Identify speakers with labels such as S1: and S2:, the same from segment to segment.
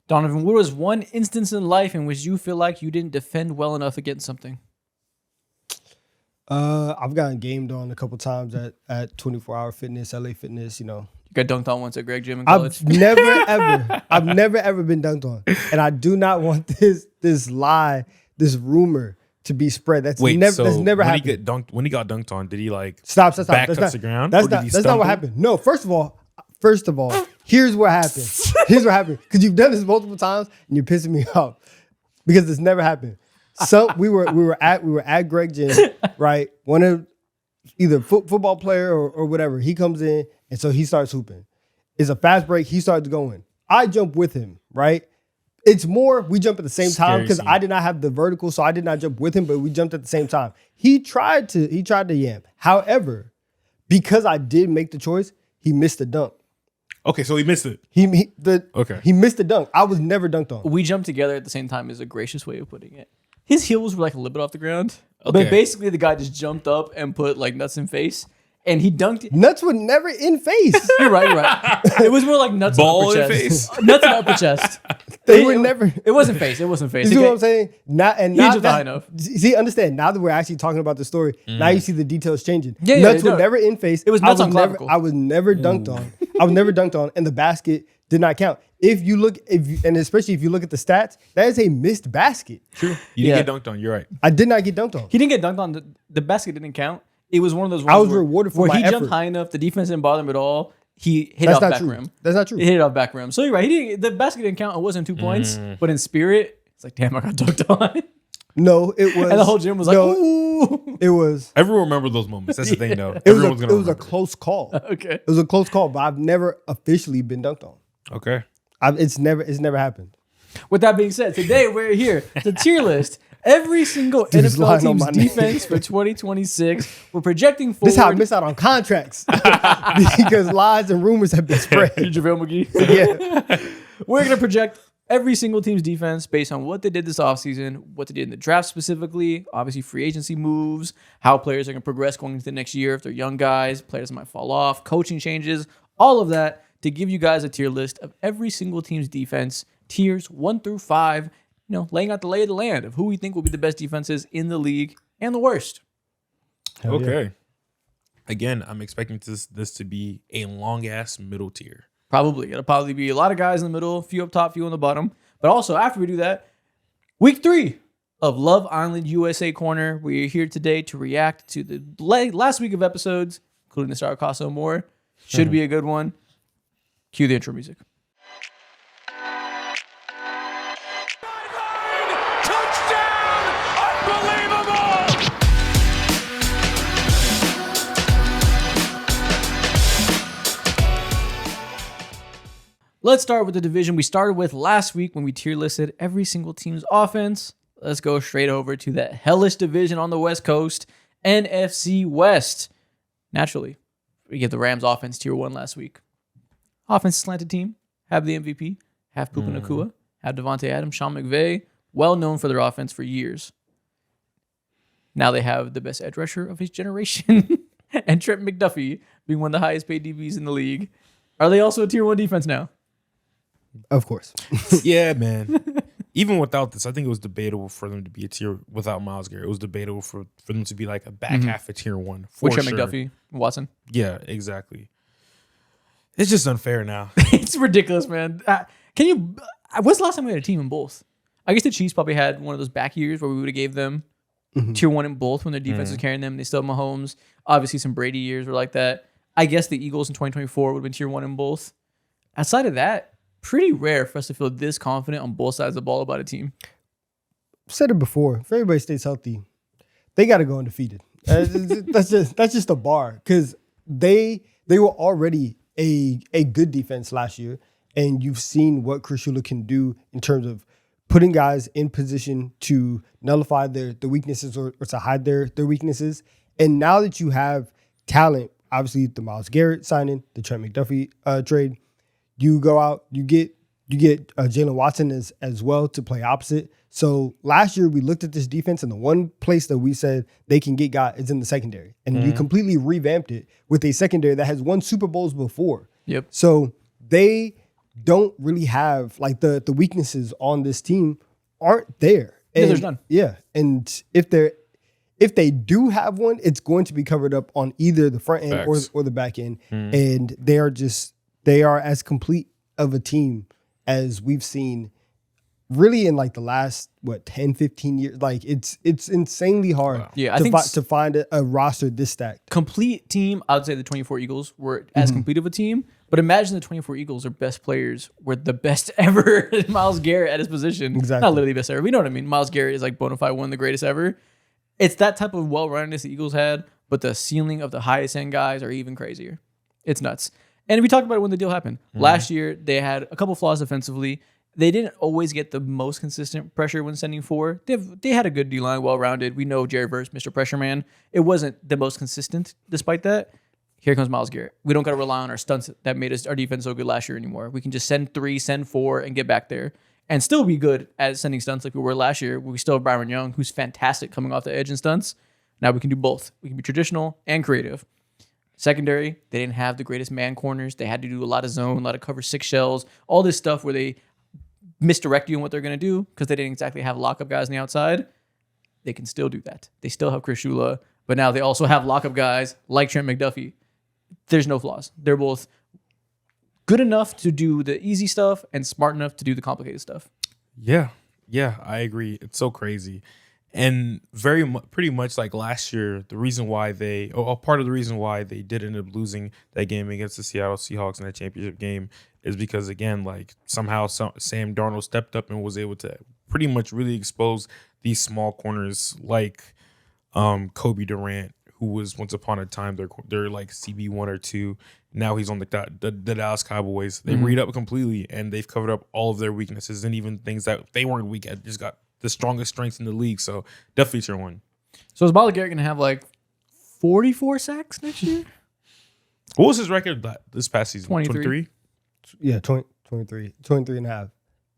S1: Donovan, what was one instance in life in which you feel like you didn't defend well enough against something?
S2: I've gotten gamed on a couple times at 24 Hour Fitness, LA Fitness.
S1: You got dunked on once at Greg Gym in college.
S2: I've never ever been dunked on, and I do not want this lie, this rumor to be spread. That's never happened.
S3: When he got dunked on, did he
S2: stop?
S3: Back touch the ground?
S2: That's not what happened. No, first of all, here's what happened. Here's what happened. Because you've done this multiple times and you're pissing me off. Because this never happened. So we were at Greg Gym, right? One of either football player or whatever. He comes in and so he starts hooping. It's a fast break. He starts going. I jump with him, right? It's more we jump at the same time because I did not have the vertical, so I did not jump with him, but we jumped at the same time. He tried to yam. However, because I did make the choice, he missed the dunk.
S3: Okay, so he missed it.
S2: He missed the dunk. I was never dunked on.
S1: We jumped together at the same time is a gracious way of putting it. His heels were like a little bit off the ground. Okay. But basically the guy just jumped up and put like nuts in face. And he dunked it.
S2: Nuts were never in face.
S1: You're right. It was more like nuts
S3: ball
S1: in upper
S3: in
S1: chest.
S3: face.
S1: Nuts in upper chest.
S2: They were never.
S1: It wasn't face. It wasn't face.
S2: You see what I'm saying? Now
S1: jumped high enough.
S2: See, understand. Now that we're actually talking about the story, now you see the details changing.
S1: Yeah,
S2: nuts were never in face.
S1: It was nuts on clavicle.
S2: I was never dunked on. I was never dunked on, and the basket did not count. And especially if you look at the stats, that is a missed basket.
S3: True. You didn't get dunked on. You're right.
S2: I did not get dunked on.
S1: He didn't get dunked on. The basket didn't count. It was one of those ones
S2: I was rewarded for
S1: where
S2: my
S1: he
S2: effort.
S1: jumped high enough, the defense didn't bother him at all. He hit off back rim.
S2: That's not true.
S1: He hit it off back rim. So you're right. The basket didn't count. It wasn't 2 points. But in spirit, it's like, damn, I got dunked on.
S2: No, it was.
S1: And the whole gym was like, ooh.
S2: It was.
S3: Everyone remember those moments. That's the thing, though.
S2: It was a close call.
S1: Okay.
S2: It was a close call, but I've never officially been dunked on.
S3: Okay.
S2: It's never happened.
S1: With that being said, today we're here. It's a tier list. Every single NFL team's defense for 2026. We're projecting forward.
S2: This is how I miss out on contracts. Because lies and rumors have been spread.
S1: JaVale McGee.
S2: Yeah.
S1: We're going to project every single team's defense based on what they did this offseason, what they did in the draft specifically, obviously free agency moves, how players are going to progress going into the next year if they're young guys, players might fall off, coaching changes, all of that to give you guys a tier list of every single team's defense, tiers 1 through 5, laying out the lay of the land of who we think will be the best defenses in the league and the worst.
S3: Okay. Yeah. Again, I'm expecting this to be a long-ass middle tier.
S1: Probably. It'll probably be a lot of guys in the middle, few up top, few on the bottom. But also, after we do that, week 3 of Love Island USA Corner. We're here today to react to the last week of episodes, including the Star Caso more. Should be a good one. Cue the intro music. Let's start with the division we started with last week when we tier listed every single team's offense. Let's go straight over to that hellish division on the West Coast, NFC West. Naturally, we get the Rams offense tier 1 last week. Offense slanted team, have the MVP, have Puka Nacua, have Devontae Adams, Sean McVay, well known for their offense for years. Now they have the best edge rusher of his generation and Trent McDuffie being one of the highest paid DBs in the league. Are they also a tier 1 defense now?
S2: Of course.
S3: Yeah, man. Even without this, I think it was debatable for them to be a tier without Myles Garrett. It was debatable for them to be like a back half of tier 1.
S1: With Trent McDuffie, Watson.
S3: Yeah, exactly. It's just unfair now.
S1: It's ridiculous, man. When's the last time we had a team in both? I guess the Chiefs probably had one of those back years where we would have gave them tier 1 in both when their defense was carrying them. They still have Mahomes. Obviously, some Brady years were like that. I guess the Eagles in 2024 would have been tier 1 in both. Outside of that, pretty rare for us to feel this confident on both sides of the ball about a team.
S2: Said it before. If everybody stays healthy, they got to go undefeated. That's just a bar because they were already a good defense last year, and you've seen what Chris Shula can do in terms of putting guys in position to nullify their weaknesses or to hide their weaknesses. And now that you have talent, obviously the Myles Garrett signing, the Trent McDuffie trade, you go out, you get Jalen Watson as well to play opposite. So last year we looked at this defense, and the one place that we said they can get got is in the secondary. And you completely revamped it with a secondary that has won Super Bowls before.
S1: Yep.
S2: So they don't really have like the weaknesses on this team aren't there.
S1: Yeah,
S2: And,
S1: there's none.
S2: Yeah, and if they do have one, it's going to be covered up on either the front end
S3: Facts.
S2: or the back end, and they are as complete of a team as we've seen really in like the last 10 15 years. Like it's insanely hard
S1: Yeah, I
S2: to,
S1: think
S2: to find a roster this stacked.
S1: Complete team, I would say the 24 Eagles were as complete of a team. But imagine the 24 Eagles, their best players were the best ever. Myles Garrett at his position.
S2: Exactly.
S1: Not literally best ever. We know what I mean. Myles Garrett is like bona fide one of the greatest ever. It's that type of well-roundedness the Eagles had, but the ceiling of the highest end guys are even crazier. It's nuts. And we talked about it when the deal happened. Last year, they had a couple flaws defensively. They didn't always get the most consistent pressure when sending four. They had a good D-line, well-rounded. We know Jerry Verse, Mr. Pressure Man. It wasn't the most consistent despite that. Here comes Myles Garrett. We don't got to rely on our stunts that made our defense so good last year anymore. We can just send 3, send 4, and get back there and still be good at sending stunts like we were last year. We still have Byron Young, who's fantastic coming off the edge and stunts. Now we can do both. We can be traditional and creative. Secondary, they didn't have the greatest man corners. They had to do a lot of zone, a lot of cover 6 shells, all this stuff where they misdirect you in what they're going to do because they didn't exactly have lockup guys on the outside. They can still do that. They still have Chris Shula, but now they also have lockup guys like Trent McDuffie. There's no flaws. They're both good enough to do the easy stuff and smart enough to do the complicated stuff.
S3: Yeah, I agree. It's so crazy. And pretty much like last year, the reason why part of the reason why they did end up losing that game against the Seattle Seahawks in that championship game is because, again, like somehow Sam Darnold stepped up and was able to pretty much really expose these small corners like Kobe Durant, who was once upon a time they're like CB1 or 2. Now he's on the Dallas Cowboys. They read up completely, and they've covered up all of their weaknesses and even things that they weren't weak at. Just got the strongest strengths in the league. So definitely tier 1.
S1: So is Myles Garrett going to have like 44 sacks next year?
S3: What was his record this past season?
S1: 23?
S2: Yeah, 23 and a half.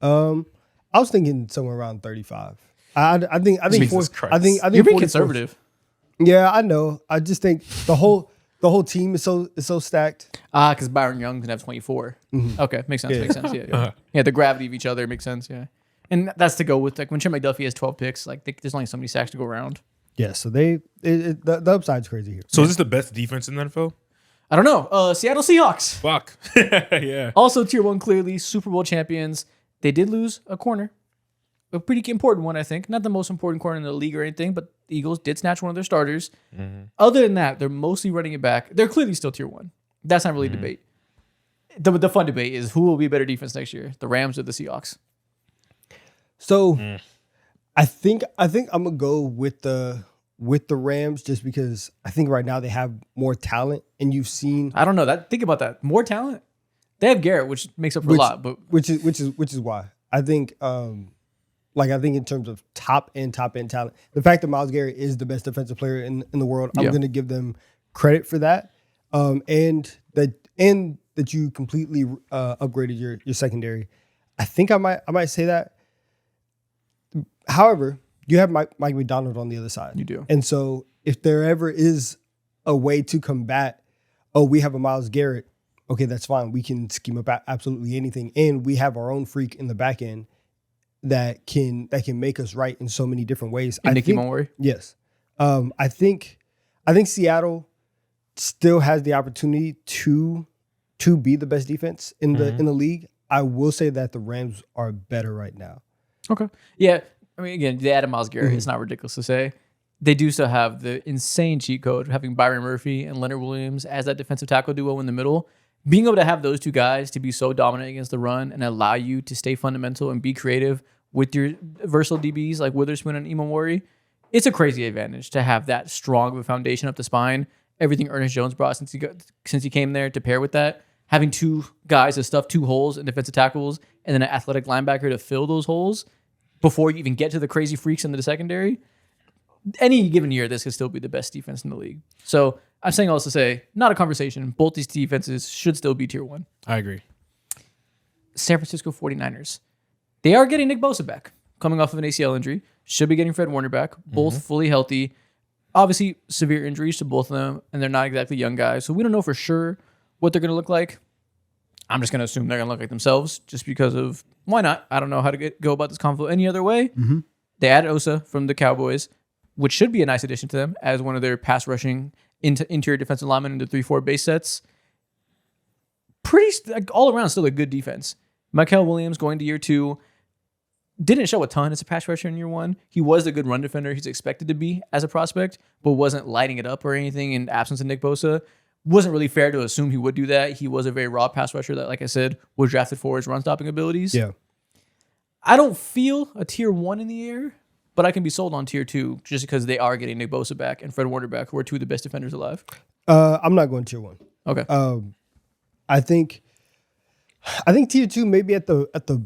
S2: I was thinking somewhere around 35. I think
S3: Jesus Christ.
S2: I think
S1: You're being
S2: 44.
S1: conservative.
S2: Yeah, I know. I just think the whole team is so stacked.
S1: Because Byron Young's gonna have 24. Okay, makes sense.
S2: Yeah.
S1: Makes sense. Yeah, yeah. The gravity of each other makes sense. Yeah, and that's to go with like when Trent McDuffie has 12 picks. Like there's only so many sacks to go around.
S2: Yeah, so the upside's crazy here.
S3: So is this the best defense in the NFL?
S1: I don't know. Seattle Seahawks,
S3: Fuck. Yeah.
S1: also tier 1, clearly Super Bowl champions. They did lose a corner, a pretty important one, I think. Not the most important corner in the league or anything, but the Eagles did snatch one of their starters. Other than that, they're mostly running it back. They're clearly still tier 1. That's not really a debate. The fun debate is who will be a better defense next year, the Rams or the Seahawks?
S2: So I think I'm gonna go with the Rams just because I think right now they have more talent, and you've seen
S1: I don't know. Think about that. More talent. They have Garrett, which makes up for a lot, but
S2: which is why I think I think in terms of top end talent, the fact that Myles Garrett is the best defensive player in the world, I'm going to give them credit for that. And that you completely upgraded your secondary. I think I might say that. However, you have Mike McDonald on the other side.
S1: You do.
S2: And so if there ever is a way to combat, we have a Myles Garrett, okay, that's fine. We can scheme up absolutely anything. And we have our own freak in the back end that can make us right in so many different ways.
S1: And Nicky Moore.
S2: Yes. I think Seattle still has the opportunity to be the best defense in the league. I will say that the Rams are better right now.
S1: Okay. Yeah. I mean, again, they added Myles Garrett. It's not ridiculous to say. They do still have the insane cheat code of having Byron Murphy and Leonard Williams as that defensive tackle duo in the middle. Being able to have those two guys to be so dominant against the run and allow you to stay fundamental and be creative with your versatile DBs like Witherspoon and Imamori, it's a crazy advantage to have that strong of a foundation up the spine. Everything Ernest Jones brought since he came there to pair with that. Having two guys to stuff 2 holes in defensive tackles and then an athletic linebacker to fill those holes before you even get to the crazy freaks in the secondary. Any given year, this could still be the best defense in the league. So I'm saying all this to say, not a conversation. Both these defenses should still be tier 1.
S3: I agree.
S1: San Francisco 49ers. They are getting Nick Bosa back, coming off of an ACL injury. Should be getting Fred Warner back, both fully healthy. Obviously, severe injuries to both of them, and they're not exactly young guys. So we don't know for sure what they're going to look like. I'm just going to assume they're going to look like themselves just because of why not? I don't know how to go about this convo any other way.
S2: Mm-hmm.
S1: They added Osa from the Cowboys, which should be a nice addition to them as one of their pass rushing interior defensive linemen into 3-4 base sets. All around still a good defense. Michael Williams going to year 2 didn't show a ton as a pass rusher in year 1. He was a good run defender he's expected to be as a prospect, but wasn't lighting it up or anything in absence of Nick Bosa. Wasn't really fair to assume he would do that. He was a very raw pass rusher that, like I said, was drafted for his run stopping abilities.
S2: Yeah.
S1: I don't feel a tier 1 in the air, but I can be sold on tier 2 just because they are getting Nick Bosa back and Fred Warner back, who are 2 of the best defenders alive.
S2: I'm not going tier 1.
S1: Okay.
S2: I think tier 2 maybe at the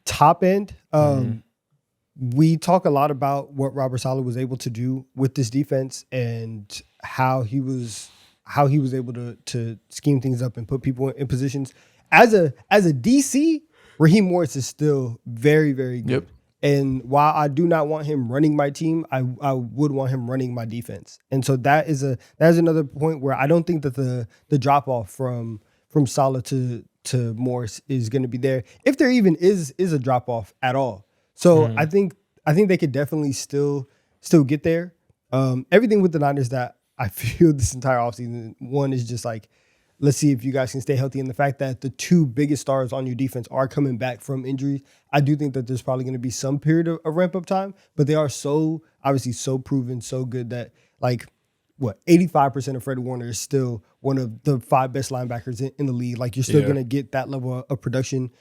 S2: top end. We talk a lot about what Robert Saleh was able to do with this defense and how he was able to scheme things up and put people in positions. As a DC, Raheem Morris is still very, very good.
S1: Yep.
S2: And while I do not want him running my team, I would want him running my defense. And so that is another point where I don't think that the drop off from Saleh to Morris is going to be there, if there even is a drop off at all. So I think they could definitely still get there. Everything with the Niners that I feel this entire offseason, one is just like, let's see if you guys can stay healthy. And the fact that the 2 biggest stars on your defense are coming back from injuries, I do think that there's probably going to be some period of ramp up time, but they are so proven, so good that 85% of Fred Warner is still one of the 5 best linebackers in the league. Like, you're still going to get that level of production.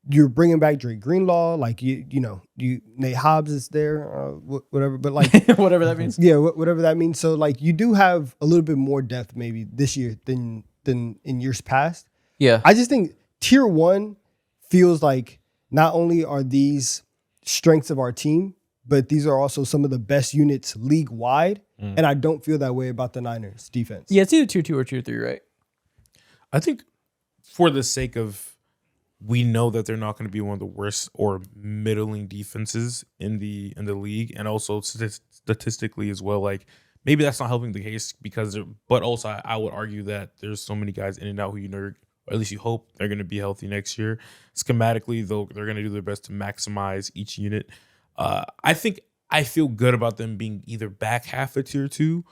S2: You're bringing back Drake Greenlaw, like Nate Hobbs is there, whatever. But like
S1: whatever that means.
S2: Yeah, whatever that means. So like you do have a little bit more depth maybe this year than in years past.
S1: Yeah,
S2: I just think tier 1 feels like not only are these strengths of our team, but these are also some of the best units league wide. And I don't feel that way about the Niners defense.
S1: Yeah, it's either tier 2 or tier 3, right?
S3: I think for the sake of, we know that they're not going to be one of the worst or middling defenses in the league, and also statistically as well. Like, maybe that's not helping the case but also I would argue that there's so many guys in and out who or at least you hope they're going to be healthy next year. Schematically, though, they're going to do their best to maximize each unit. I feel good about them being either back half of tier 2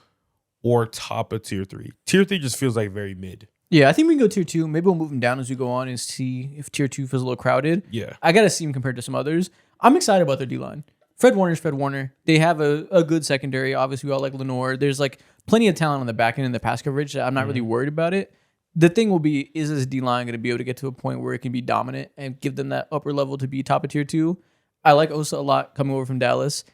S3: or top of tier 3. Tier 3 just feels like very mid.
S1: Yeah, I think we can go tier 2. Maybe we'll move them down as we go on and see if tier 2 feels a little crowded.
S3: Yeah.
S1: I got to see them compared to some others. I'm excited about their D-line. Fred Warner. They have a good secondary. Obviously, we all like Lenore. There's like plenty of talent on the back end in the pass coverage. I'm not really worried about it. The thing will be, is this D-line going to be able to get to a point where it can be dominant and give them that upper level to be top of tier 2? I like Osa a lot coming over from Dallas.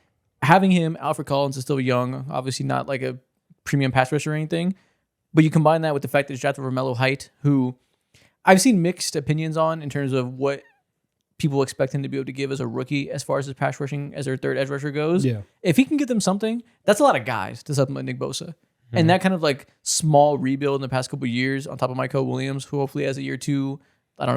S1: Having him, Alfred Collins is still young. Obviously not like a premium pass rusher or anything. But you combine that with the fact that it's drafted Romello Height, who I've seen mixed opinions on in terms of what people expect him to be able to give as a rookie as far as his pass rushing as their third edge rusher goes.
S2: Yeah.
S1: If he can give them something, that's a lot of guys to supplement Nick Bosa. And that kind of like small rebuild in the past couple of years on top of Michael Williams, who hopefully has a year 2,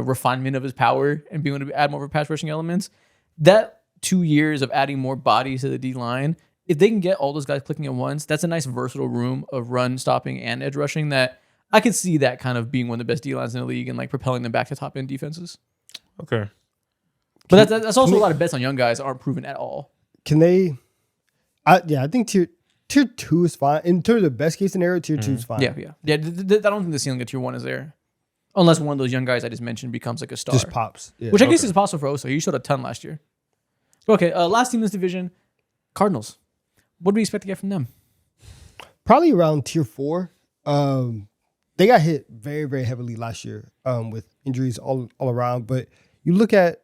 S1: refinement of his power and being able to add more pass rushing elements. That 2 years of adding more bodies to the D-line, if they can get all those guys clicking at once, that's a nice versatile room of run stopping and edge rushing that I could see that kind of being one of the best D-lines in the league and like propelling them back to top end defenses.
S3: Okay.
S1: But that's also a lot of bets on young guys that aren't proven at all.
S2: Can they? I think tier 2 is fine. In terms of best case scenario, tier 2 is fine.
S1: Yeah. I don't think the ceiling of tier 1 is there. Unless one of those young guys I just mentioned becomes like a star.
S2: Just pops. Yeah.
S1: Which I guess is possible for Osa. He showed a ton last year. Okay, last team in this division, Cardinals. What do we expect to get from them?
S2: Probably around tier 4. They got hit very, very heavily last year with injuries all around. But you look at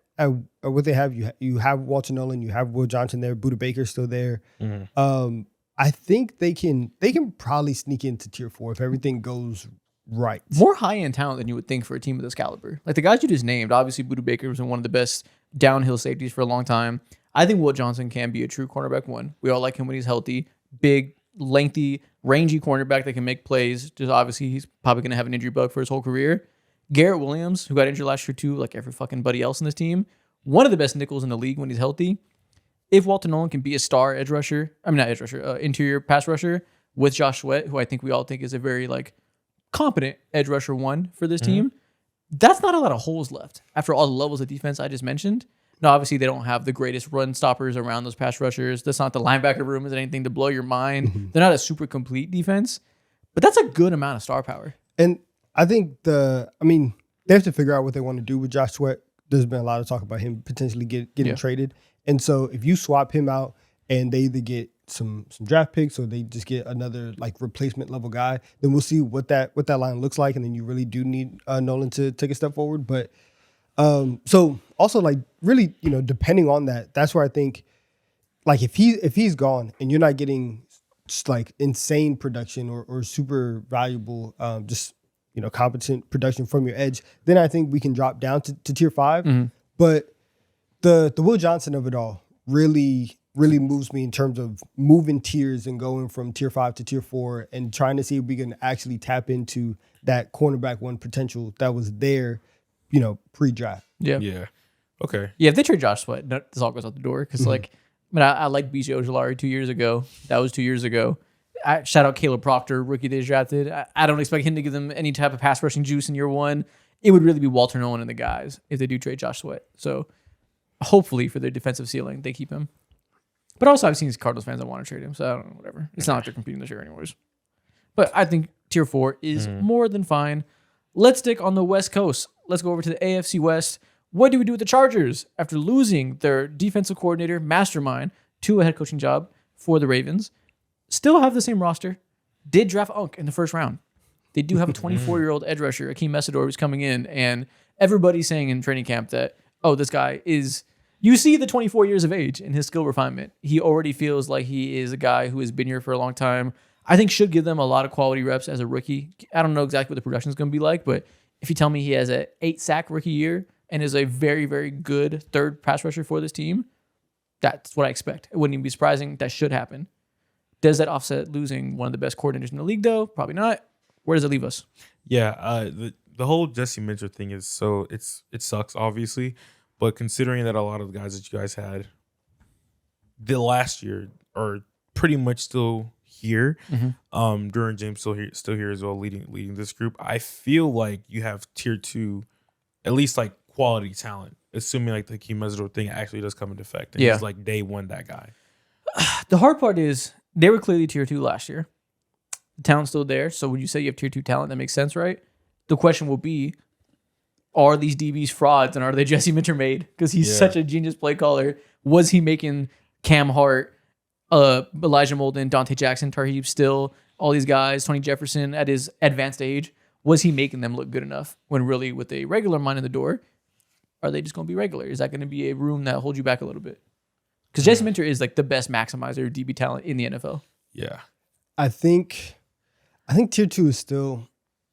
S2: what they have. You have Walter Nolan, you have Will Johnson there, Budda Baker's still there. I think they can probably sneak into tier 4 if everything goes right.
S1: More high-end talent than you would think for a team of this caliber. Like the guys you just named, obviously Budda Baker was one of the best downhill safeties for a long time. I think Will Johnson can be a true cornerback 1. We all like him when he's healthy. Big, lengthy, rangy cornerback that can make plays. Just obviously he's probably going to have an injury bug for his whole career. Garrett Williams, who got injured last year too, like every fucking buddy else in this team. One of the best nickels in the league when he's healthy. If Walter Nolan can be a star edge rusher, interior pass rusher with Josh Sweat, who I think we all think is a very like competent edge rusher 1 for this team, that's not a lot of holes left after all the levels of defense I just mentioned. Now, obviously, they don't have the greatest run stoppers around those pass rushers. That's not the linebacker room is anything to blow your mind. They're not a super complete defense, but that's a good amount of star power.
S2: And I think they have to figure out what they want to do with Josh Sweat. There's been a lot of talk about him potentially getting traded. And so if you swap him out and they either get some draft picks or they just get another like replacement level guy, then we'll see what that line looks like. And then you really do need Nolan to take a step forward. But so also like really, depending on that, that's where I think like if he's gone and you're not getting just like insane production or super valuable, competent production from your edge, then I think we can drop down to tier 5.
S1: Mm-hmm.
S2: But the Will Johnson of it all really moves me in terms of moving tiers and going from tier 5 to tier 4 and trying to see if we can actually tap into that cornerback one potential that was there, pre-draft.
S1: Yeah.
S3: Yeah. Okay.
S1: Yeah, if they trade Josh Sweat, this all goes out the door. Because, I like BJ Ojolari 2 years ago. That was 2 years ago. Shout out Caleb Proctor, rookie they drafted. I don't expect him to give them any type of pass rushing juice in year one. It would really be Walter Nolan and the guys if they do trade Josh Sweat. So, hopefully for their defensive ceiling, they keep him. But also, I've seen these Cardinals fans that want to trade him. So, I don't know, whatever. It's not like they're competing this year anyways. But I think tier 4 is more than fine. Let's stick on the West Coast. Let's go over to the AFC West. What do we do with the Chargers after losing their defensive coordinator, Mastermind, to a head coaching job for the Ravens? Still have the same roster. Did draft Unk in the first round. They do have a 24-year-old edge rusher, Akeem Mesidor, who's coming in, and everybody's saying in training camp that, this guy is... You see the 24 years of age in his skill refinement. He already feels like he is a guy who has been here for a long time. I think should give them a lot of quality reps as a rookie. I don't know exactly what the production is going to be like, but if you tell me he has an 8-sack rookie year and is a very, very good third pass rusher for this team, that's what I expect. It wouldn't even be surprising. That should happen. Does that offset losing one of the best coordinators in the league, though? Probably not. Where does it leave us?
S3: Yeah, the whole Jesse Minter thing is it sucks, obviously, but considering that a lot of the guys that you guys had the last year are pretty much still here, during James still here as well, leading this group, I feel like you have tier 2, at least like quality talent, assuming like the Akeem Mesidor thing actually does come into effect. And he's like day one that guy.
S1: The hard part is they were clearly tier 2 last year. The talent's still there. So when you say you have tier 2 talent, that makes sense, right? The question will be, are these DBs frauds and are they Jesse Minter made? Because he's such a genius play caller. Was he making Cam Hart, Elijah Molden, Dante Jackson, Tarheeb Still, all these guys, Tony Jefferson at his advanced age, was he making them look good enough when really with a regular mind in the door, are they just going to be regular? Is that going to be a room that holds you back a little bit? Because Jesse Minter is like the best maximizer of DB talent in the NFL.
S3: Yeah.
S2: I think tier 2 is still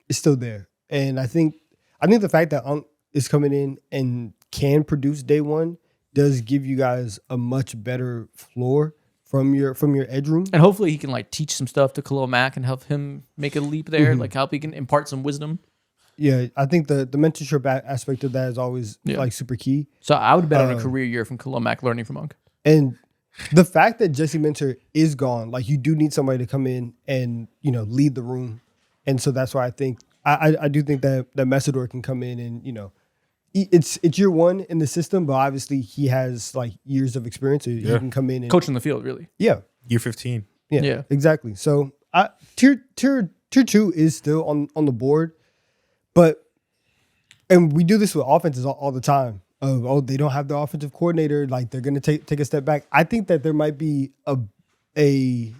S2: there. And I think the fact that Unk is coming in and can produce day one does give you guys a much better floor from your edge room.
S1: And hopefully he can like teach some stuff to Khalil Mack and help him make a leap there, like help he can impart some wisdom.
S2: Yeah, I think the mentorship aspect of that is always like super key.
S1: So I would bet on a career year from Khalil Mack learning from Unk.
S2: And the fact that Jesse Minter is gone, like you do need somebody to come in and, lead the room. And so that's why I think I do think that Mesidor can come in and, it's year one in the system, but obviously he has like years of experience. So he can come in and
S1: coach in the field, really.
S2: Yeah.
S3: Year 15.
S2: Yeah. Exactly. So tier 2 is still on the board, and we do this with offenses all the time. They don't have the offensive coordinator, like they're going to take a step back. I think that there might be a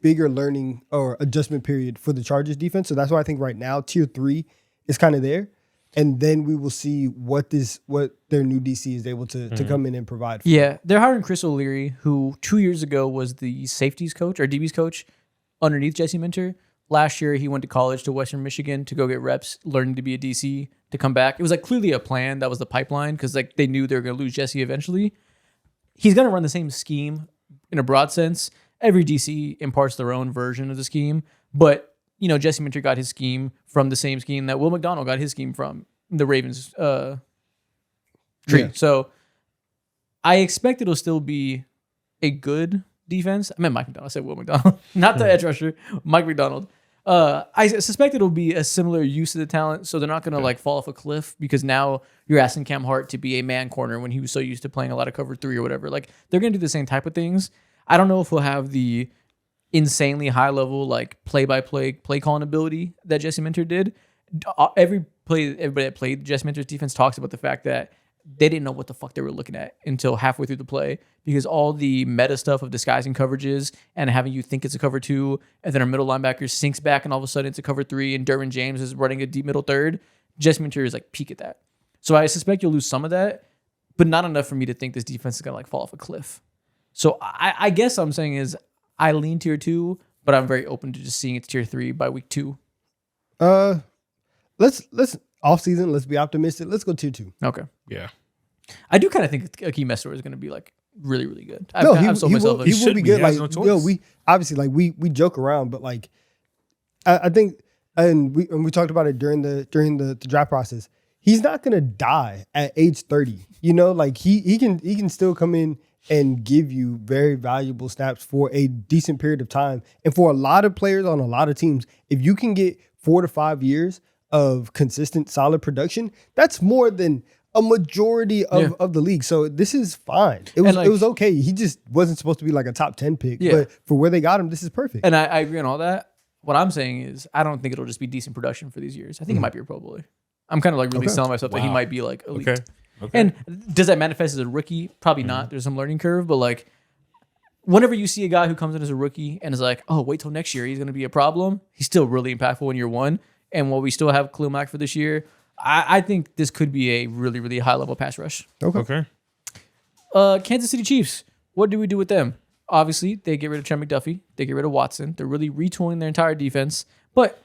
S2: bigger learning or adjustment period for the Chargers defense. So that's why I think right now tier 3 is kind of there. And then we will see what their new DC is able to come in and provide.
S1: Yeah, they're hiring Chris O'Leary, who 2 years ago was the safeties coach or DB's coach underneath Jesse Minter. Last year, he went to college to Western Michigan to go get reps, learning to be a DC, to come back. It was like clearly a plan. That was the pipeline because like they knew they were going to lose Jesse eventually. He's going to run the same scheme in a broad sense. Every DC imparts their own version of the scheme, but Jesse Minter got his scheme from the same scheme that Will McDonald got his scheme from the Ravens tree. Yeah. So I expect it'll still be a good defense. I meant Mike McDonald. I said Will McDonald, not the edge rusher, Mike McDonald. I suspect it'll be a similar use of the talent, so they're not going to like fall off a cliff because now you're asking Cam Hart to be a man corner when he was so used to playing a lot of cover 3 or whatever. Like they're going to do the same type of things. I don't know if we'll have the insanely high level like play-by-play play calling ability that Jesse Minter did. Everybody that played Jesse Minter's defense talks about the fact that they didn't know what the fuck they were looking at until halfway through the play because all the meta stuff of disguising coverages and having you think it's a cover 2 and then our middle linebacker sinks back and all of a sudden it's a cover 3 and Derwin James is running a deep middle third. Jesse Minter is like peak at that. So I suspect you'll lose some of that, but not enough for me to think this defense is going to like fall off a cliff. So I guess what I'm saying is I lean tier 2, but I'm very open to just seeing it's tier 3 by week 2.
S2: Let's off season. Let's be optimistic. Let's go tier 2.
S1: Okay.
S3: Yeah.
S1: I do kind of think Akeem Mestor is going to be like really, really good.
S2: He will be good.
S3: He has
S2: Like,
S3: no choice.
S2: yo, we obviously like we joke around, but like I think, and we talked about it during the draft process. He's not gonna die at age 30. You know, like he can still come in and give you very valuable snaps for a decent period of time. And for a lot of players on a lot of teams, if you can get 4 to 5 years of consistent, solid production, that's more than a majority of the league. So this is fine. It was okay. He just wasn't supposed to be like a top 10 pick.
S1: Yeah.
S2: But for where they got him, this is perfect.
S1: And I agree on all that. What I'm saying is I don't think it'll just be decent production for these years. I think it might be a Pro Bowler. I'm kind of like really selling myself that he might be like elite.
S3: Okay.
S1: And does that manifest as a rookie? Probably not. There's some learning curve, but like whenever you see a guy who comes in as a rookie and is like, oh, wait till next year, he's going to be a problem. He's still really impactful in year 1. And while we still have Khalil Mack for this year, I think this could be a really, really high level pass rush.
S3: Okay.
S1: Kansas City Chiefs. What do we do with them? Obviously, they get rid of Trent McDuffie. They get rid of Watson. They're really retooling their entire defense. But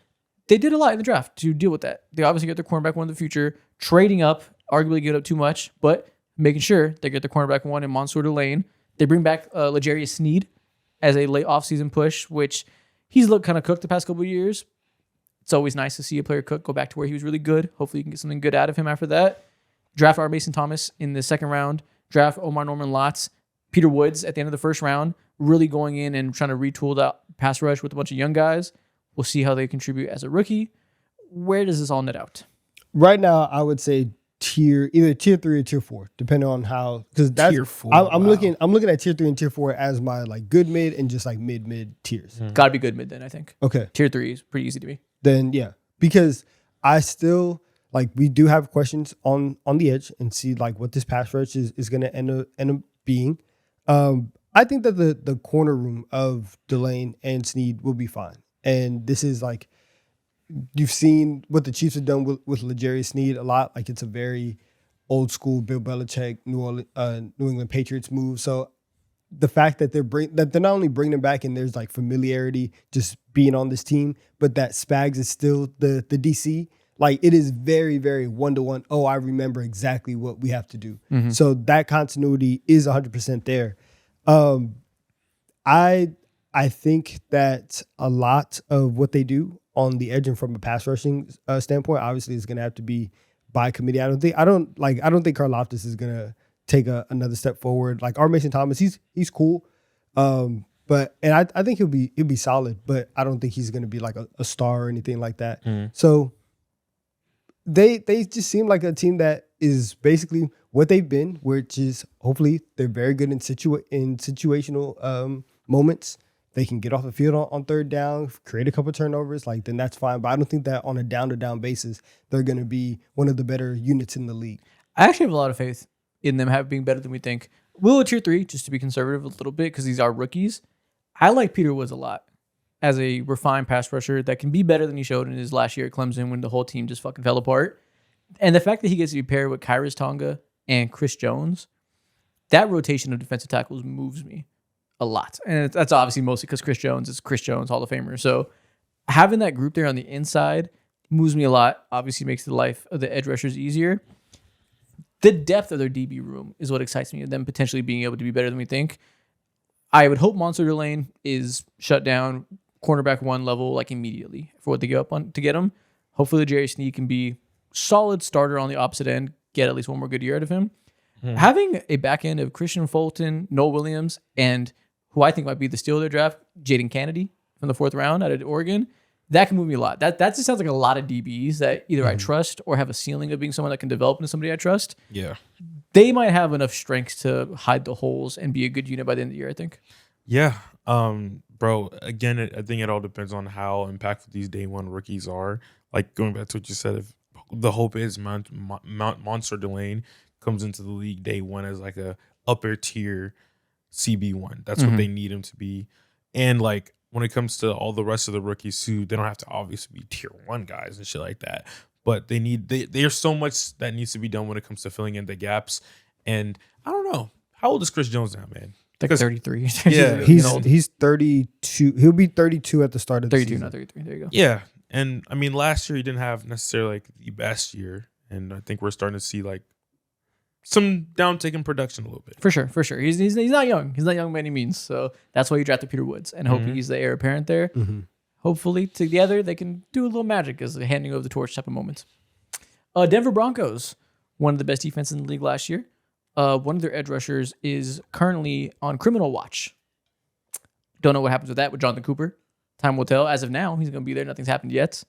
S1: they did a lot in the draft to deal with that. They obviously get their cornerback 1 in the future, trading up, arguably give up too much, but making sure they get their cornerback 1 in Mansour Lane. They bring back L'Jarius Sneed as a late offseason push, which he's looked kind of cooked the past couple of years. It's always nice to see a player cook go back to where he was really good. Hopefully you can get something good out of him after that. Draft R. Mason Thomas in the second round. Draft Omar Norman Lotz. Peter Woods at the end of the first round. Really going in and trying to retool that pass rush with a bunch of young guys. We'll see how they contribute as a rookie. Where does this all net out?
S2: Right now, I would say either tier 3 or tier 4, depending on how, because that's
S3: Tier 4,
S2: I'm looking at tier 3 and tier 4 as my like good mid and just like mid tiers.
S1: Gotta be good mid then, I think.
S2: Okay.
S1: Tier 3 is pretty easy to me.
S2: Then yeah, because I still like we do have questions on the edge and see like what this pass rush is going to end up being. I think that the corner room of Delane and Sneed will be fine, and this is like you've seen what the Chiefs have done with L'Jarius Sneed a lot. Like it's a very old school Bill Belichick New England Patriots move. So the fact that they're not only bringing him back and there's like familiarity just being on this team, but that Spags is still the DC. Like it is very, very 1-to-1. Oh, I remember exactly what we have to do. Mm-hmm. So that continuity is 100% there. I think that a lot of what they do on the edge and from a pass rushing standpoint, obviously, is going to have to be by committee. I don't think Karlaftis is going to take another step forward. Like R. Mason Thomas, he's cool, but I think he'll be solid. But I don't think he's going to be like a star or anything like that. Mm. So they just seem like a team that is basically what they've been, which is hopefully they're very good in situational moments. They can get off the field on third down, create a couple turnovers, like then that's fine. But I don't think that on a down-to-down basis, they're going to be one of the better units in the league.
S1: I actually have a lot of faith in them being better than we think. We'll tier 3, just to be conservative a little bit, because these are rookies. I like Peter Woods a lot as a refined pass rusher that can be better than he showed in his last year at Clemson when the whole team just fucking fell apart. And the fact that he gets to be paired with Kyrus Tonga and Chris Jones, that rotation of defensive tackles moves me a lot. And that's obviously mostly because Chris Jones is Chris Jones, Hall of Famer. So having that group there on the inside moves me a lot. Obviously makes the life of the edge rushers easier. The depth of their DB room is what excites me, them potentially being able to be better than we think. I would hope Mansour Lane is shut down cornerback 1 level like immediately for what they give up on to get him. Hopefully Jerry Sneed can be solid starter on the opposite end, get at least one more good year out of him. Having a back end of Christian Fulton, Noel Williams, and who I think might be the steal of their draft, Jaden Kennedy from the 4th round out of Oregon, That can move me a lot. That just sounds like a lot of DBs that either I trust or have a ceiling of being someone that can develop into somebody I trust.
S3: Yeah.
S1: They might have enough strength to hide the holes and be a good unit by the end of the year, I think.
S3: Yeah. Bro, again, I think it all depends on how impactful these day one rookies are. Like going back to what you said, if the hope is Monster Delane comes into the league day one as like a upper tier CB1. That's what they need him to be. And like when it comes to all the rest of the rookies too, they don't have to obviously be tier one guys and shit like that. But there's so much that needs to be done when it comes to filling in the gaps. And I don't know. How old is Chris Jones now, man?
S1: Like 33.
S3: Yeah,
S2: He's 32. He'll be 32 at the start of the
S1: 32,
S2: season.
S1: not 33. There you go.
S3: Yeah. And I mean, last year he didn't have necessarily like the best year. And I think we're starting to see like some downtick in production a little bit.
S1: For sure. He's not young. He's not young by any means. So that's why you drafted Peter Woods and hope he's the heir apparent there. Hopefully together they can do a little magic as a handing over the torch type of moment. Denver Broncos, one of the best defenses in the league last year. One of their edge rushers is currently on criminal watch. Don't know what happens with that with Jonathan Cooper. Time will tell. As of now, he's going to be there. Nothing's happened yet.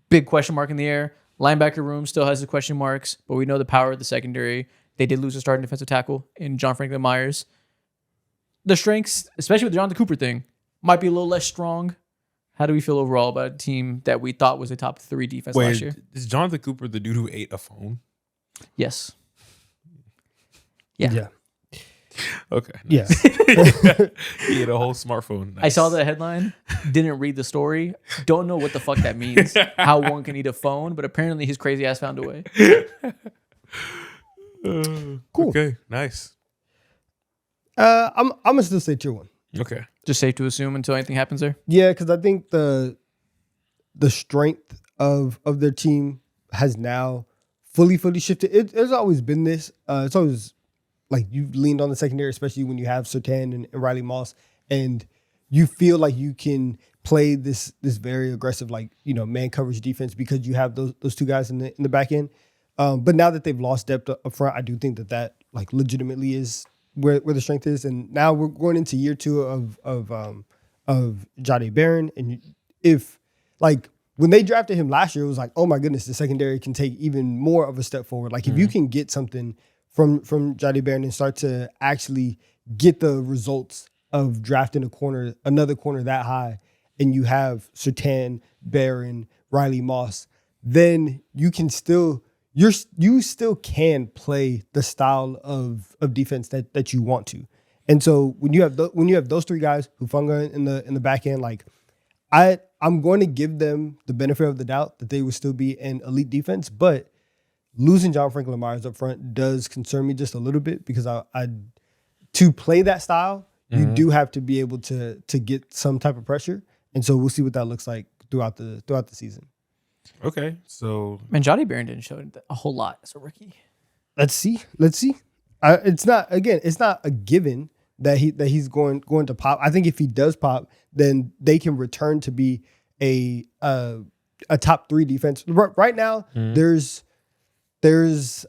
S1: Big question mark in the air. Linebacker room still has the question marks, but we know the power of the secondary. They did lose a starting defensive tackle in John Franklin Myers. The strengths, especially with the Jonathan Cooper thing, might be a little less strong. How do we feel overall about a team that we thought was a top 3 defense last year?
S3: Is Jonathan Cooper the dude who ate a phone?
S1: Yes. Yeah.
S3: Okay.
S2: Yeah.
S3: He ate a whole smartphone.
S1: I saw the headline, didn't read the story, don't know what the fuck that means, how one can eat a phone, but apparently his crazy ass found a way.
S2: Cool.
S3: Okay, nice.
S2: I'm gonna still say tier 1.
S3: Okay.
S1: Just safe to assume until anything happens there.
S2: Yeah, because I think the strength of their team has now fully shifted. It's always been this. It's always like you've leaned on the secondary, especially when you have Surtain and Riley Moss, and you feel like you can play this very aggressive, like, you know, man coverage defense because you have those two guys in the back end. But now that they've lost depth up front, I do think that like legitimately is where the strength is. And now we're going into year 2 of Jahdae Barron. And if like when they drafted him last year, it was like, oh my goodness, the secondary can take even more of a step forward. Like if you can get something from Jahdae Barron and start to actually get the results of drafting another corner that high, and you have Surtain, Barron, Riley Moss, then you can still you still can play the style of defense that you want to. And so when you have those 3 guys, Hufanga in the back end, like I'm going to give them the benefit of the doubt that they would still be an elite defense, but losing John Franklin Myers up front does concern me just a little bit because I to play that style, you do have to be able to get some type of pressure. And so we'll see what that looks like throughout the season.
S3: Okay. So
S1: Man, Jahdae Barron didn't show a whole lot as a rookie.
S2: Let's see. It's not a given that he's going to pop. I think if he does pop, then they can return to be a top 3 defense. Right now, there's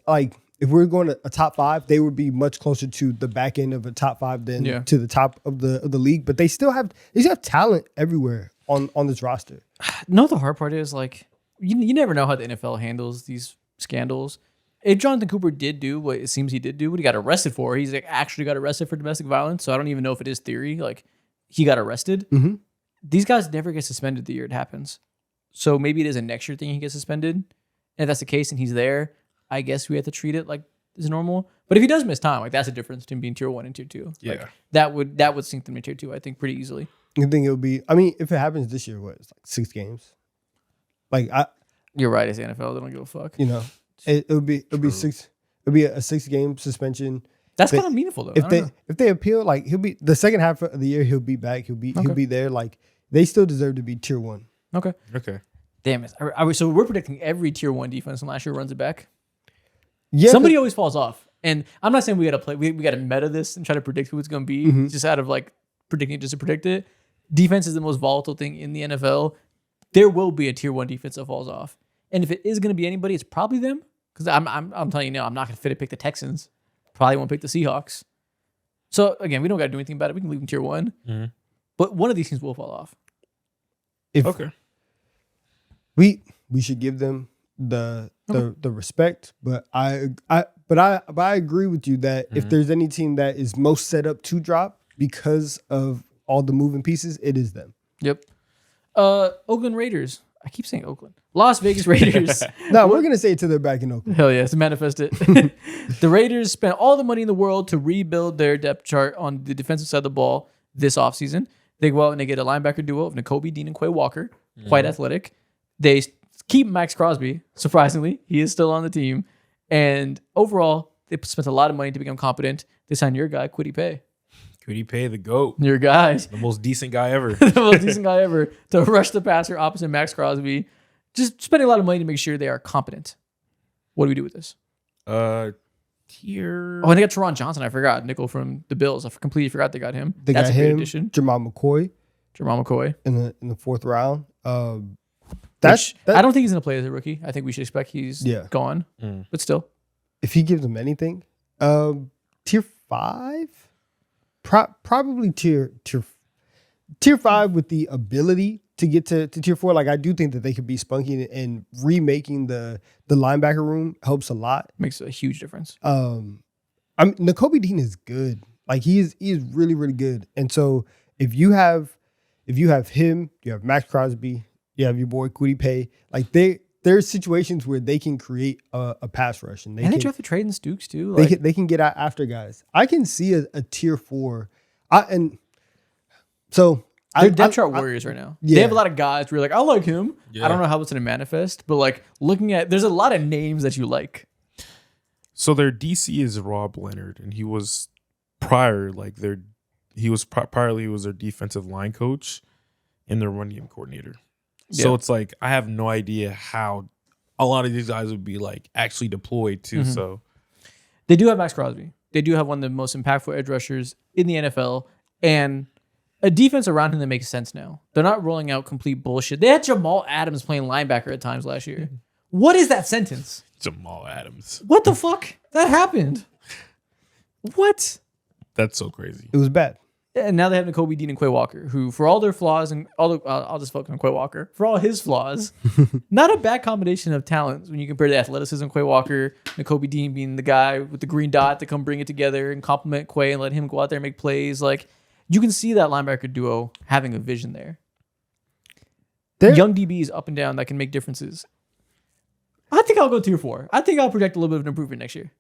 S2: like, if we're going to a top 5, they would be much closer to the back end of a top 5 than to the top of the league. But they have talent everywhere on this roster.
S1: No, the hard part is like you never know how the NFL handles these scandals. If Jonathan Cooper did do what it seems he did do, what he got arrested for, he's like actually got arrested for domestic violence. So I don't even know if it is theory. Like he got arrested. These guys never get suspended the year it happens. So maybe it is a next year thing he gets suspended. And if that's the case and he's there, I guess we have to treat it like it's normal. But if he does miss time, like that's the difference between being tier 1 and tier 2.
S3: Yeah.
S1: Like, that would sink them to tier 2, I think, pretty easily.
S2: You think it'll be? I mean, if it happens this year, what? It's like 6 games. Like
S1: You're right. It's the NFL. They don't give a fuck.
S2: You know, it'll be 6. It'll be a 6-game suspension.
S1: That's kind of meaningful though.
S2: If they appeal, like he'll be the second half of the year. He'll be back. He'll be there. Like they still deserve to be tier 1.
S1: Okay. Damn it. So we're predicting every tier 1 defense from last year runs it back.
S2: Yeah.
S1: Somebody always falls off. And I'm not saying we got to play. We got to meta this and try to predict who it's going to be just out of like predicting it just to predict it. Defense is the most volatile thing in the NFL. There will be a tier 1 defense that falls off. And if it is going to be anybody, it's probably them. Because I'm telling you now, I'm not going to fit to pick the Texans. Probably won't pick the Seahawks. So again, we don't got to do anything about it. We can leave them tier 1. But one of these teams will fall off.
S2: If we should give them the respect, but I agree with you that if there's any team that is most set up to drop because of all the moving pieces, it is them.
S1: Yep. Oakland Raiders. I keep saying Oakland. Las Vegas Raiders.
S2: No, we're gonna say it till they're back in Oakland.
S1: Hell yes, manifest it. The Raiders spent all the money in the world to rebuild their depth chart on the defensive side of the ball this offseason. They go out and they get a linebacker duo of Nakobe Dean and Quay Walker, quite athletic. They keep Max Crosby, surprisingly. He is still on the team. And overall, they spent a lot of money to become competent. They signed your guy, Kwity Paye.
S3: Kwity Paye, the GOAT.
S1: Your guy.
S3: The most decent guy ever.
S1: The most decent guy ever to rush the passer opposite Max Crosby. Just spending a lot of money to make sure they are competent. What do we do with this?
S3: Tier.
S1: Oh, and they got Teron Johnson. I forgot. Nickel from the Bills. I completely forgot they got him.
S2: They
S1: That's
S2: got
S1: a great
S2: him,
S1: addition.
S2: Jamal McCoy
S1: Jamal McCoy.
S2: in the fourth round.
S1: I
S2: That
S1: don't think he's going to play as a rookie. I think we should expect he's gone. But still.
S2: if he gives them anything, tier 5, probably tier 5 with the ability to get to tier 4. Like I do think that they could be spunky, and remaking the linebacker room helps a lot.
S1: Makes a huge difference.
S2: Nakobe Dean is good. Like he is really, really good. And so if you have him, you have Max Crosby, you have your boy Kwity Paye. Like there's situations where they can create a pass rush, and
S1: they drafted Traden Stukes too.
S2: They can get out after guys. I can see a tier 4.
S1: They're depth chart warriors right now.
S2: Yeah.
S1: They have a lot of guys where you're like, I like him.
S3: Yeah.
S1: I don't know how it's going to manifest, but like looking at, there's a lot of names that you like.
S3: So their DC is Rob Leonard, and he was prior, he was their defensive line coach and their run game coordinator. So
S1: Yeah.
S3: it's like I have no idea how a lot of these guys would be like actually deployed too. So
S1: They do have Max Crosby. They do have one of the most impactful edge rushers in the NFL, and a defense around him that makes sense now. They're not rolling out complete bullshit. They had Jamal Adams playing linebacker at times last year. What is that sentence?
S3: Jamal Adams,
S1: What the fuck? That happened. What?
S3: that's so crazy.
S2: It was bad.
S1: And now they have Nakobe Dean and Quay Walker, who, for all their flaws, and I'll just focus on Quay Walker, for all his flaws, not a bad combination of talents when you compare the athleticism of Quay Walker, Nakobe Dean being the guy with the green dot to come bring it together and compliment Quay and let him go out there and make plays. Like, you can see that linebacker duo having a vision there. Young DBs up and down that can make differences. I think I'll go tier 4. I think I'll project a little bit of an improvement next year.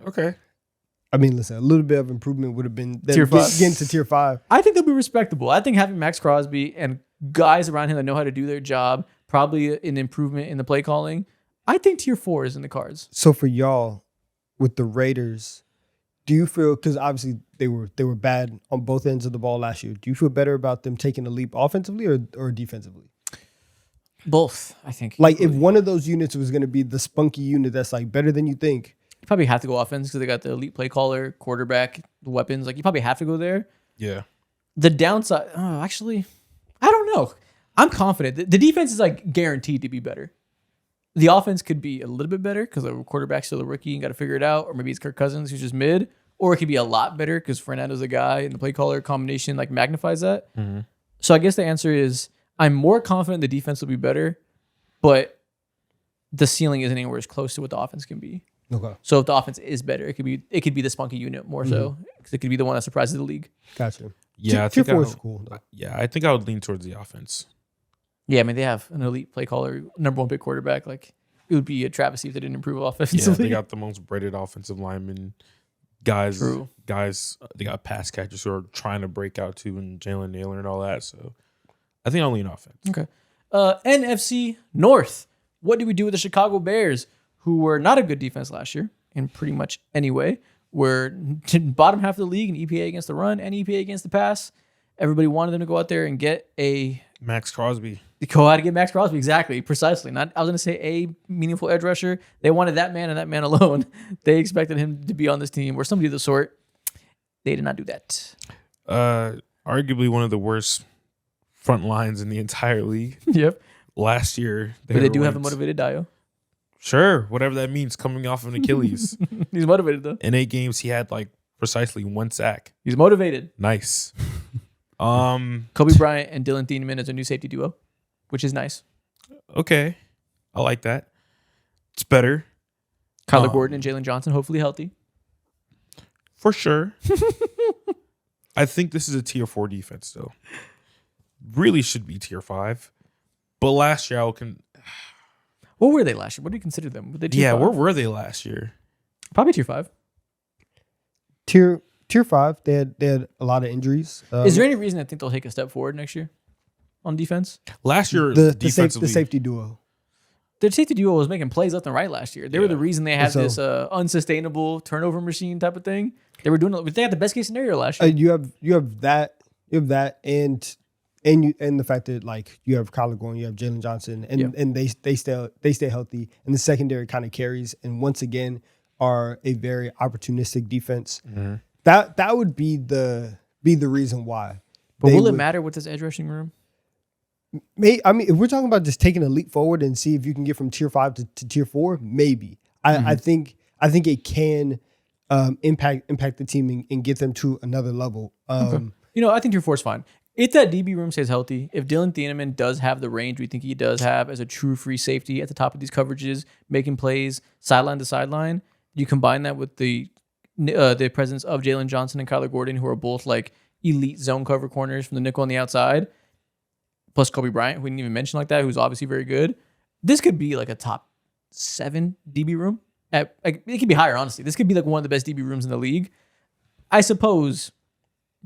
S3: Okay.
S2: I mean, listen, a little bit of improvement would have been
S1: Tier 5.
S2: getting to tier 5.
S1: I think they'll be respectable. I think having Max Crosby and guys around him that know how to do their job, probably an improvement in the play calling. I think tier 4 is in the cards.
S2: So for y'all with the Raiders, do you feel, because obviously they were bad on both ends of the ball last year, do you feel better about them taking a leap offensively or defensively?
S1: Both, I think.
S2: Like if one of those units was going to be the spunky unit that's like better than you think.
S1: You probably have to go offense because they got the elite play caller, quarterback, the weapons. Like, you probably have to go there.
S3: Yeah.
S1: The downside, actually, I don't know. I'm confident. The defense is like guaranteed to be better. The offense could be a little bit better because the quarterback's still a rookie and got to figure it out. Or maybe it's Kirk Cousins who's just mid. Or it could be a lot better because Fernando's a guy and the play caller combination like magnifies that. So I guess the answer is I'm more confident the defense will be better, but the ceiling isn't anywhere as close to what the offense can be.
S2: Okay.
S1: So if the offense is better, it could be the spunky unit more so because it could be the one that surprises the league.
S2: Gotcha.
S3: Yeah.
S2: Tier 4 is cool, though.
S3: Yeah. I think I would lean towards the offense.
S1: Yeah, I mean they have an elite play caller, number 1 pick quarterback. Like it would be a travesty if they didn't improve
S3: Yeah.
S1: offensively.
S3: They got the most braided offensive linemen. Guys,
S1: True.
S3: They got pass catchers who are trying to break out too, and Jalen Naylor and all that. So I think I'll lean offense.
S1: Okay. NFC North. What do we do with the Chicago Bears, who were not a good defense last year in pretty much any way? We're bottom half of the league in EPA against the run and EPA against the pass. Everybody wanted them to go out there and get
S3: Max Crosby.
S1: go out and get Max Crosby. Exactly. Precisely. Not, I was going to say a meaningful edge rusher. They wanted that man and that man alone. They expected him to be on this team or somebody of the sort. They did not do that.
S3: Arguably one of the worst front lines in the entire league.
S1: Yep.
S3: Last year,
S1: But they do have a motivated Dio.
S3: Sure, whatever that means, coming off of an Achilles.
S1: He's motivated though.
S3: In 8 games, he had like precisely 1 sack.
S1: He's motivated.
S3: Nice.
S1: Kobe Bryant and Dylan Thieneman as a new safety duo, which is nice.
S3: Okay, I like that. It's better
S1: Kyler Gordon and Jalen Johnson, hopefully healthy.
S3: for sure. I think this is a tier 4 defense, though. Really should be tier 5. But last year,
S1: What were they last year? What do you consider them? Were they tier
S3: yeah,
S1: 5?
S3: where were they last year?
S1: Probably tier 5.
S2: Tier 5, they had a lot of injuries.
S1: Is there any reason I think they'll take a step forward next year on defense?
S3: Last year,
S2: the
S3: defensively,
S2: safety duo?
S1: Their safety duo was making plays left and right last year. They were the reason they had
S2: So-
S1: this unsustainable turnover machine type of thing. They were doing. They had the best case scenario last year.
S2: You have that, and the fact that like you have Kyler Gordon, you have Jalen Johnson, and they stay healthy, and the secondary kind of carries, and once again are a very opportunistic defense.
S3: Mm-hmm.
S2: That would be the reason why.
S1: But will it matter with this edge rushing room?
S2: I mean, if we're talking about just taking a leap forward and see if you can get from tier 5 to tier 4, maybe. I think it can impact the team and get them to another level.
S1: You know, I think tier 4 is fine. If that DB room stays healthy, if Dylan Thieneman does have the range we think he does have as a true free safety at the top of these coverages, making plays sideline to sideline, you combine that with the presence of Jalen Johnson and Kyler Gordon, who are both like elite zone cover corners from the nickel on the outside, plus Kobe Bryant, who we didn't even mention like that, who's obviously very good. This could be like a top 7 DB room. It could be higher, honestly. This could be like one of the best DB rooms in the league. I suppose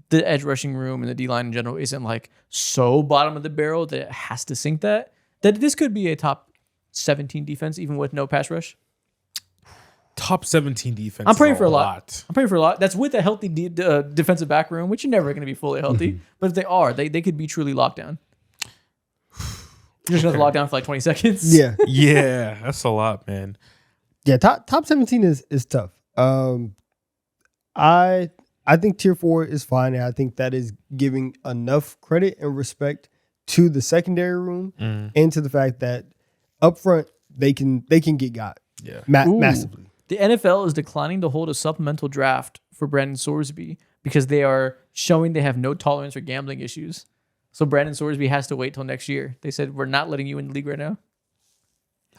S1: the edge rushing room and the D-line in general isn't like so bottom of the barrel that it has to sink that this could be a top 17 defense even with no pass rush.
S3: top 17 defense.
S1: I'm praying for a lot. I'm praying for a lot. That's with a healthy defensive back room, which you're never going to be fully healthy. But if they are, they could be truly locked down. You're just going to lock down for like 20 seconds.
S2: Yeah,
S3: Yeah, that's a lot, man.
S2: yeah. Top 17 is tough. I think tier 4 is fine, and I think that is giving enough credit and respect to the secondary room and to the fact that up front they can get got massively.
S1: The NFL is declining to hold a supplemental draft for Brandon Sorsby because they are showing they have no tolerance for gambling issues. So Brandon Sorsby has to wait till next year. They said, we're not letting you in the league right now.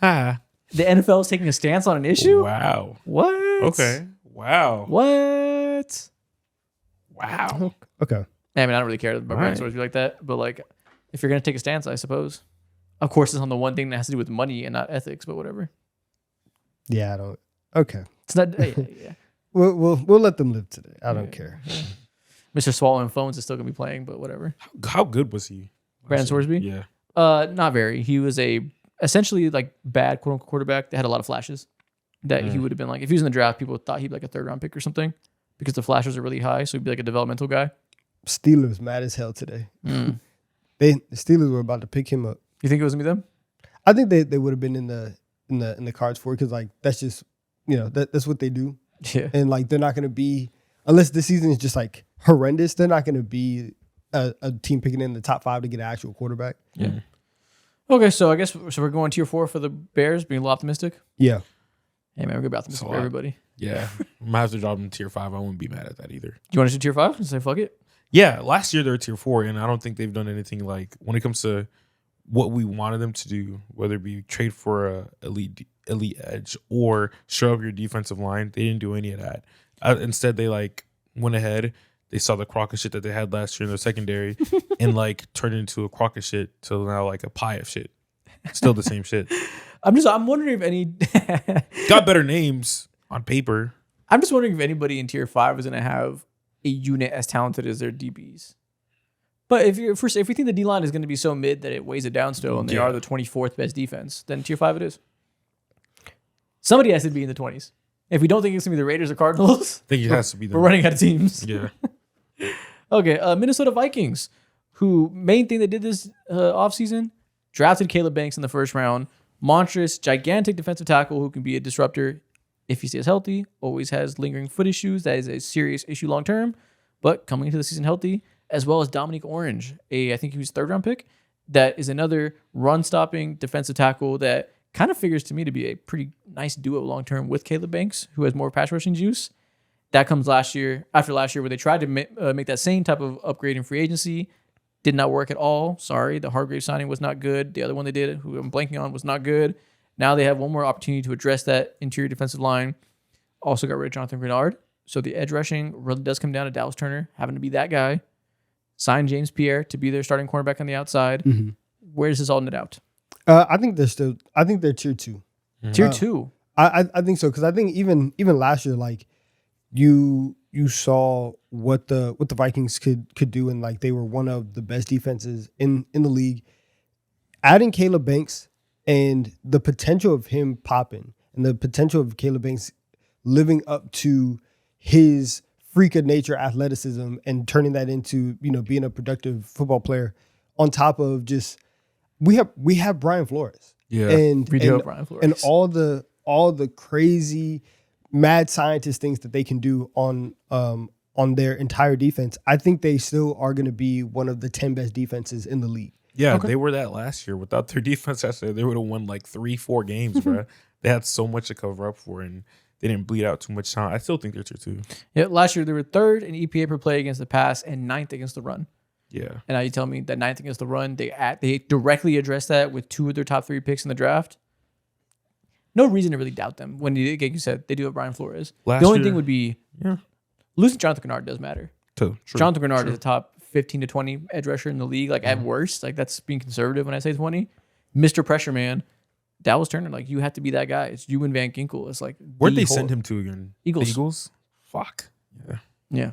S3: Ah,
S1: The NFL is taking a stance on an issue?
S3: wow.
S1: What?
S3: Okay. Wow.
S1: What?
S3: Wow.
S2: Okay.
S1: I mean, I don't really care about Brandon Sorsby like that, but like, if you're going to take a stance, I suppose. Of course, it's on the one thing that has to do with money and not ethics, but whatever.
S2: Yeah, I don't. Okay.
S1: It's not, yeah.
S2: We'll let them live today. I don't care.
S1: Mr. Swallowing Phones is still going to be playing, but whatever.
S3: How good was he?
S1: Brandon Sorsby?
S3: Yeah.
S1: Not very. He was essentially like bad quote unquote quarterback that had a lot of flashes. That he would have been like, if he was in the draft, people thought he'd be like a 3rd round pick or something because the flashes are really high. So he'd be like a developmental guy.
S2: Steelers mad as hell today. The Steelers were about to pick him up.
S1: You think it was gonna be them?
S2: I think they would have been in the cards for it because like that's just that's what they do.
S1: Yeah.
S2: And like they're not gonna be, unless the season is just like horrendous, they're not gonna be a team picking in the top 5 to get an actual quarterback.
S1: Yeah. Okay, so I guess we're going tier 4 for the Bears, being a little optimistic.
S2: Yeah.
S1: Hey man, we're gonna be optimistic for everybody.
S3: Yeah. I might have to drop them to tier 5. I wouldn't be mad at that either.
S1: You want to do tier 5 and say fuck it?
S3: Yeah. Last year they were tier 4, and I don't think they've done anything like when it comes to what we wanted them to do, whether it be trade for a elite edge or show up your defensive line. They didn't do any of that. Instead, they like went ahead. They saw the crock of shit that they had last year in their secondary and like turned it into a crock of shit to now like a pie of shit. Still the same shit.
S1: I'm wondering if any
S3: Got better names on paper.
S1: I'm just wondering if anybody in tier 5 is gonna have a unit as talented as their DBs. But if we think the D line is going to be so mid that it weighs it down still, and they are the 24th best defense, then tier 5 it is. Somebody has to be in the 20s. If we don't think it's going to be the Raiders or Cardinals,
S3: I think it has to be
S1: we're running out of teams.
S3: Yeah.
S1: Okay, Minnesota Vikings, who main thing they did this offseason, drafted Caleb Banks in the 1st round. Monstrous, gigantic defensive tackle who can be a disruptor if he stays healthy, always has lingering foot issues. That is a serious issue long term, but coming into the season healthy, as well as Dominique Orange, I think he was 3rd round pick. That is another run-stopping defensive tackle that kind of figures to me to be a pretty nice duo long-term with Caleb Banks, who has more pass rushing juice. That comes after last year, where they tried to make that same type of upgrade in free agency. did not work at all. Sorry, the Hargrave signing was not good. The other one they did, who I'm blanking on, was not good. Now they have one more opportunity to address that interior defensive line. Also got rid of Jonathan Grenard. So the edge rushing really does come down to Dallas Turner having to be that guy. Sign James Pierre to be their starting cornerback on the outside.
S2: Mm-hmm.
S1: Where does this all net out?
S2: I think they're tier 2.
S1: Tier 2.
S2: I think so, because I think even last year, like you saw what the Vikings could do, and like they were one of the best defenses in the league. Adding Caleb Banks and the potential of him popping, and the potential of Caleb Banks living up to his freak of nature athleticism and turning that into, you know, being a productive football player, on top of just we have Brian Flores.
S3: Yeah.
S2: And
S1: We do have Brian Flores.
S2: and all the crazy mad scientist things that they can do on their entire defense. I think they still are going to be one of the 10 best defenses in the league.
S3: Yeah,
S1: Okay.
S3: they were that last year. Without their defense, they would have won like 3-4 games, bro. They had so much to cover up for, and they didn't bleed out too much time. I still think they're tier 2.
S1: Yeah, last year they were third in EPA per play against the pass and ninth against the run.
S3: Yeah.
S1: And now you tell me that ninth against the run, they directly addressed that with 2 of their top 3 picks in the draft. No reason to really doubt them. When like you said, they do have Brian Flores.
S3: Last
S1: the only
S3: year-
S1: thing would be losing Jonathan Grenard does matter.
S3: True.
S1: Jonathan Grenard is a top 15 to 20 edge rusher in the league. Like at worst, like that's being conservative when I say 20. Mr. Pressure Man, Dallas Turner, like you have to be that guy. It's you and Van Ginkel. It's like
S3: Where'd
S1: the
S3: they
S1: whole-
S3: send him to again?
S1: Eagles.
S3: The Eagles? Fuck. Yeah.
S1: Yeah.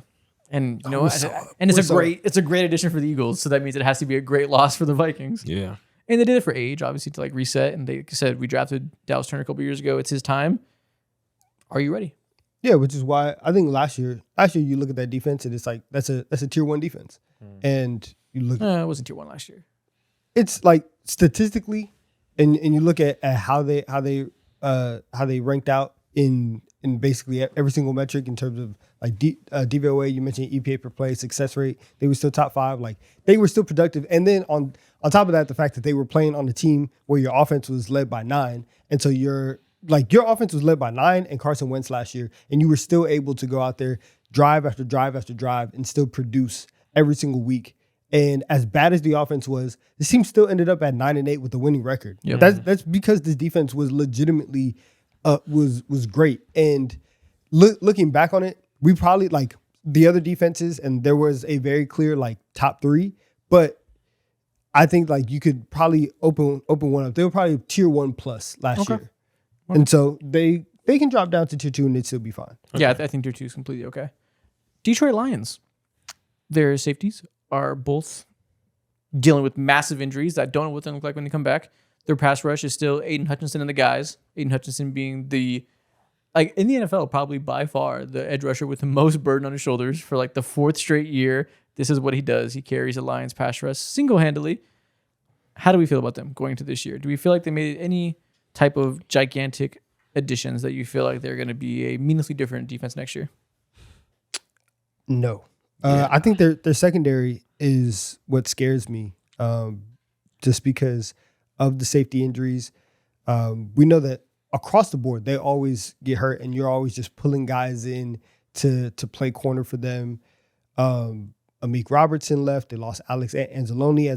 S1: And you know
S2: we
S1: what?
S2: saw it.
S1: And
S2: We saw
S1: it's a great addition for the Eagles. So that means it has to be a great loss for the Vikings.
S3: Yeah.
S1: And they did it for age, obviously, to like reset. And they said, we drafted Dallas Turner a couple years ago. It's his time. Are you ready?
S2: Yeah, which is why I think last year you look at that defense and it's like that's a tier 1 defense. And you look
S1: It wasn't tier 1 last year.
S2: it's like statistically, and you look at how they ranked out in basically every single metric in terms of like DVOA. You mentioned EPA per play, success rate. They were still top 5. Like they were still productive. And then on top of that, the fact that they were playing on a team where your offense was led by 9, and so your offense was led by 9 and Carson Wentz last year, and you were still able to go out there drive after drive after drive and still produce every single week. And as bad as the offense was, this team still ended up at 9-8 with a winning record.
S1: Yep.
S2: That's because this defense was legitimately was great. And looking back on it, we probably like the other defenses, and there was a very clear like top 3, but I think like you could probably open one up. They were probably tier 1 plus last year, and so they can drop down to tier 2 and they'd still be fine.
S1: Yeah, I think tier 2 is completely okay. Detroit Lions. Their safeties are both dealing with massive injuries that don't know what they look like when they come back. Their pass rush is still Aiden Hutchinson and the guys. Aiden Hutchinson being the, like in the NFL, probably by far the edge rusher with the most burden on his shoulders for like the 4th straight year. This is what he does. He carries the Lions pass rush single-handedly. How do we feel about them going into this year? Do we feel like they made any type of gigantic additions that you feel like they're going to be a meaningfully different defense next year?
S2: No. I think their secondary is what scares me, just because of the safety injuries. We know that across the board, they always get hurt, and you're always just pulling guys in to play corner for them. Amik Robertson left. They lost Alex Anzalone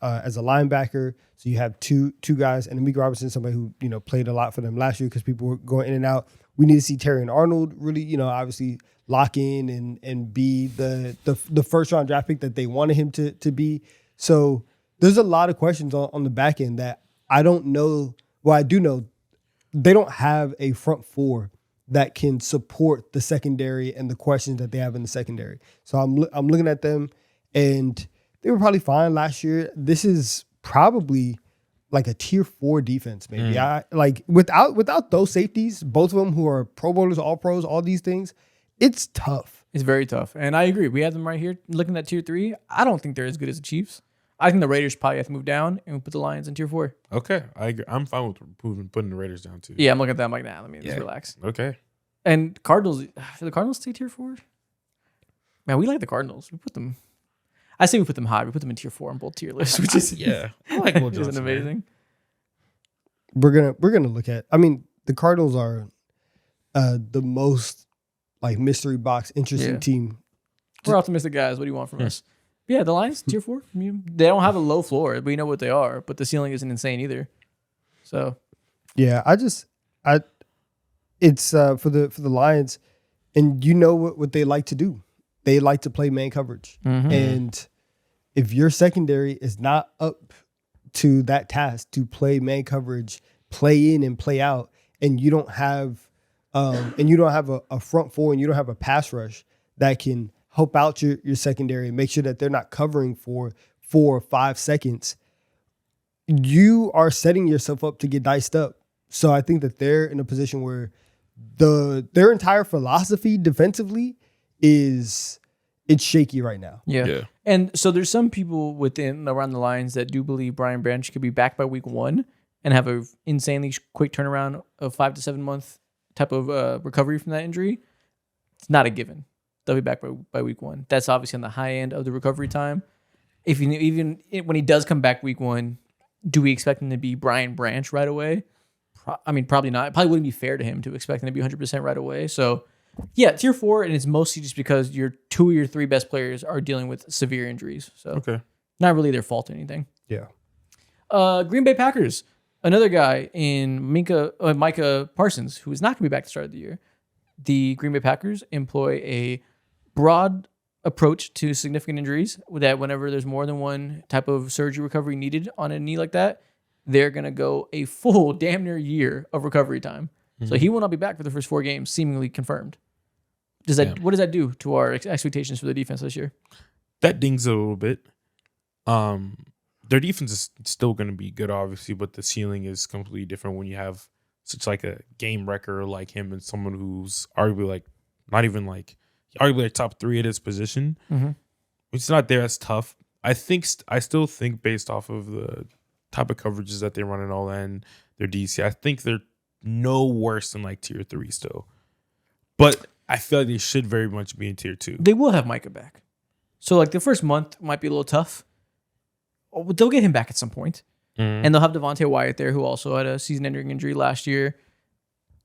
S2: as a linebacker. So you have two guys, and Amik Robertson, somebody who played a lot for them last year because people were going in and out. We need to see Terry and Arnold really, obviously lock in and be the first round draft pick that they wanted him to be. So there's a lot of questions on the back end that I don't know. Well, I do know they don't have a front 4 that can support the secondary and the questions that they have in the secondary. So I'm looking at them, and they were probably fine last year. This is probably like a tier 4 defense, maybe. I like without those safeties, both of them who are Pro Bowlers, All Pros, all these things, it's tough.
S1: It's very tough. And I agree. We have them right here looking at tier 3. I don't think they're as good as the Chiefs. I think the Raiders probably have to move down and we put the Lions in tier 4.
S3: Okay, I agree. I'm fine with putting the Raiders down too.
S1: Yeah, I'm looking at that. I'm like, nah, let me just relax.
S3: Okay.
S1: And Cardinals, should the Cardinals stay tier 4? Man, we like the Cardinals. I say we put them high. We put them in tier 4 on both tier lists, which is
S3: Yeah, I like Will Johnson.
S1: isn't amazing.
S2: We're gonna look at. I mean, the Cardinals are the most like mystery box interesting
S1: Yeah.
S2: team.
S1: We're optimistic guys. What do you want from us? Yeah, the Lions tier 4. I mean, they don't have a low floor. We know what they are, but the ceiling isn't insane either. So
S2: Yeah, it's for the Lions, and you know what they like to do. They like to play man coverage, and if your secondary is not up to that task to play man coverage, play in and play out, and you don't have a front four and you don't have a pass rush that can help out your secondary and make sure that they're not covering for 4 or 5 seconds, you are setting yourself up to get diced up. So I think that they're in a position where their entire philosophy defensively it's shaky right now.
S1: yeah. And so there's some people around the Lions that do believe Brian Branch could be back by week 1 and have a insanely quick turnaround of 5 to 7 month type of recovery from that injury. It's not a given. They'll be back by week 1. That's obviously on the high end of the recovery time. Even when he does come back week 1, do we expect him to be Brian Branch right away? Probably not. It probably wouldn't be fair to him to expect him to be 100% right away. So, yeah, tier 4, and it's mostly just because your 2 or your 3 best players are dealing with severe injuries. So, not really their fault or anything.
S2: Yeah.
S1: Green Bay Packers, another guy in Micah Parsons, who is not going to be back at the start of the year. The Green Bay Packers employ a broad approach to significant injuries, that whenever there's more than one type of surgery recovery needed on a knee like that, they're going to go a full damn near year of recovery time. So he will not be back for the first 4 games, seemingly confirmed. What does that do to our expectations for the defense this year?
S3: That dings a little bit. Their defense is still going to be good, obviously, but the ceiling is completely different when you have such like a game wrecker like him and someone who's arguably arguably top 3 at his position. It's not there as tough. I still think based off of the type of coverages that they run and all that and their DC, I think they're no worse than like tier 3 still. But I feel like they should very much be in tier 2.
S1: They will have Micah back. So like the first month might be a little tough. They'll get him back at some point. And they'll have Devontae Wyatt there, who also had a season-ending injury last year.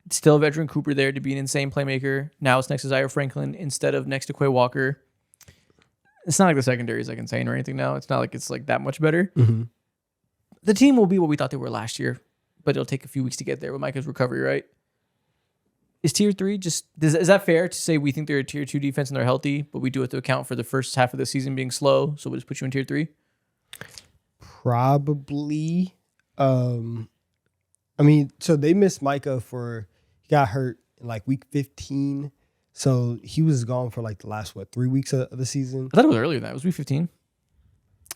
S1: Still veteran Cooper there to be an insane playmaker. Now it's next to Zaire Franklin instead of next to Quay Walker. It's not like the secondary is like insane or anything now. It's not like it's like that much better. The team will be what we thought they were last year, but it'll take a few weeks to get there with Micah's recovery, right? Is tier 3 is that fair to say we think they're a tier 2 defense and they're healthy, but we do have to account for the first half of the season being slow, so we'll just put you in tier 3?
S2: Probably. So they missed Micah he got hurt in like week 15. So he was gone for like the last 3 weeks of the season.
S1: I thought it was earlier than that. It was week 15.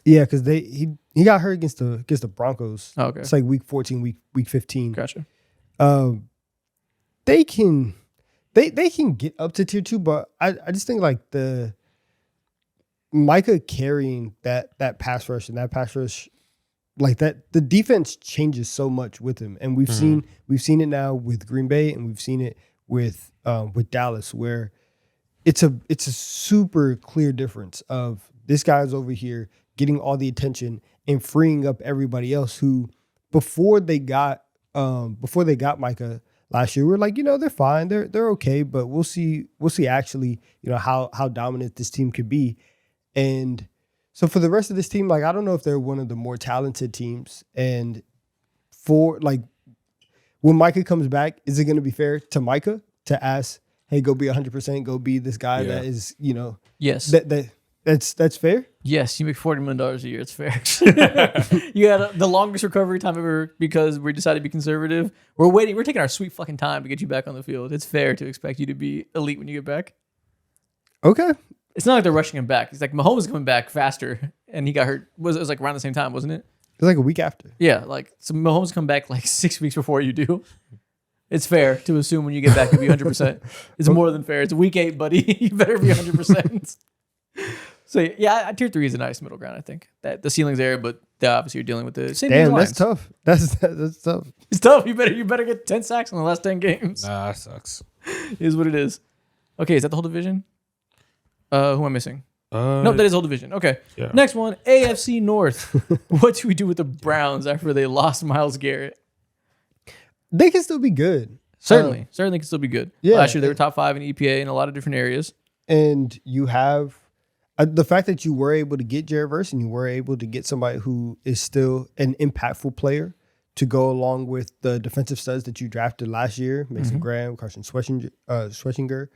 S2: Yeah, because he got hurt against the Broncos.
S1: Oh, okay.
S2: It's like week 14, week 15.
S1: Gotcha.
S2: They can get up to tier 2, but I just think like the Micah carrying that pass rush and that pass rush like that, the defense changes so much with him, and we've seen it now with Green Bay, and we've seen it with Dallas, where it's a super clear difference of this guy's over here getting all the attention and freeing up everybody else who before they got Micah last year, we're like, they're fine, they're okay, but we'll see actually, how dominant this team could be. And so for the rest of this team, like, I don't know if they're one of the more talented teams. And for like when Micah comes back, is it going to be fair to Micah to ask, hey, go be 100%, go be this guy that is,
S1: yes,
S2: that's fair?
S1: Yes, you make $40 million a year. It's fair. You had the longest recovery time ever because we decided to be conservative. We're taking our sweet fucking time to get you back on the field. It's fair to expect you to be elite when you get back.
S2: Okay.
S1: It's not like they're rushing him back. It's like Mahomes is coming back faster, and he got hurt. It was like around the same time, wasn't it?
S2: It was like a week after.
S1: Yeah, like so Mahomes come back like 6 weeks before you do. It's fair to assume when you get back you'll be 100%. It's more than fair. It's week 8, buddy. You better be 100%. So yeah, tier 3 is a nice middle ground. I think that the ceiling's there, but obviously you're dealing with the same.
S2: Damn, that's tough. That's tough.
S1: It's tough. You better get 10 sacks in the last 10 games.
S3: Nah, that sucks.
S1: Is what it is. Okay, is that the whole division? Who am I missing? Nope, that is the whole division. Okay. Yeah. Next one, AFC North. What do we do with the Browns after they lost Myles Garrett?
S2: They can still be good.
S1: Certainly can still be good.
S2: Yeah,
S1: Last year they were top 5 in EPA in a lot of different areas.
S2: And you have, The fact that you were able to get Jared Verse and you were able to get somebody who is still an impactful player to go along with the defensive studs that you drafted last year, Mason Graham, Carson Schwetzinger,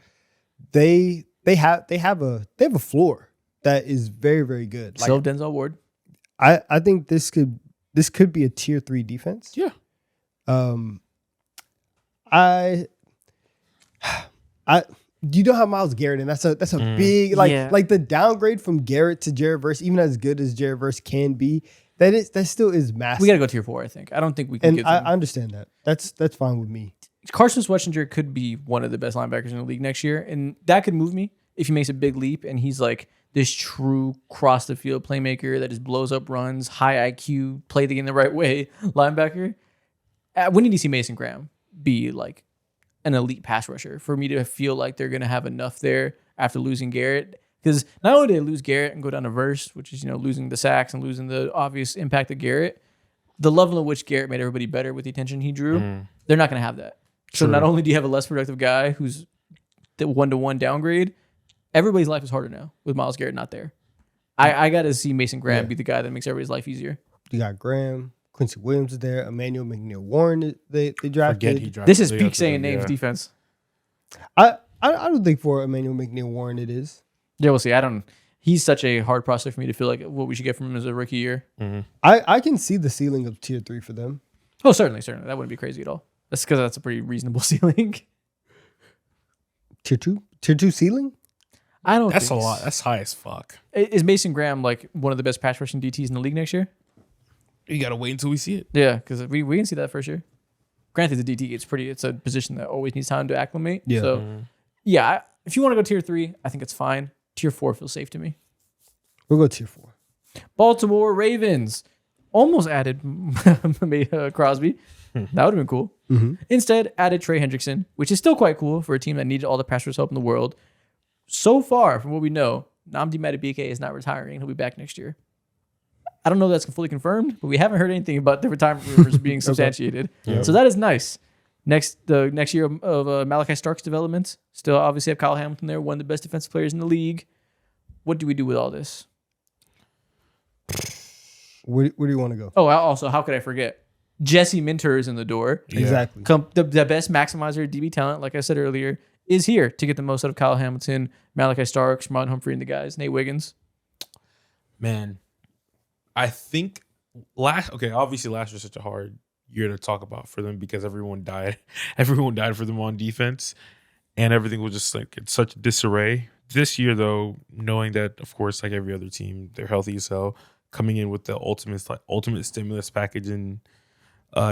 S2: they have a floor that is very, very good.
S1: Still Denzel Ward.
S2: I think this could be a tier 3 defense.
S3: Yeah.
S2: You don't have Myles Garrett, and that's a big like the downgrade from Garrett to Jared Verse, even as good as Jared Verse can be, that still is massive.
S1: We got to go tier 4, I think. I don't think we can
S2: And I understand that. That's fine with me.
S1: Carson Schwetzinger could be one of the best linebackers in the league next year, and that could move me if he makes a big leap and he's like this true cross the field playmaker that just blows up runs, high IQ, play the game the right way linebacker. We need to see Mason Graham be like an elite pass rusher for me to feel like they're going to have enough there after losing Garrett. Because not only did they lose Garrett and go down to Verse, which is, losing the sacks and losing the obvious impact of Garrett, the level in which Garrett made everybody better with the attention he drew, they're not going to have that. So not only do you have a less productive guy who's the 1-to-1 downgrade, everybody's life is harder now with Myles Garrett not there. I got to see Mason Graham be the guy that makes everybody's life easier.
S2: You got Graham, Quincy Williams is there, Emmanuel McNeil Warren they drafted.
S1: This is peak saying names defense.
S2: I don't think for Emmanuel McNeil Warren it is.
S1: Yeah, we'll see. He's such a hard prospect for me to feel like what we should get from him as a rookie year.
S2: I can see the ceiling of tier 3 for them.
S1: Oh, certainly. That wouldn't be crazy at all. That's because that's a pretty reasonable ceiling.
S2: Tier 2 ceiling?
S1: I don't
S3: That's
S1: think
S3: a lot. That's high as fuck.
S1: Is Mason Graham like one of the best pass rushing DTs in the league next year?
S3: You got to wait until we see it.
S1: Yeah, because we can see that first year. Granted, the DT, it's a position that always needs time to acclimate.
S2: Yeah.
S1: So, if you want to go tier 3, I think it's fine. Tier 4 feels safe to me.
S2: We'll go tier 4.
S1: Baltimore Ravens almost added Crosby. That would have been cool. Instead, added Trey Hendrickson, which is still quite cool for a team that needed all the pass rush help in the world. So far, from what we know, Nnamdi Madubuike is not retiring. He'll be back next year. I don't know if that's fully confirmed, but we haven't heard anything about the retirement rumors being substantiated. Yeah. So that is nice. Next year of Malachi Stark's development, still obviously have Kyle Hamilton there, one of the best defensive players in the league. What do we do with all this?
S2: Where do you want to go?
S1: Oh, also, how could I forget? Jesse Minter is in the door.
S2: Yeah. Exactly.
S1: The best maximizer of DB talent, like I said earlier, is here to get the most out of Kyle Hamilton, Malachi Stark, Shamon Humphrey, and the guys, Nate Wiggins.
S3: Man, I think obviously last year was such a hard year to talk about for them because everyone died. Everyone died for them on defense, and everything was just like in such disarray. This year, though, knowing that, of course, like every other team, they're healthy as hell, coming in with the ultimate stimulus package and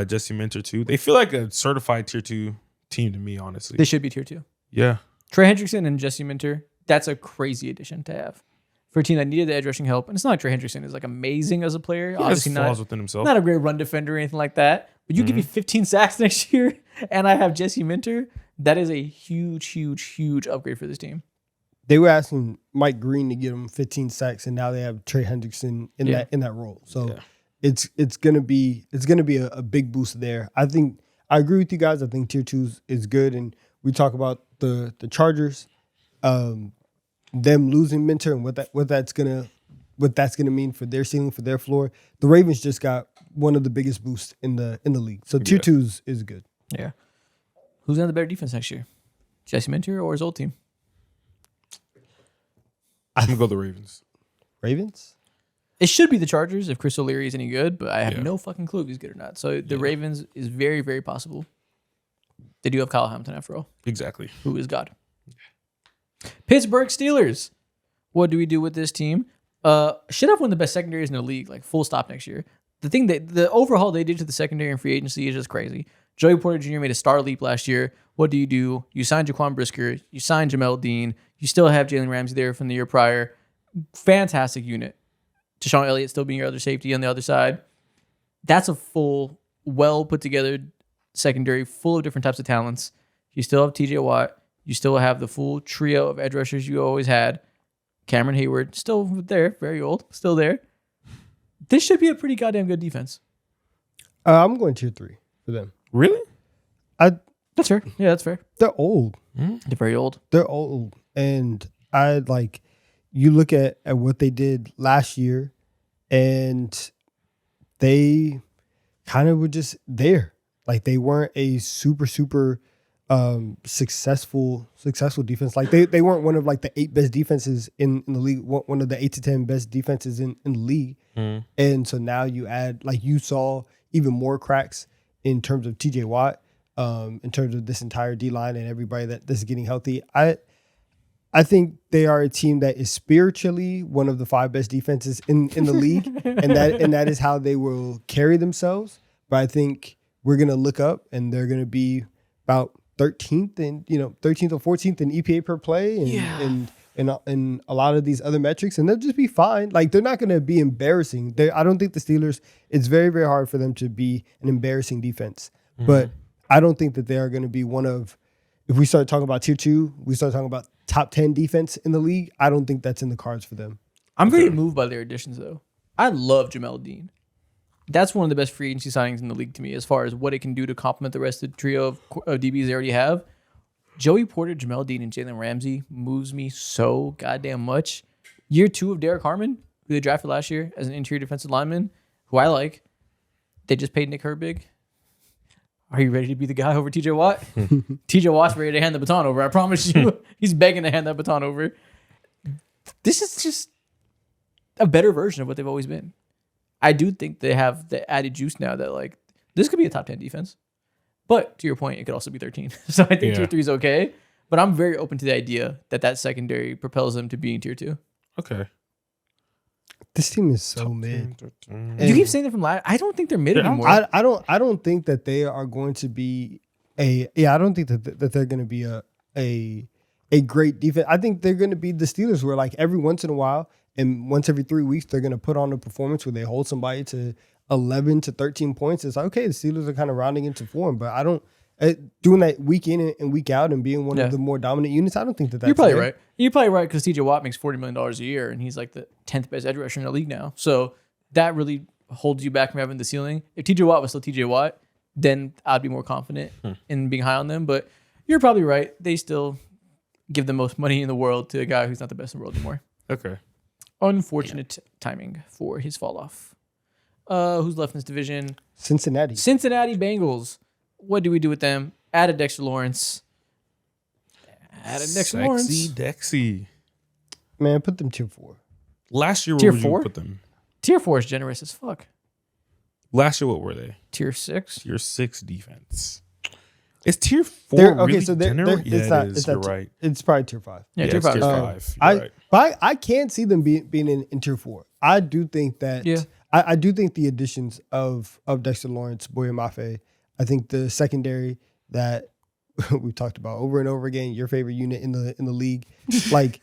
S3: Jesse Minter too. They feel like a certified tier 2 team to me, honestly.
S1: They should be tier 2.
S3: Yeah.
S1: Trey Hendrickson and Jesse Minter, that's a crazy addition to have for a team that needed the edge rushing help. And it's not like Trey Hendrickson is like amazing as a player.
S3: He
S1: obviously
S3: has flaws within himself.
S1: Not a great run defender or anything like that. But you give me 15 sacks next year and I have Jesse Minter, that is a huge, huge, huge upgrade for this team.
S2: They were asking Mike Green to get him 15 sacks, and now they have Trey Hendrickson in that role. So it's gonna be a big boost there. I think I agree with you guys. I think tier 2 is good, and we talk about the Chargers, them losing Minter and what that's gonna mean for their ceiling, for their floor. The Ravens just got one of the biggest boosts in the league. So tier 2 is good.
S1: Yeah. Who's on the better defense next year? Jesse Minter or his old team?
S3: I'm going to go the Ravens.
S2: Ravens?
S1: It should be the Chargers if Chris O'Leary is any good, but I have no fucking clue if he's good or not. So the Ravens is very, very possible. They do have Kyle Hamilton after all.
S3: Exactly.
S1: Who is God. Pittsburgh Steelers. What do we do with this team? Should have one of the best secondaries in the league, like full stop next year. The overhaul they did to the secondary and free agency is just crazy. Joey Porter Jr. made a star leap last year. What do? You signed Jaquan Brisker. You signed Jamel Dean. You still have Jalen Ramsey there from the year prior. Fantastic unit. Deshaun Elliott still being your other safety on the other side. That's a full, well put together secondary full of different types of talents. You still have TJ Watt. You still have the full trio of edge rushers you always had. Cameron Hayward, still there, very old, still there. This should be a pretty goddamn good defense.
S2: I'm going tier 3 for them.
S3: Really?
S1: That's fair. Yeah, that's fair.
S2: They're old.
S1: They're very old.
S2: They're old. And I you look at what they did last year, and they kind of were just there. Like they weren't a super successful defense. Like they weren't one of like the 8 best defenses in the league, one of the 8 to 10 best defenses in the league. And so now you add, like you saw even more cracks in terms of TJ Watt, in terms of this entire D line and everybody that's getting healthy. I think they are a team that is spiritually one of the 5 best defenses in the league, and that is how they will carry themselves. But I think we're gonna look up, and they're gonna be about 13th and 13th or 14th in EPA per play, and a lot of these other metrics, and they'll just be fine. Like they're not gonna be embarrassing. I don't think the Steelers. It's very, very hard for them to be an embarrassing defense, but I don't think that they are gonna be one of. If we start talking about tier 2, we start talking about top 10 defense in the league. I don't think that's in the cards for them.
S1: I'm very moved by their additions, though. I love Jamel Dean. That's one of the best free agency signings in the league to me, as far as what it can do to complement the rest of the trio of DBs they already have. Joey Porter, Jamel Dean, and Jalen Ramsey moves me so goddamn much. Year 2 of Derek Harmon, who they drafted last year as an interior defensive lineman, who I like. They just paid Nick Herbig. Are you ready to be the guy over TJ Watt? TJ Watt's ready to hand the baton over. I promise you. He's begging to hand that baton over. This is just a better version of what they've always been. I do think they have the added juice now that, like, this could be a top 10 defense. But to your point, it could also be 13. So I think tier 3 is okay. But I'm very open to the idea that secondary propels them to being tier 2.
S3: Okay.
S2: This team is so mid.
S1: You keep saying that from last. I don't think they're mid anymore.
S2: I don't think that they are going to be I don't think that they're going to be a great defense. I think they're going to be the Steelers, where like every once in a while and once every 3 weeks they're going to put on a performance where they hold somebody to 11 to 13 points. It's like, okay, the Steelers are kind of rounding into form, but I don't. Doing that week in and week out and being one of the more dominant units, I don't think that's.
S1: You're probably right. You're probably right, because TJ Watt makes $40 million a year, and he's like the 10th best edge rusher in the league now. So that really holds you back from having the ceiling. If TJ Watt was still TJ Watt, then I'd be more confident in being high on them. But you're probably right. They still give the most money in the world to a guy who's not the best in the world anymore.
S3: Okay.
S1: Unfortunate timing for his fall off. Who's left in this division?
S2: Cincinnati
S1: Bengals. What do we do with them? Added Dexter Lawrence.
S3: Sexy Dexy.
S2: Man, put them tier 4.
S3: Last year,
S1: Tier
S3: where would
S1: 4?
S3: you put them?
S1: Tier 4 is generous as fuck.
S3: Last year, what were they?
S1: Tier 6.
S3: Tier 6 defense. Is tier 4 really
S2: so
S3: generous?
S2: it's
S3: Yeah,
S2: not,
S3: it is.
S2: it's
S3: You're
S2: not,
S3: right.
S2: It's probably tier 5.
S1: Yeah,
S3: Yeah,
S1: tier
S3: it's
S1: 5.
S3: tier 5. You're right.
S2: But I can't see them being in tier 4. I do think that.
S1: Yeah.
S2: I do think the additions of Dexter Lawrence, Boye Mafe, I think the secondary that we've talked about over and over again, your favorite unit in the league, like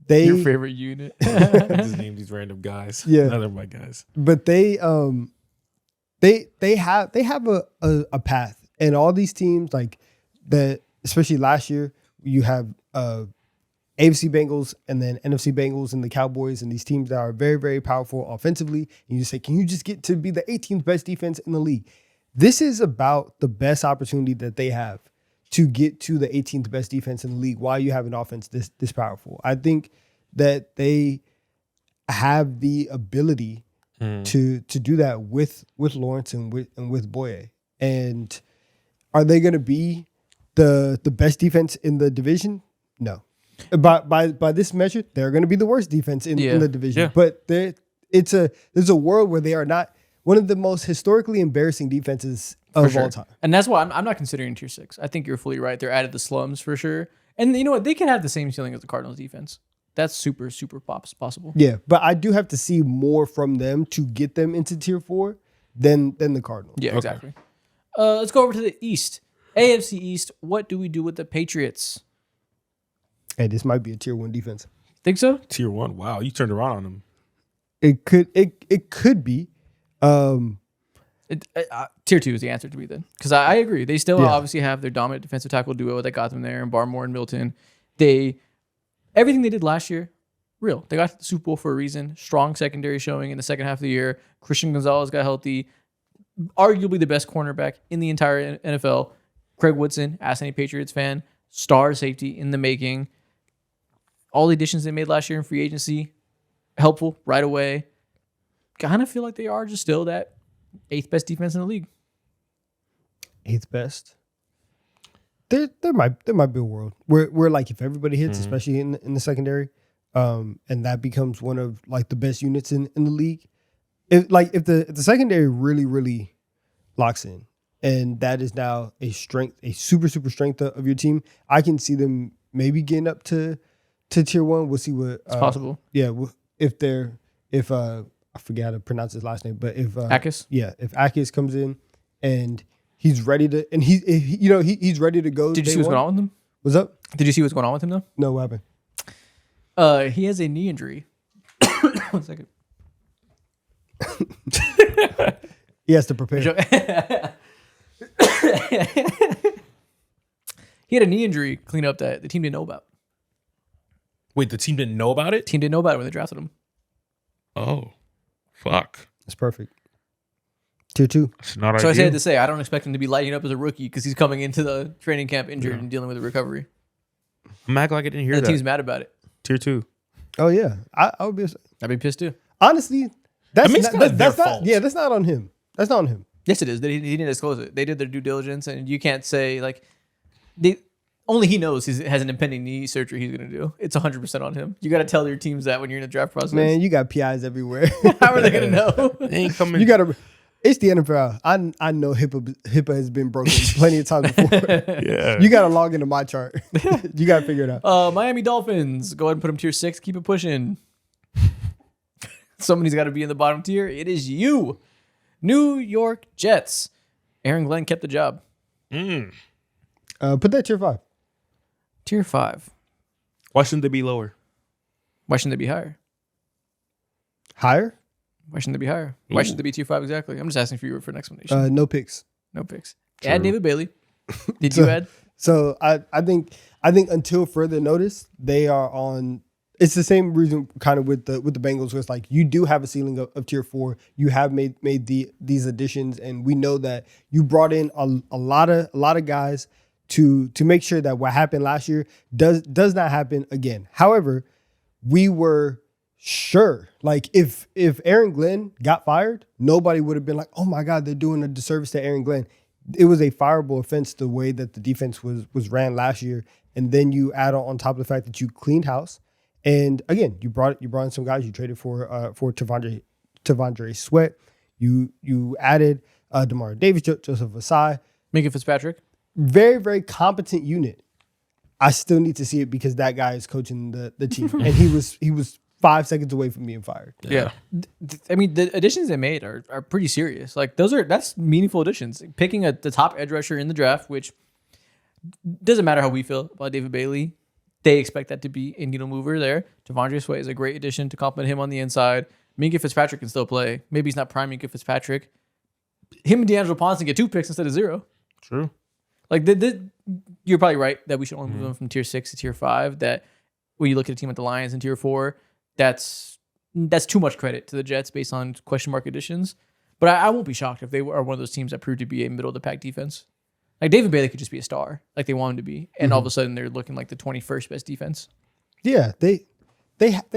S1: your favorite unit.
S3: Just name these random guys.
S2: Yeah.
S3: None of my guys.
S2: But they have a path, and all these teams like that, especially last year, you have AFC Bengals and then NFC Bengals and the Cowboys, and these teams that are very, very powerful offensively. And you say, can you just get to be the 18th best defense in the league? This is about the best opportunity that they have to get to the 18th best defense in the league while you have an offense this powerful. I think that they have the ability to do that with Lawrence and with Boye. And are they going to be the best defense in the division? No. By this measure, they're going to be the worst defense in the division.
S3: Yeah.
S2: But there's a world where they are not one of the most historically embarrassing defenses of all time.
S1: And that's why I'm not considering tier 6. I think you're fully right. They're out of the slums for sure. And you know what? They can have the same ceiling as the Cardinals defense. That's super, super possible.
S2: Yeah, but I do have to see more from them to get them into tier 4 than the Cardinals.
S1: Yeah, exactly. Let's go over to the East. AFC East, what do we do with the Patriots?
S2: Hey, this might be a tier 1 defense.
S1: Think so?
S3: Tier 1. Wow, you turned around on them.
S2: It could be.
S1: Tier 2 is the answer to me then. Because I agree. They still obviously have their dominant defensive tackle duo that got them there, and Barmore and Milton. Everything they did last year, real. They got to the Super Bowl for a reason. Strong secondary showing in the second half of the year. Christian Gonzalez got healthy. Arguably the best cornerback in the entire NFL. Craig Woodson, ask any Patriots fan. Star safety in the making. all the additions they made last year in free agency, helpful right away. Kind of feel like they are just still that 8th best defense in the league.
S2: 8th best. There might be a world where like if everybody hits, especially in the secondary, and that becomes one of like the best units in the league. If the secondary really locks in, and that is now a super strength of your team, I can see them maybe getting up to tier 1. We'll see what
S1: It's possible.
S2: Yeah, if I forget how to pronounce his last name, but if
S1: Akis?
S2: yeah, if Akis comes in and he's ready to, and he's ready to go.
S1: Did you see what's going on with him?
S2: What's up?
S1: Did you see what's going on with him though?
S2: No, what happened?
S1: He has a knee injury. 1 second.
S2: He has to prepare.
S1: He had a knee injury cleanup that the team didn't know about.
S3: Wait, the team didn't know about it?
S1: Team didn't know about it when they drafted him.
S3: Oh, fuck.
S2: That's perfect. Tier 2.
S3: It's not
S1: So I
S3: ideal.
S1: said to say, I don't expect him to be lighting up as a rookie because he's coming into the training camp injured and dealing with a recovery.
S3: I'm acting like I didn't hear
S1: And the
S3: that.
S1: team's mad about it.
S3: Tier 2.
S2: Oh yeah, I would be.
S1: I'd be pissed too.
S2: Honestly, that's
S3: it's kinda their
S2: that's not.
S3: fault.
S2: Yeah, that's not on him. That's not on him.
S1: Yes, it is. He didn't disclose it. They did their due diligence, and you can't say like only he knows he has an impending knee surgery he's going to do. It's 100% on him. You got to tell your teams that when you're in the draft process.
S2: Man, you got PIs everywhere.
S1: How are they going to know?
S3: They ain't coming.
S2: You gotta. It's the NFL. I know HIPAA has been broken plenty of times before.
S3: yeah.
S2: You gotta log into my chart. You gotta figure it out.
S1: Miami Dolphins. Go ahead and put them tier 6. Keep it pushing. Somebody's got to be in the bottom tier. It is you. New York Jets. Aaron Glenn kept the job.
S2: Put that tier 5.
S1: Tier 5.
S3: Why shouldn't they be lower?
S1: Why shouldn't they be higher?
S2: Higher?
S1: Why shouldn't they be higher? Why shouldn't they be tier 5 exactly? I'm just asking for you for an explanation.
S2: No picks.
S1: No picks.
S3: True.
S1: Add David Bailey. Did you add?
S2: So I think until further notice, they are on. It's the same reason kind of with the Bengals, where it's like you do have a ceiling of tier 4. You have made these additions, and we know that you brought in a lot of guys to make sure that what happened last year does not happen again. However, we were sure, like if Aaron Glenn got fired, nobody would have been like, oh my God, they're doing a disservice to Aaron Glenn. It was a fireable offense the way that the defense was ran last year, and then you add on top of the fact that you cleaned house. And again, you brought in some guys. You traded for Tavondre Sweat. You added Demar Davis, Joseph Asai.
S1: Minka Fitzpatrick.
S2: Very, very competent unit. I still need to see it because that guy is coaching the team, and he was 5 seconds away from being fired.
S1: Yeah. I mean, the additions they made are pretty serious. Like that's meaningful additions. Picking the top edge rusher in the draft, which doesn't matter how we feel about David Bailey. They expect that to be a needle mover there. Tavondre Sweat is a great addition to complement him on the inside. Minka Fitzpatrick can still play. Maybe he's not prime Minka Fitzpatrick. Him and D'Angelo Ponson get 2 picks instead of 0.
S3: True.
S1: Like you're probably right that we should only move them from tier 6 to tier 5. That when you look at a team like the Lions in tier 4, that's too much credit to the Jets based on question mark additions. But I won't be shocked if they are one of those teams that prove to be a middle of the pack defense. Like David Bailey could just be a star, like they want him to be, and all of a sudden they're looking like the 21st best defense.
S2: Yeah, they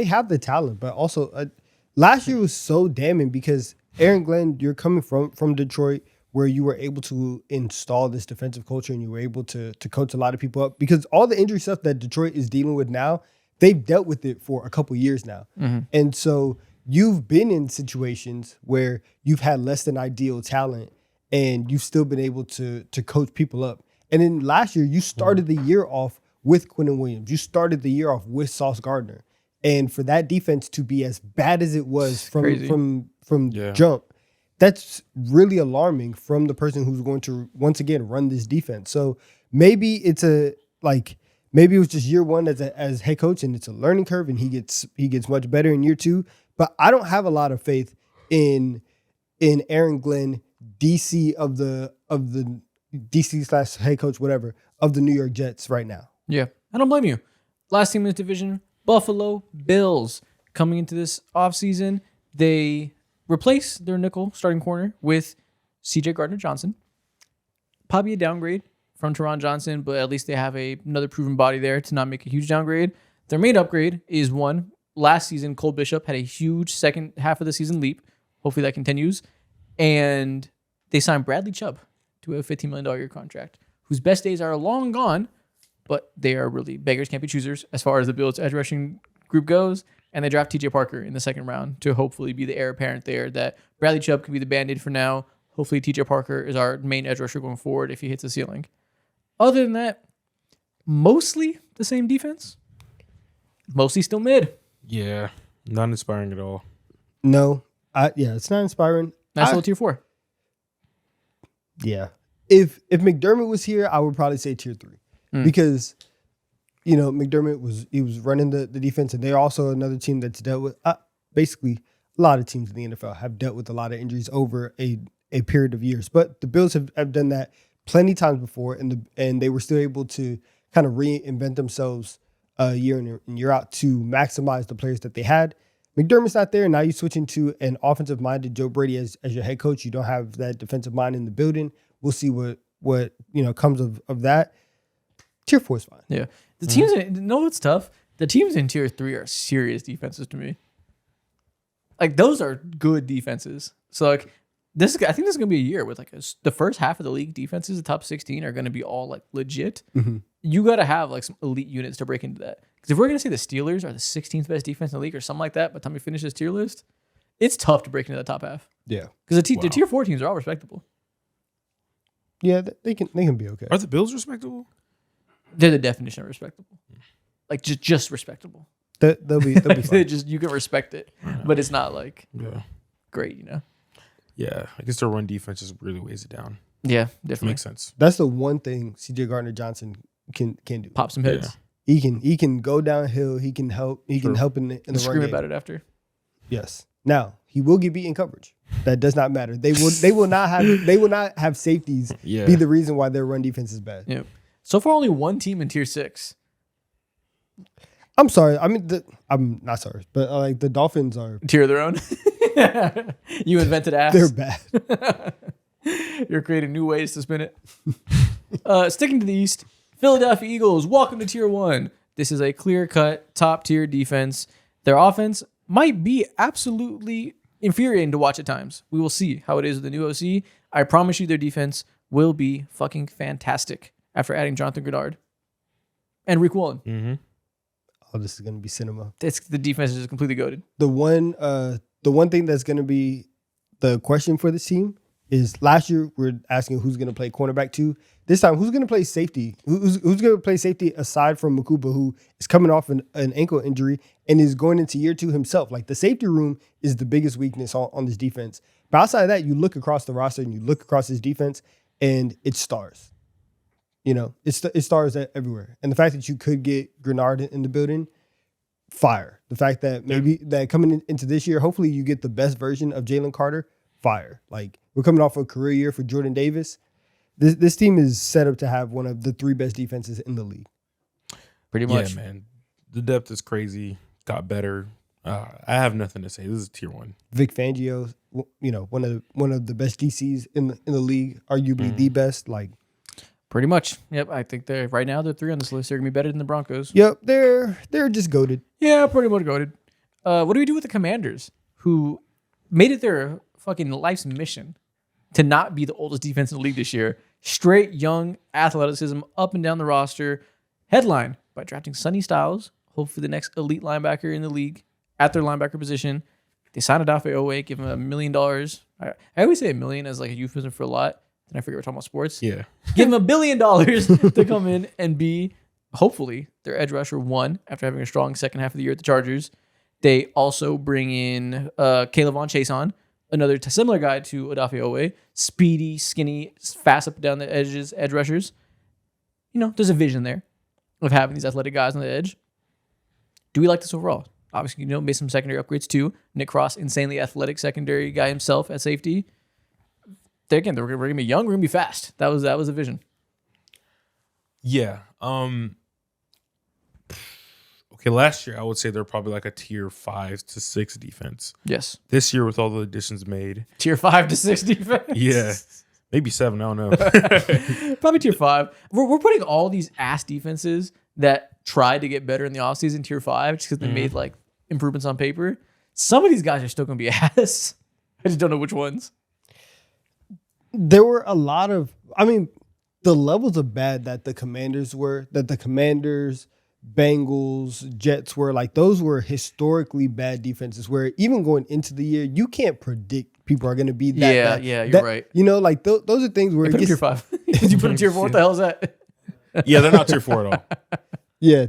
S2: have the talent, but also last year was so damning because Aaron Glenn, you're coming from Detroit, where you were able to install this defensive culture and you were able to coach a lot of people up, because all the injury stuff that Detroit is dealing with now, they've dealt with it for a couple years now. And so you've been in situations where you've had less than ideal talent and you've still been able to coach people up. And then last year, you started the year off with Quinnen Williams. You started the year off with Sauce Gardner. And for that defense to be as bad as it was from jump, that's really alarming from the person who's going to once again run this defense. So maybe maybe it was just year one as head coach and it's a learning curve and he gets much better in year 2. But I don't have a lot of faith in Aaron Glenn, DC of the DC / head coach, whatever, of the New York Jets right now.
S1: Yeah, I don't blame you. Last team in this division, Buffalo Bills. Coming into this offseason, they replace their nickel starting corner with CJ Gardner-Johnson. Probably a downgrade from Teron Johnson, but at least they have another proven body there to not make a huge downgrade. Their main upgrade is one. Last season, Cole Bishop had a huge second half of the season leap. Hopefully that continues. And they signed Bradley Chubb to a $15 million year contract, whose best days are long gone, but they are really beggars can't be choosers as far as the Bills' edge rushing group goes. And they draft TJ Parker in the second round to hopefully be the heir apparent there that Bradley Chubb can be the band-aid for now. Hopefully TJ Parker is our main edge rusher going forward if he hits the ceiling. Other than that, mostly the same defense. Mostly still mid.
S3: Yeah, not inspiring at all.
S2: No, it's not inspiring.
S1: Nice little tier 4.
S2: Yeah. If McDermott was here, I would probably say tier 3 because, McDermott was running the defense, and they're also another team that's dealt with basically a lot of teams in the NFL have dealt with a lot of injuries over a period of years. But the Bills have done that plenty times before, and they were still able to kind of reinvent themselves year in and year out to maximize the players that they had. McDermott's not there. Now you're switching to an offensive-minded Joe Brady as your head coach. You don't have that defensive mind in the building. We'll see what comes of that. Tier 4 is fine.
S1: Yeah. The teams, what's tough? The teams in tier 3 are serious defenses to me. Like, those are good defenses. So, like, I think this is going to be a year with, like, the first half of the league defenses, the top 16, are going to be all, like, legit.
S2: Mm-hmm.
S1: You got to have, like, some elite units to break into that. Because if we're going to say the Steelers are the 16th best defense in the league or something like that by the time we finish this tier list, it's tough to break into the top half.
S2: Yeah.
S1: Because the tier 4 teams are all respectable.
S2: Yeah, they can be okay.
S3: Are the Bills respectable?
S1: They're the definition of respectable. Like, just respectable.
S2: They'll be fine.
S1: You can respect it, but it's not, like, great,
S3: Yeah, I guess their run defense just really weighs it down.
S1: Yeah, definitely.
S3: Makes sense.
S2: That's the one thing C.J. Gardner-Johnson can do.
S1: Pop some heads.
S2: He can go downhill. He can help. He can help in the run
S1: Scream
S2: game.
S1: about it after.
S2: Yes. Now he will get beat in coverage. That does not matter. They will not have safeties be the reason why their run defense is bad.
S1: Yeah. So far, only one team in tier 6.
S2: I'm sorry. I mean, I'm not sorry, but like the Dolphins are
S1: Tier of their own. You invented ass.
S2: they're bad.
S1: You're creating new ways to spin it. Sticking to the East, Philadelphia Eagles, welcome to tier 1. This is a clear-cut, top-tier defense. Their offense might be absolutely infuriating to watch at times. We will see how it is with the new OC. I promise you their defense will be fucking fantastic after adding Jonathan Grenard and Rick Woolen.
S3: Mm-hmm.
S2: Oh, this is gonna be cinema.
S1: The defense is just completely goated.
S2: The one thing that's gonna be the question for this team is last year we're asking who's gonna play cornerback 2. This time, who's gonna play safety? Who's gonna play safety aside from Makuba, who is coming off an ankle injury and is going into year 2 himself? Like the safety room is the biggest weakness on this defense. But outside of that, you look across the roster and you look across this defense, and it's stars. It's stars everywhere. And the fact that you could get Grenard in the building, fire. The fact that maybe that coming into this year, hopefully you get the best version of Jalen Carter, fire. Like we're coming off a career year for Jordan Davis. This team is set up to have one of the 3 best defenses in the league.
S1: Pretty much.
S3: Yeah, man. The depth is crazy. Got better. I have nothing to say. This is tier 1.
S2: Vic Fangio, one of the best DCs in the league, arguably the best. Like,
S1: Pretty much. Yep. I think right now they're 3 on this list. They're gonna be better than the Broncos.
S2: yep, they're just goated.
S1: Yeah, pretty much goated. What do we do with the Commanders, who made it their fucking life's mission to not be the oldest defense in the league this year? Straight young athleticism up and down the roster. Headline by drafting Sonny Styles, hopefully the next elite linebacker in the league at their linebacker position. They signed Odafe Owe, give him $1 million. I always say $1 million as like a euphemism for a lot. Then I forget we're talking about sports.
S3: Yeah.
S1: Give him $1 billion to come in and be, hopefully, their edge rusher 1 after having a strong second half of the year at the Chargers. They also bring in Caleb Von Chase on, another similar guy to Odafe Owe. Speedy, skinny, fast up and down the edges, edge rushers. There's a vision there of having these athletic guys on the edge. Do we like this overall? Obviously, made some secondary upgrades too. Nick Cross, insanely athletic secondary guy himself at safety. We're gonna be young, we're gonna be fast. That was a vision.
S3: Yeah. Okay, last year I would say they're probably like a tier 5 to 6 defense.
S1: Yes.
S3: This year with all the additions made,
S1: Tier 5 to 6 defense.
S3: yeah, maybe 7. I don't know.
S1: Probably tier 5. We're putting all these ass defenses that tried to get better in the offseason, tier 5, just because they made like improvements on paper. Some of these guys are still going to be ass. I just don't know which ones.
S2: There were a lot of, I mean, the levels of bad that the Commanders, Bengals, Jets were, like, those were historically bad defenses where even going into the year, you can't predict people are going to be that bad.
S1: Yeah, you're right.
S2: You know, like those are things where
S1: Put them tier 5. Did you put them tier 4? What the hell is that?
S3: Yeah, they're not tier 4 at all.
S2: Yeah,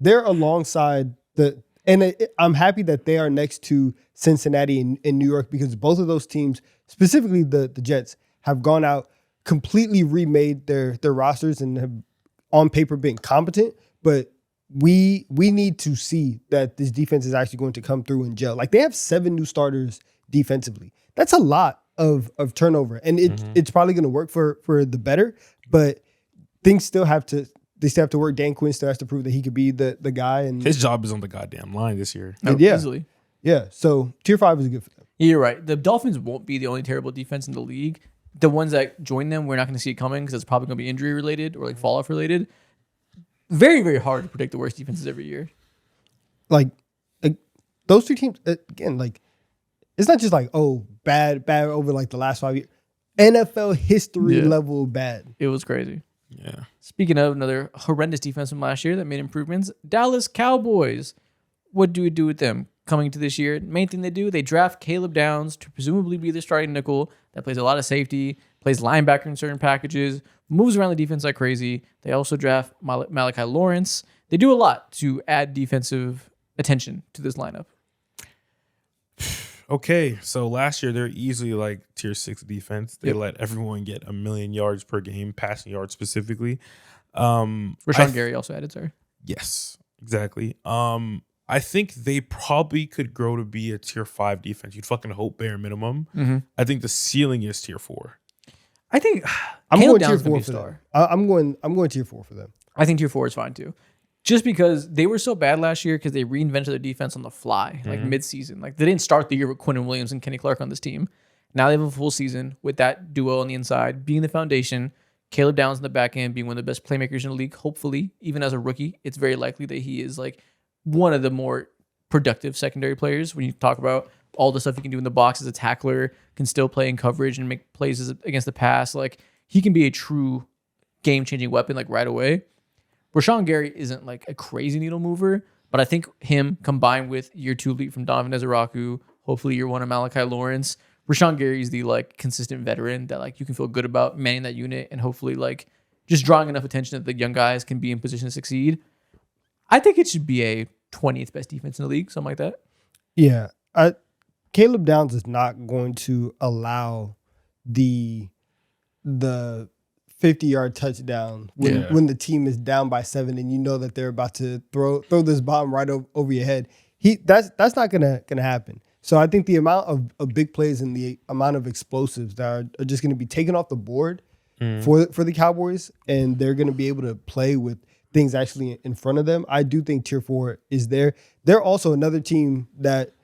S2: they're alongside I'm happy that they are next to Cincinnati and New York, because both of those teams, specifically the Jets, have gone out, completely remade their rosters and have on paper been competent, but we need to see that this defense is actually going to come through and gel. Like, they have 7 new starters defensively. That's a lot of turnover, and it's probably going to work for the better, but things still have to work. Dan Quinn still has to prove that he could be the guy, and
S3: His job is on the goddamn line this year.
S1: Easily.
S2: Yeah, so tier 5 is good for them.
S1: You're right. The Dolphins won't be the only terrible defense in the league. The ones that join them, we're not going to see it coming because it's probably going to be injury related or like fall off related. Very, very hard to predict the worst defenses every year.
S2: Like those 2 teams, again, like, it's not just like, oh, bad over like the last 5 years. NFL history level bad.
S1: It was crazy.
S3: Yeah.
S1: Speaking of another horrendous defense from last year that made improvements, Dallas Cowboys. What do we do with them coming to this year? Main thing they do, they draft Caleb Downs to presumably be the starting nickel that plays a lot of safety, plays linebacker in certain packages, moves around the defense like crazy. They also draft Malachi Lawrence. They do a lot to add defensive attention to this lineup.
S3: Okay, so last year they're easily like tier 6 defense. They let everyone get 1 million yards per game, passing yards specifically.
S1: Rashawn Gary also added, sorry.
S3: Yes, exactly. I think they probably could grow to be a tier 5 defense. You'd fucking hope bare minimum. I think the ceiling is tier 4.
S1: I think
S2: I'm
S1: Caleb
S2: going tier
S1: Downs could be
S2: 4
S1: a
S2: for
S1: star.
S2: them. I'm going tier 4 for them.
S1: I think tier 4 is fine too. Just because they were so bad last year because they reinvented their defense on the fly, like mid-season. Like, they didn't start the year with Quinnen Williams and Kenny Clark on this team. Now they have a full season with that duo on the inside being the foundation. Caleb Downs in the back end being one of the best playmakers in the league. Hopefully, even as a rookie, it's very likely that he is like one of the more productive secondary players. When you talk about all the stuff he can do in the box as a tackler, can still play in coverage and make plays against the pass. Like, he can be a true game-changing weapon like right away. Rashawn Gary isn't like a crazy needle mover, but I think him combined with year 2 leap from Donovan Ezeraku, hopefully year 1 of Malachi Lawrence, Rashawn Gary is the like consistent veteran that like you can feel good about manning that unit and hopefully like just drawing enough attention that the young guys can be in position to succeed. I think it should be a 20th best defense in the league, something like that.
S2: Yeah. Caleb Downs is not going to allow the 50-yard touchdown when the team is down by 7 and you know that they're about to throw this bomb right over your head. That's not gonna happen. So I think the amount of big plays and the amount of explosives that are just going to be taken off the board for the Cowboys, and they're going to be able to play with things actually in front of them. I do think tier 4 is there. They're also another team that,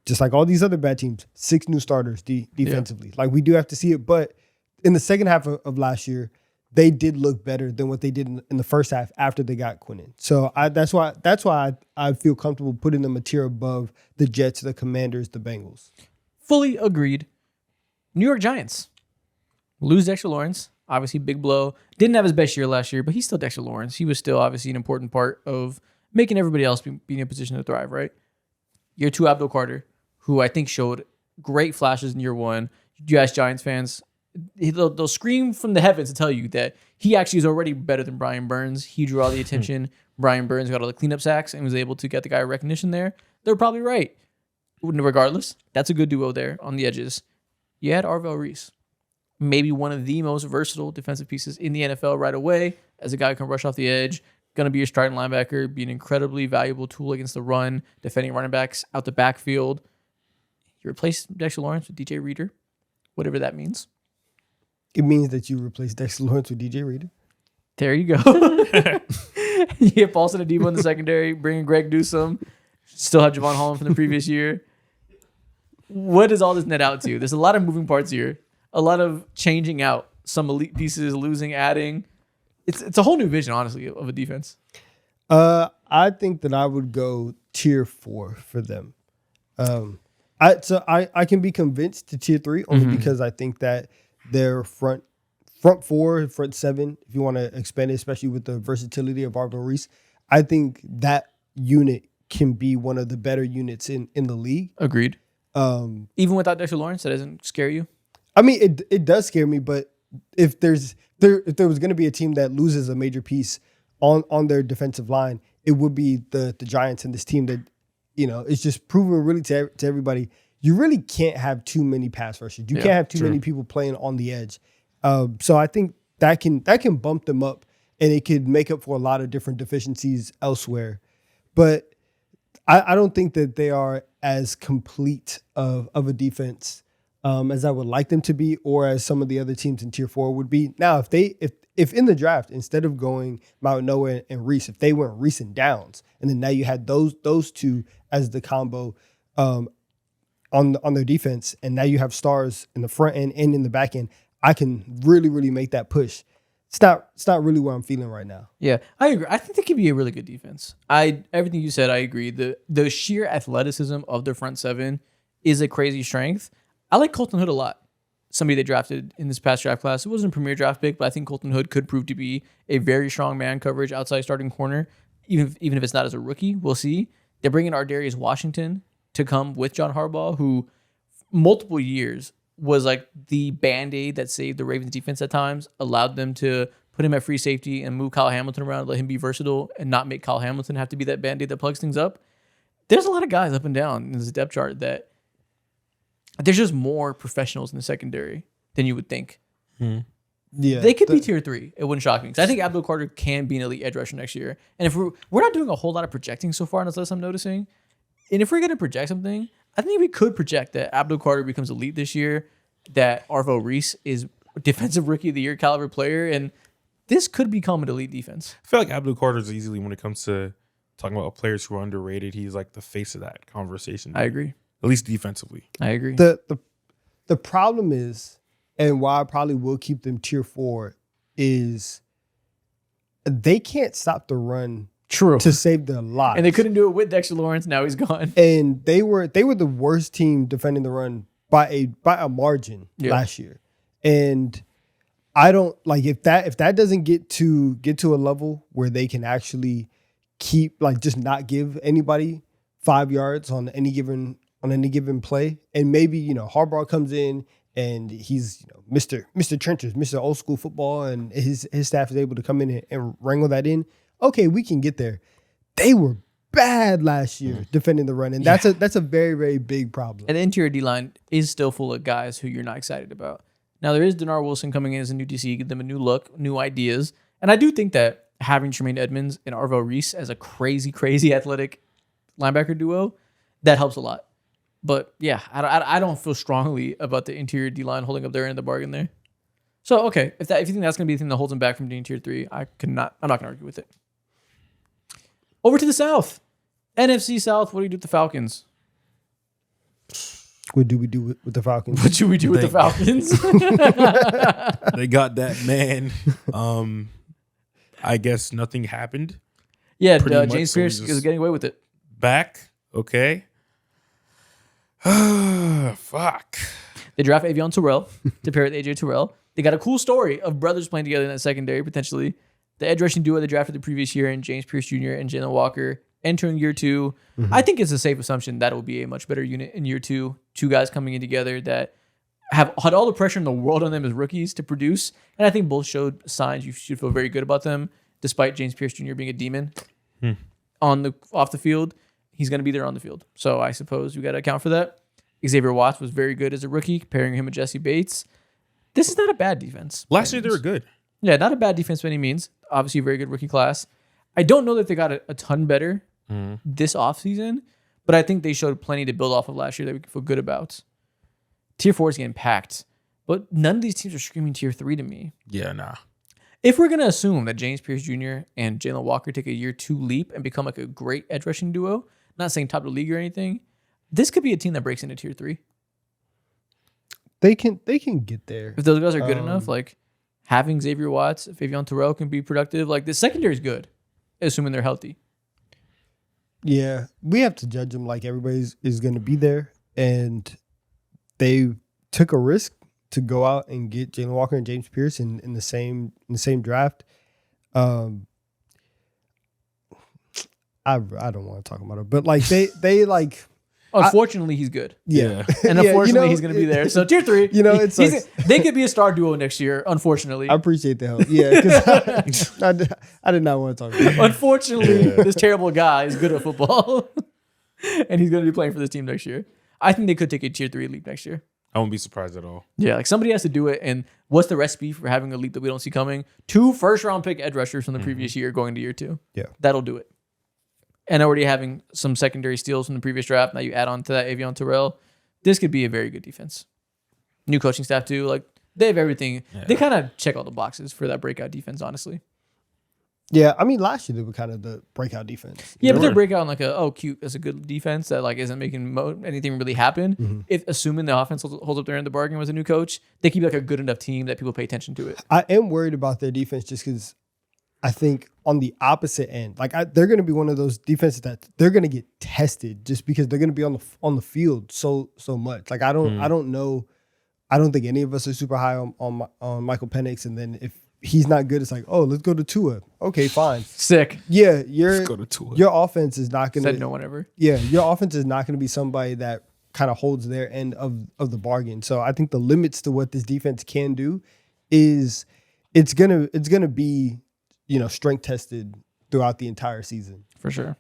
S2: just like all these other bad teams, 6 new starters defensively. Like, we do have to see it, but in the second half of last year, they did look better than what they did in the first half after they got Quinnen. So that's why I feel comfortable putting them a tier above the Jets, the Commanders, the Bengals.
S1: Fully agreed. New York Giants lose Dexter Lawrence. Obviously, big blow. Didn't have his best year last year, but he's still Dexter Lawrence. He was still obviously an important part of making everybody else be in a position to thrive, right? Year 2, Abdul Carter, who I think showed great flashes in year 1. You ask Giants fans, they'll scream from the heavens to tell you that he actually is already better than Brian Burns. He drew all the attention. Brian Burns got all the cleanup sacks and was able to get the guy recognition there. They're probably right. Regardless, that's a good duo there on the edges. You had Arvell Reese, maybe one of the most versatile defensive pieces in the NFL right away, as a guy who can rush off the edge, going to be your starting linebacker, be an incredibly valuable tool against the run, defending running backs out the backfield. You replace Dexter Lawrence with DJ Reader, whatever that means.
S2: It means that you replace Dexter Lawrence with DJ Reader.
S1: There you go. You get Paulson and Debo in the secondary, bring in Greg Newsome, still have Javon Holland from the previous year. What does all this net out to? There's a lot of moving parts here, a lot of changing out, some elite pieces, losing, adding. It's a whole new vision, honestly, of a defense.
S2: I think that I would go tier 4 for them. I can be convinced to tier 3 only because I think that their front 4, front 7, if you want to expand it, especially with the versatility of Arvin Reese, I think that unit can be one of the better units in the league.
S1: Agreed. Even without Dexter Lawrence, that doesn't scare you?
S2: I mean, it does scare me, but if there was going to be a team that loses a major piece on their defensive line, it would be the Giants and this team that, it's just proven really to everybody. You really can't have too many pass rushers. You can't have too many people playing on the edge. So I think that can bump them up, and it could make up for a lot of different deficiencies elsewhere. But I don't think that they are as complete of a defense as I would like them to be, or as some of the other teams in tier 4 would be. Now, if in the draft, instead of going Mount Noah and Reese, if they went Reese and Downs, and then now you had those two as the combo on their defense, and now you have stars in the front end and in the back end, I can really, really make that push. It's not really where I'm feeling right now.
S1: Yeah, I agree. I think they could be a really good defense. Everything you said, I agree. The sheer athleticism of their front 7 is a crazy strength. I like Colton Hood a lot. Somebody they drafted in this past draft class. It wasn't a premier draft pick, but I think Colton Hood could prove to be a very strong man coverage outside starting corner, even if it's not as a rookie. We'll see. They're bringing Ardarius Washington to come with John Harbaugh, who multiple years was like the Band-Aid that saved the Ravens defense at times, allowed them to put him at free safety and move Kyle Hamilton around, let him be versatile and not make Kyle Hamilton have to be that Band-Aid that plugs things up. There's a lot of guys up and down in this depth chart that there's just more professionals in the secondary than you would think.
S2: Yeah,
S1: they could be tier 3. It wouldn't shock me because I think Abdul Carter can be an elite edge rusher next year. And if we're not doing a whole lot of projecting so far on this list, I'm noticing. And if we're going to project something, I think we could project that Abdul Carter becomes elite this year, that Arvo Reese is defensive rookie of the year caliber player, and this could become an elite defense.
S3: I feel like Abdul Carter is easily, when it comes to talking about players who are underrated, he's like the face of that conversation.
S1: I agree.
S3: At least defensively.
S1: I agree.
S2: The problem is, and why I probably will keep them tier 4, is they can't stop the run.
S1: True.
S2: To save their lives.
S1: And they couldn't do it with Dexter Lawrence. Now he's gone.
S2: And they were the worst team defending the run by a margin last year. And I don't like if that doesn't get to a level where they can actually keep, like, just not give anybody 5 yards on any given play, and maybe Harbaugh comes in and he's Mr. Trenches, Mr. Old School Football, and his staff is able to come in and wrangle that in. Okay, we can get there. They were bad last year defending the run, and that's a very, very big problem.
S1: And the interior D-line is still full of guys who you're not excited about. Now, there is Denard Wilson coming in as a new DC, give them a new look, new ideas. And I do think that having Tremaine Edmonds and Arvo Reese as a crazy, crazy athletic linebacker duo, that helps a lot. But yeah, I don't feel strongly about the interior D-line holding up their end of the bargain there. So, okay, if you think that's going to be the thing that holds them back from being tier 3, I'm not going to argue with it. Over to the South. NFC South, what do you do with the Falcons?
S2: What do we do with the Falcons?
S1: What should we do with the Falcons?
S3: They got that man. I guess nothing happened.
S1: Yeah,
S3: Pretty
S1: James
S3: much,
S1: Pierce
S3: so
S1: is getting away with it.
S3: Back, okay. Fuck.
S1: They draft Avion Terrell to pair with AJ Terrell. They got a cool story of brothers playing together in that secondary, potentially. The edge rushing duo they drafted the previous year in James Pierce Jr. and Jalen Walker entering year 2. Mm-hmm. I think it's a safe assumption that it will be a much better unit in year 2. Two guys coming in together that had all the pressure in the world on them as rookies to produce. And I think both showed signs you should feel very good about them, despite James Pierce Jr. being a demon off the field. He's going to be there on the field. So I suppose we got to account for that. Xavier Watts was very good as a rookie, pairing him with Jesse Bates. This is not a bad defense.
S3: Last year they were good.
S1: Yeah, not a bad defense by any means. Obviously, a very good rookie class. I don't know that they got a ton better this offseason, but I think they showed plenty to build off of last year that we can feel good about. Tier 4 is getting packed, but none of these teams are screaming tier 3 to me.
S3: Yeah, nah.
S1: If we're going to assume that James Pierce Jr. and Jalen Walker take a year 2 leap and become like a great edge rushing duo, not saying top of the league or anything, this could be a team that breaks into tier 3.
S2: They can get there.
S1: If those guys are good enough, like having Xavier Watts, Favion Terrell can be productive. Like the secondary is good, assuming they're healthy.
S2: Yeah, we have to judge them like everybody is going to be there, and they took a risk to go out and get Jalen Walker and James Pierce in the same draft. I don't want to talk about it, but like they like.
S1: Unfortunately, he's good.
S2: Yeah.
S1: And
S2: Yeah,
S1: unfortunately, he's going to be there. So tier 3, they could be a star duo next year. Unfortunately,
S2: I appreciate the help. Yeah, because I did not want to talk about it.
S1: unfortunately, this terrible guy is good at football, and he's going to be playing for this team next year. I think they could take a tier 3 leap next year.
S3: I won't be surprised at all.
S1: Yeah, like somebody has to do it. And what's the recipe for having a leap that we don't see coming? 2 first-round pick edge rushers from the previous year going to year 2.
S2: Yeah.
S1: That'll do it. And already having some secondary steals from the previous draft. Now you add on to that Avion Terrell. This could be a very good defense. New coaching staff too. Like they have everything.
S3: Yeah.
S1: They kind of check all the boxes for that breakout defense, honestly.
S2: Yeah, I mean, last year they were kind of the breakout defense.
S1: Yeah, but
S3: Sure.
S1: they're breakout on like cute, that's a good defense that like isn't making anything really happen. If assuming the offense holds up there in the bargain with a new coach, they keep like a good enough team that people pay attention to it.
S2: I am worried about their defense just because I think on the opposite end, like they're going to be one of those defenses that they're going to get tested just because they're going to be on the field so much. Like I don't know, I don't think any of us are super high on Michael Penix, and then if he's not good, it's like, oh, let's go to Tua. Okay, fine.
S1: Sick.
S2: Yeah,
S3: Let's go to Tua.
S2: your offense is not going
S1: Said
S2: to.
S1: no one ever.
S2: Yeah, your offense is not going to be somebody that kind of holds their end of the bargain. So I think the limits to what this defense can do is it's gonna be, strength tested throughout the entire season.
S1: For sure.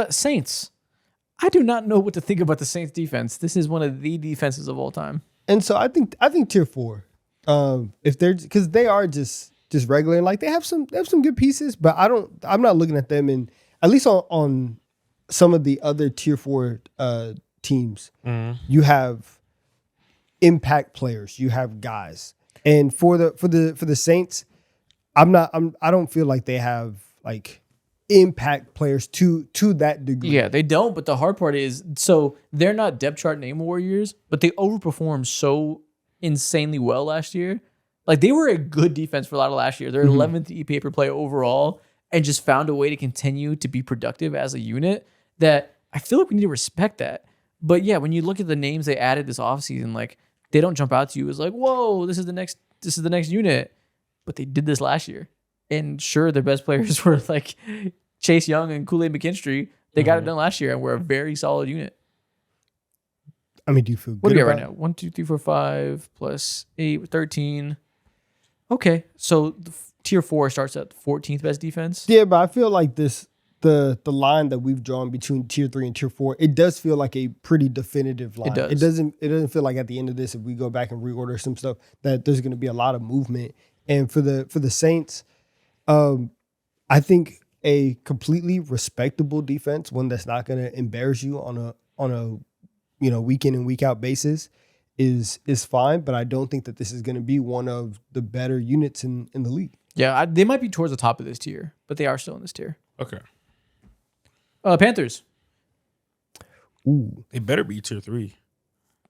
S1: Saints. I do not know what to think about the Saints defense. This is one of the defenses of all time.
S2: And so I think tier 4, if they're, because they are just regular, and like they have some good pieces, but I'm not looking at them, and at least on some of the other tier 4 teams, you have impact players, you have guys, and for the Saints, I don't feel like they have like impact players to that degree.
S1: Yeah, they don't. But the hard part is, so they're not depth chart name warriors, but they overperformed so insanely well last year. Like they were a good defense for a lot of last year. They're 11th EPA per play overall, and just found a way to continue to be productive as a unit. That I feel like we need to respect that. But yeah, when you look at the names they added this offseason, like they don't jump out to you as like, whoa, this is the next unit. But they did this last year. And sure, their best players were like Chase Young and Kool-Aid McKinstry. They got it done last year, and we're a very solid unit.
S2: I mean, do you feel good
S1: What do we got
S2: about
S1: right now? 1, 2, 3, 4, 5 plus 8, 13. Okay, so tier 4 starts at 14th best defense.
S2: Yeah, but I feel like the line that we've drawn between tier 3 and tier 4, it does feel like a pretty definitive line.
S1: It does.
S2: It doesn't feel like at the end of this, if we go back and reorder some stuff, that there's going to be a lot of movement. And for the Saints, I think a completely respectable defense, one that's not going to embarrass you on a week in and week out basis, is fine. But I don't think that this is going to be one of the better units in the league.
S1: Yeah, they might be towards the top of this tier, but they are still in this tier.
S3: Okay.
S1: Panthers.
S2: Ooh,
S3: They better be tier 3.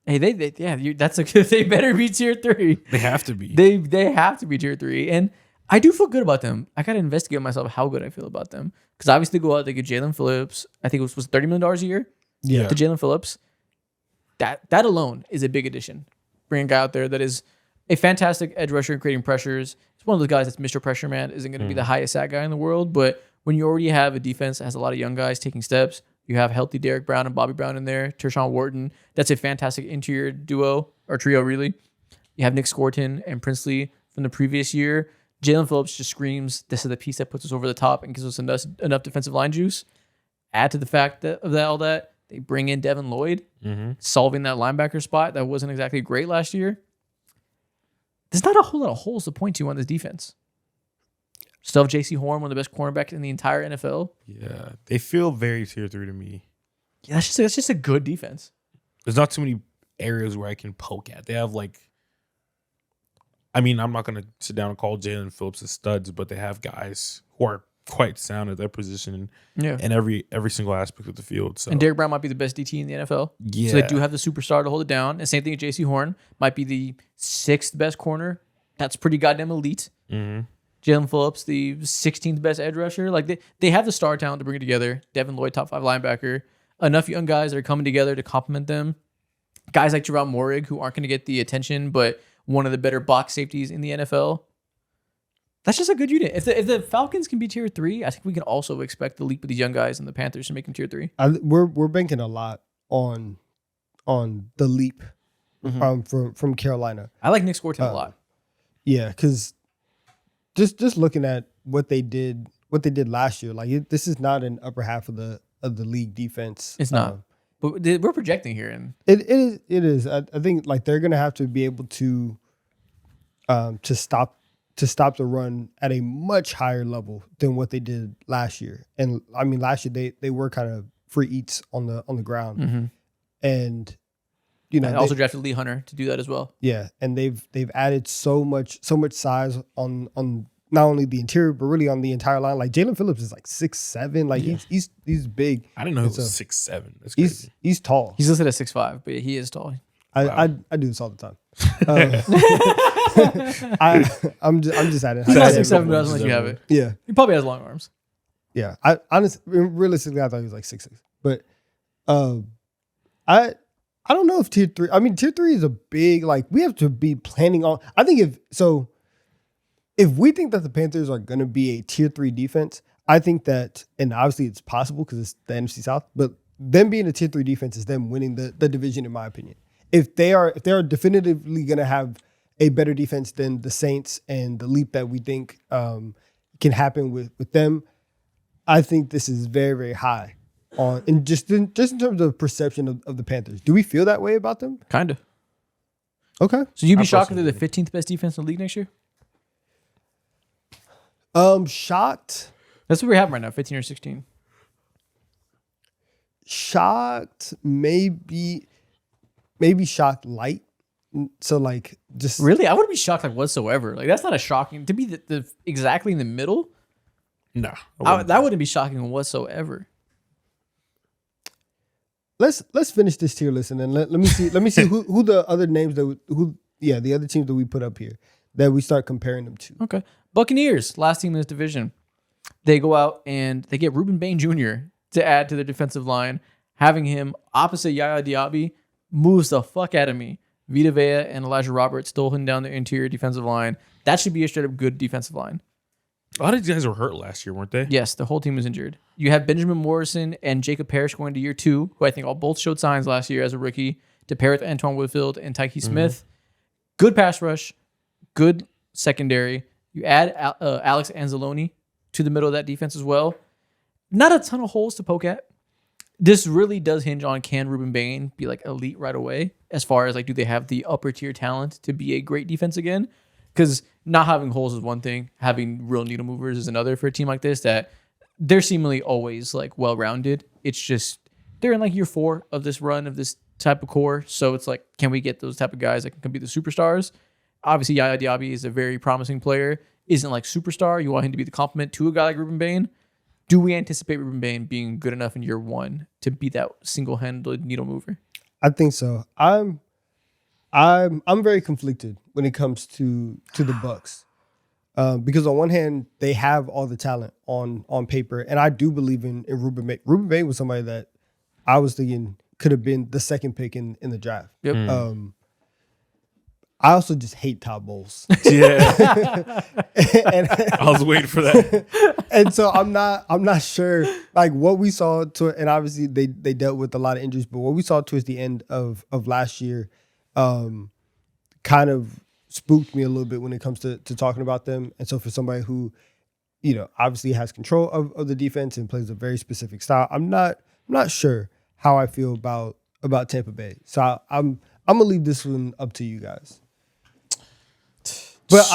S1: Hey, that's a good. They better be tier 3.
S3: They have to be.
S1: They have to be tier 3, and I do feel good about them. I gotta investigate myself how good I feel about them, because obviously go out, they get Jalen Phillips. I think it was $30 million a year
S3: Yeah.
S1: to Jalen Phillips. That alone is a big addition. Bring a guy out there that is a fantastic edge rusher and creating pressures. It's one of those guys that's Mr. Pressure Man. Isn't going to be the highest sack guy in the world, but when you already have a defense that has a lot of young guys taking steps, you have healthy Derek Brown and Bobby Brown in there, Tershawn Wharton. That's a fantastic interior duo or trio, really. You have Nick Scorton and Princely from the previous year. Jalen Phillips just screams, this is the piece that puts us over the top and gives us enough defensive line juice. Add to the fact that all that, they bring in Devin Lloyd, solving that linebacker spot that wasn't exactly great last year. There's not a whole lot of holes to point to on this defense. Still have J.C. Horn, one of the best cornerbacks in the entire NFL.
S3: Yeah. They feel very tier 3 to me.
S1: Yeah, that's just a good defense.
S3: There's not too many areas where I can poke at. They have I'm not going to sit down and call Jalen Phillips a studs, but they have guys who are quite sound at their position in every single aspect of the field. So
S1: And Derek Brown might be the best DT in the NFL.
S3: yeah.
S1: So they do have the superstar to hold it down. And same thing with J.C. Horn. Might be the 6th best corner. That's pretty goddamn elite. Jalen Phillips, the 16th best edge rusher. Like they have the star talent to bring it together. Devin Lloyd, top 5 linebacker. Enough young guys that are coming together to complement them. Guys like Jerome Morig, who aren't going to get the attention, but one of the better box safeties in the NFL. That's just a good unit. If the Falcons can be tier 3, I think we can also expect the leap of these young guys and the Panthers to make them tier 3.
S2: We're banking a lot on the leap from Carolina.
S1: I like Nick Scorton a lot.
S2: Yeah, because just looking at what they did last year, like this is not an upper half of the league defense.
S1: It's not. But we're projecting here, and
S2: it is. I think like they're gonna have to be able to stop the run at a much higher level than what they did last year. And I mean, last year they were kind of free eats on the ground, and
S1: I also drafted Lee Hunter to do that as well.
S2: Yeah, and they've added so much size on not only the interior but really on the entire line. Like Jalen Phillips is like 6'7", like he's big.
S3: I didn't know he was 6'7". That's crazy.
S2: He's tall.
S1: He's listed at 6'5", but he is tall.
S2: I do this all the time. I'm just adding.
S1: He's not 6'7", but doesn't let you have it.
S2: Yeah,
S1: He probably has long arms.
S2: yeah. I honestly, realistically, I thought he was like 6'6", but I don't know if tier 3. I mean, tier 3 is a big, like, we have to be planning on. I think if we think that the Panthers are going to be a tier 3 defense, I think that, and obviously it's possible because it's the NFC South, but them being a tier 3 defense is them winning the division, in my opinion. If they are definitively going to have a better defense than the Saints and the leap that we think can happen with them, I think this is very, very high on, and just in terms of perception of the Panthers. Do we feel that way about them?
S1: Kind of.
S2: Okay.
S1: So you'd be shocked if they're the 15th best defense in the league next year?
S2: Shocked.
S1: That's what we have right now, 15 or 16.
S2: Shocked, maybe shocked light. So like just
S1: Really? I wouldn't be shocked like whatsoever. Like that's not a shocking to be the exactly in the middle.
S3: Nah,
S1: That wouldn't be shocking whatsoever.
S2: Let's finish this tier list and then let me see who the other names the other teams that we put up here that we start comparing them to.
S1: Okay. Buccaneers, last team in this division. They go out and they get Ruben Bain Jr. to add to their defensive line. Having him opposite Yaya Diaby moves the fuck out of me. Vita Vea and Elijah Roberts still holding down the interior defensive line. That should be a straight up good defensive line.
S3: A lot of these guys were hurt last year, weren't they?
S1: Yes, the whole team was injured. You have Benjamin Morrison and Jacob Parrish going to year 2, who I think all both showed signs last year as a rookie, to pair with Antoine Woodfield and Tyke Smith. Good pass rush, good secondary. You add Alex Anzalone to the middle of that defense as well. Not a ton of holes to poke at. This really does hinge on, can Ruben Bain be like elite right away? As far as like, do they have the upper tier talent to be a great defense again? Because not having holes is one thing, having real needle movers is another for a team like this, that they're seemingly always like well-rounded. It's just they're in like year 4 of this run of this type of core. So it's like, can we get those type of guys that can be the superstars? Obviously, Yaya Diaby is a very promising player. Isn't like superstar. You want him to be the complement to a guy like Ruben Bain. Do we anticipate Ruben Bain being good enough in year 1 to be that single-handed needle mover?
S2: I think so. I'm very conflicted when it comes to the Bucks, because on one hand they have all the talent on paper, and I do believe in Ruben Bain. Ruben Bain was somebody that I was thinking could have been the second pick in the draft.
S1: Yep.
S2: I also just hate Todd Bowles.
S3: Yeah.
S2: And
S3: I was waiting for that.
S2: and so I'm not sure like what we saw and obviously they dealt with a lot of injuries, but what we saw towards the end of last year kind of spooked me a little bit when it comes to talking about them. And so for somebody who, obviously has control of the defense and plays a very specific style, I'm not sure how I feel about Tampa Bay. So I'm gonna leave this one up to you guys. But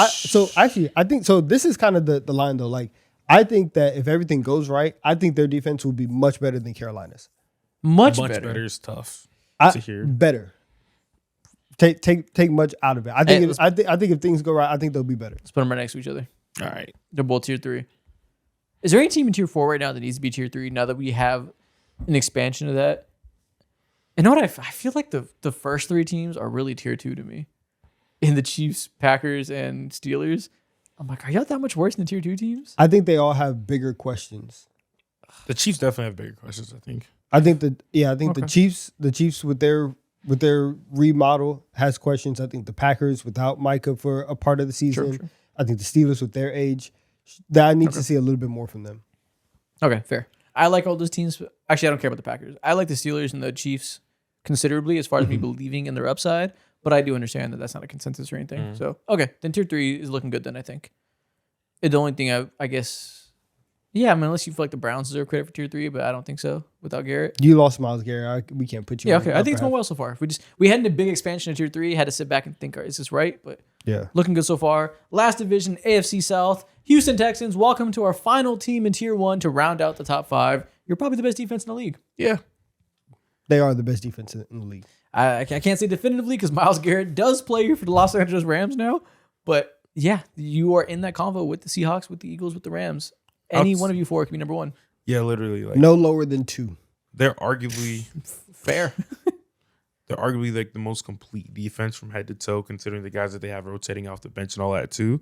S2: I think so. This is kind of the line though. Like, I think that if everything goes right, I think their defense will be much better than Carolina's.
S1: Much
S3: better
S1: better
S3: is tough to hear.
S2: Better. Take much out of it. I think I think if things go right, I think they'll be better.
S1: Let's put them right next to each other.
S3: All right.
S1: They're both tier 3. Is there any team in tier 4 right now that needs to be tier 3 now that we have an expansion of that? You know what? I feel like the first 3 teams are really tier 2 to me. In the Chiefs, Packers, and Steelers. I'm like, are y'all that much worse than the tier 2 teams?
S2: I think they all have bigger questions.
S3: The Chiefs definitely have bigger questions, I think.
S2: I think the
S1: Okay.
S2: Chiefs with their remodel has questions. I think the Packers without Micah for a part of the season.
S1: Sure.
S2: I think the Steelers with their age, that I need
S1: Okay.
S2: to see a little bit more from them.
S1: Okay, fair. I like all those teams. Actually, I don't care about the Packers. I like the Steelers and the Chiefs considerably as far as me believing in their upside, but I do understand that that's not a consensus or anything. So, okay, then tier 3 is looking good then, I think. The only thing I guess, yeah, I mean, unless you feel like the Browns deserve credit for tier 3, but I don't think so without Garrett.
S2: You lost Miles Garrett. We can't put you.
S1: Yeah,
S2: in
S1: okay.
S2: the
S1: I think it's
S2: upper
S1: going well so far. We had a big expansion of tier 3, had to sit back and think, is this right? But
S2: half. Yeah.
S1: looking good so far. Last division, AFC South. Houston Texans, welcome to our final team in tier 1 to round out the top 5. You're probably the best defense in the league.
S3: Yeah.
S2: They are the best defense in the league.
S1: I can't say definitively because Myles Garrett does play for the Los Angeles Rams now. But yeah, you are in that convo with the Seahawks, with the Eagles, with the Rams. Any one of you four can be number 1.
S3: Yeah, literally. Like
S2: No lower than 2.
S3: they're arguably
S1: Fair.
S3: like the most complete defense from head to toe, considering the guys that they have rotating off the bench and all that too.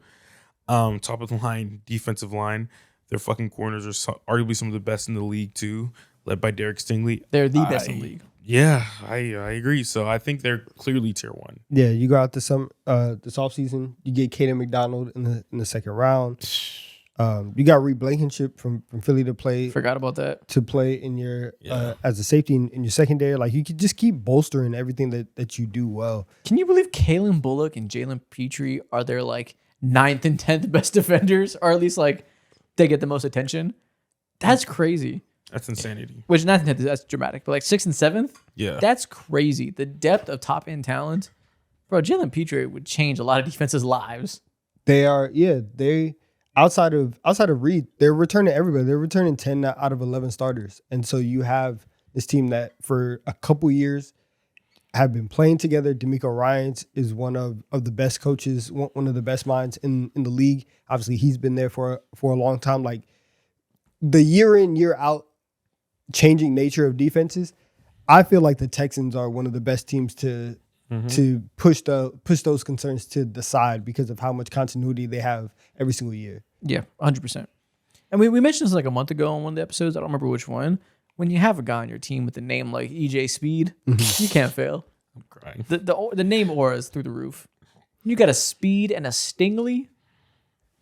S3: Top of the line, defensive line, their fucking corners are arguably some of the best in the league too, led by Derek Stingley.
S1: They're the best in the league.
S3: Yeah, I agree. So I think they're clearly tier 1.
S2: Yeah, you go out this offseason, you get Kaden McDonald in the second round. You got Reed Blankenship from Philly to play
S1: Forgot about that.
S2: in your
S3: Yeah.
S2: as a safety in your secondary. Like you could just keep bolstering everything that you do well.
S1: Can you believe Kalen Bullock and Jalen Petrie are their like 9th and 10th best defenders, or at least like they get the most attention? That's crazy.
S3: That's insanity.
S1: Which 9th and 10th, that's dramatic, but like 6th and 7th,
S3: Yeah.
S1: that's crazy. The depth of top end talent, bro. Jalen Petrie would change a lot of defenses' lives.
S2: They outside of Reed, they're returning everybody. They're returning 10 out of 11 starters, and so you have this team that for a couple years have been playing together. D'Amico Ryans is one of the best coaches, one of the best minds in the league. Obviously, he's been there for a long time. Like the year in, year out changing nature of defenses, I feel like the Texans are one of the best teams to push those concerns to the side because of how much continuity they have every single year.
S1: Yeah, 100%. And we mentioned this like a month ago on one of the episodes. I don't remember which one. When you have a guy on your team with a name like EJ Speed, you can't fail.
S3: I'm crying.
S1: The name aura is through the roof. You got a Speed and a Stingley,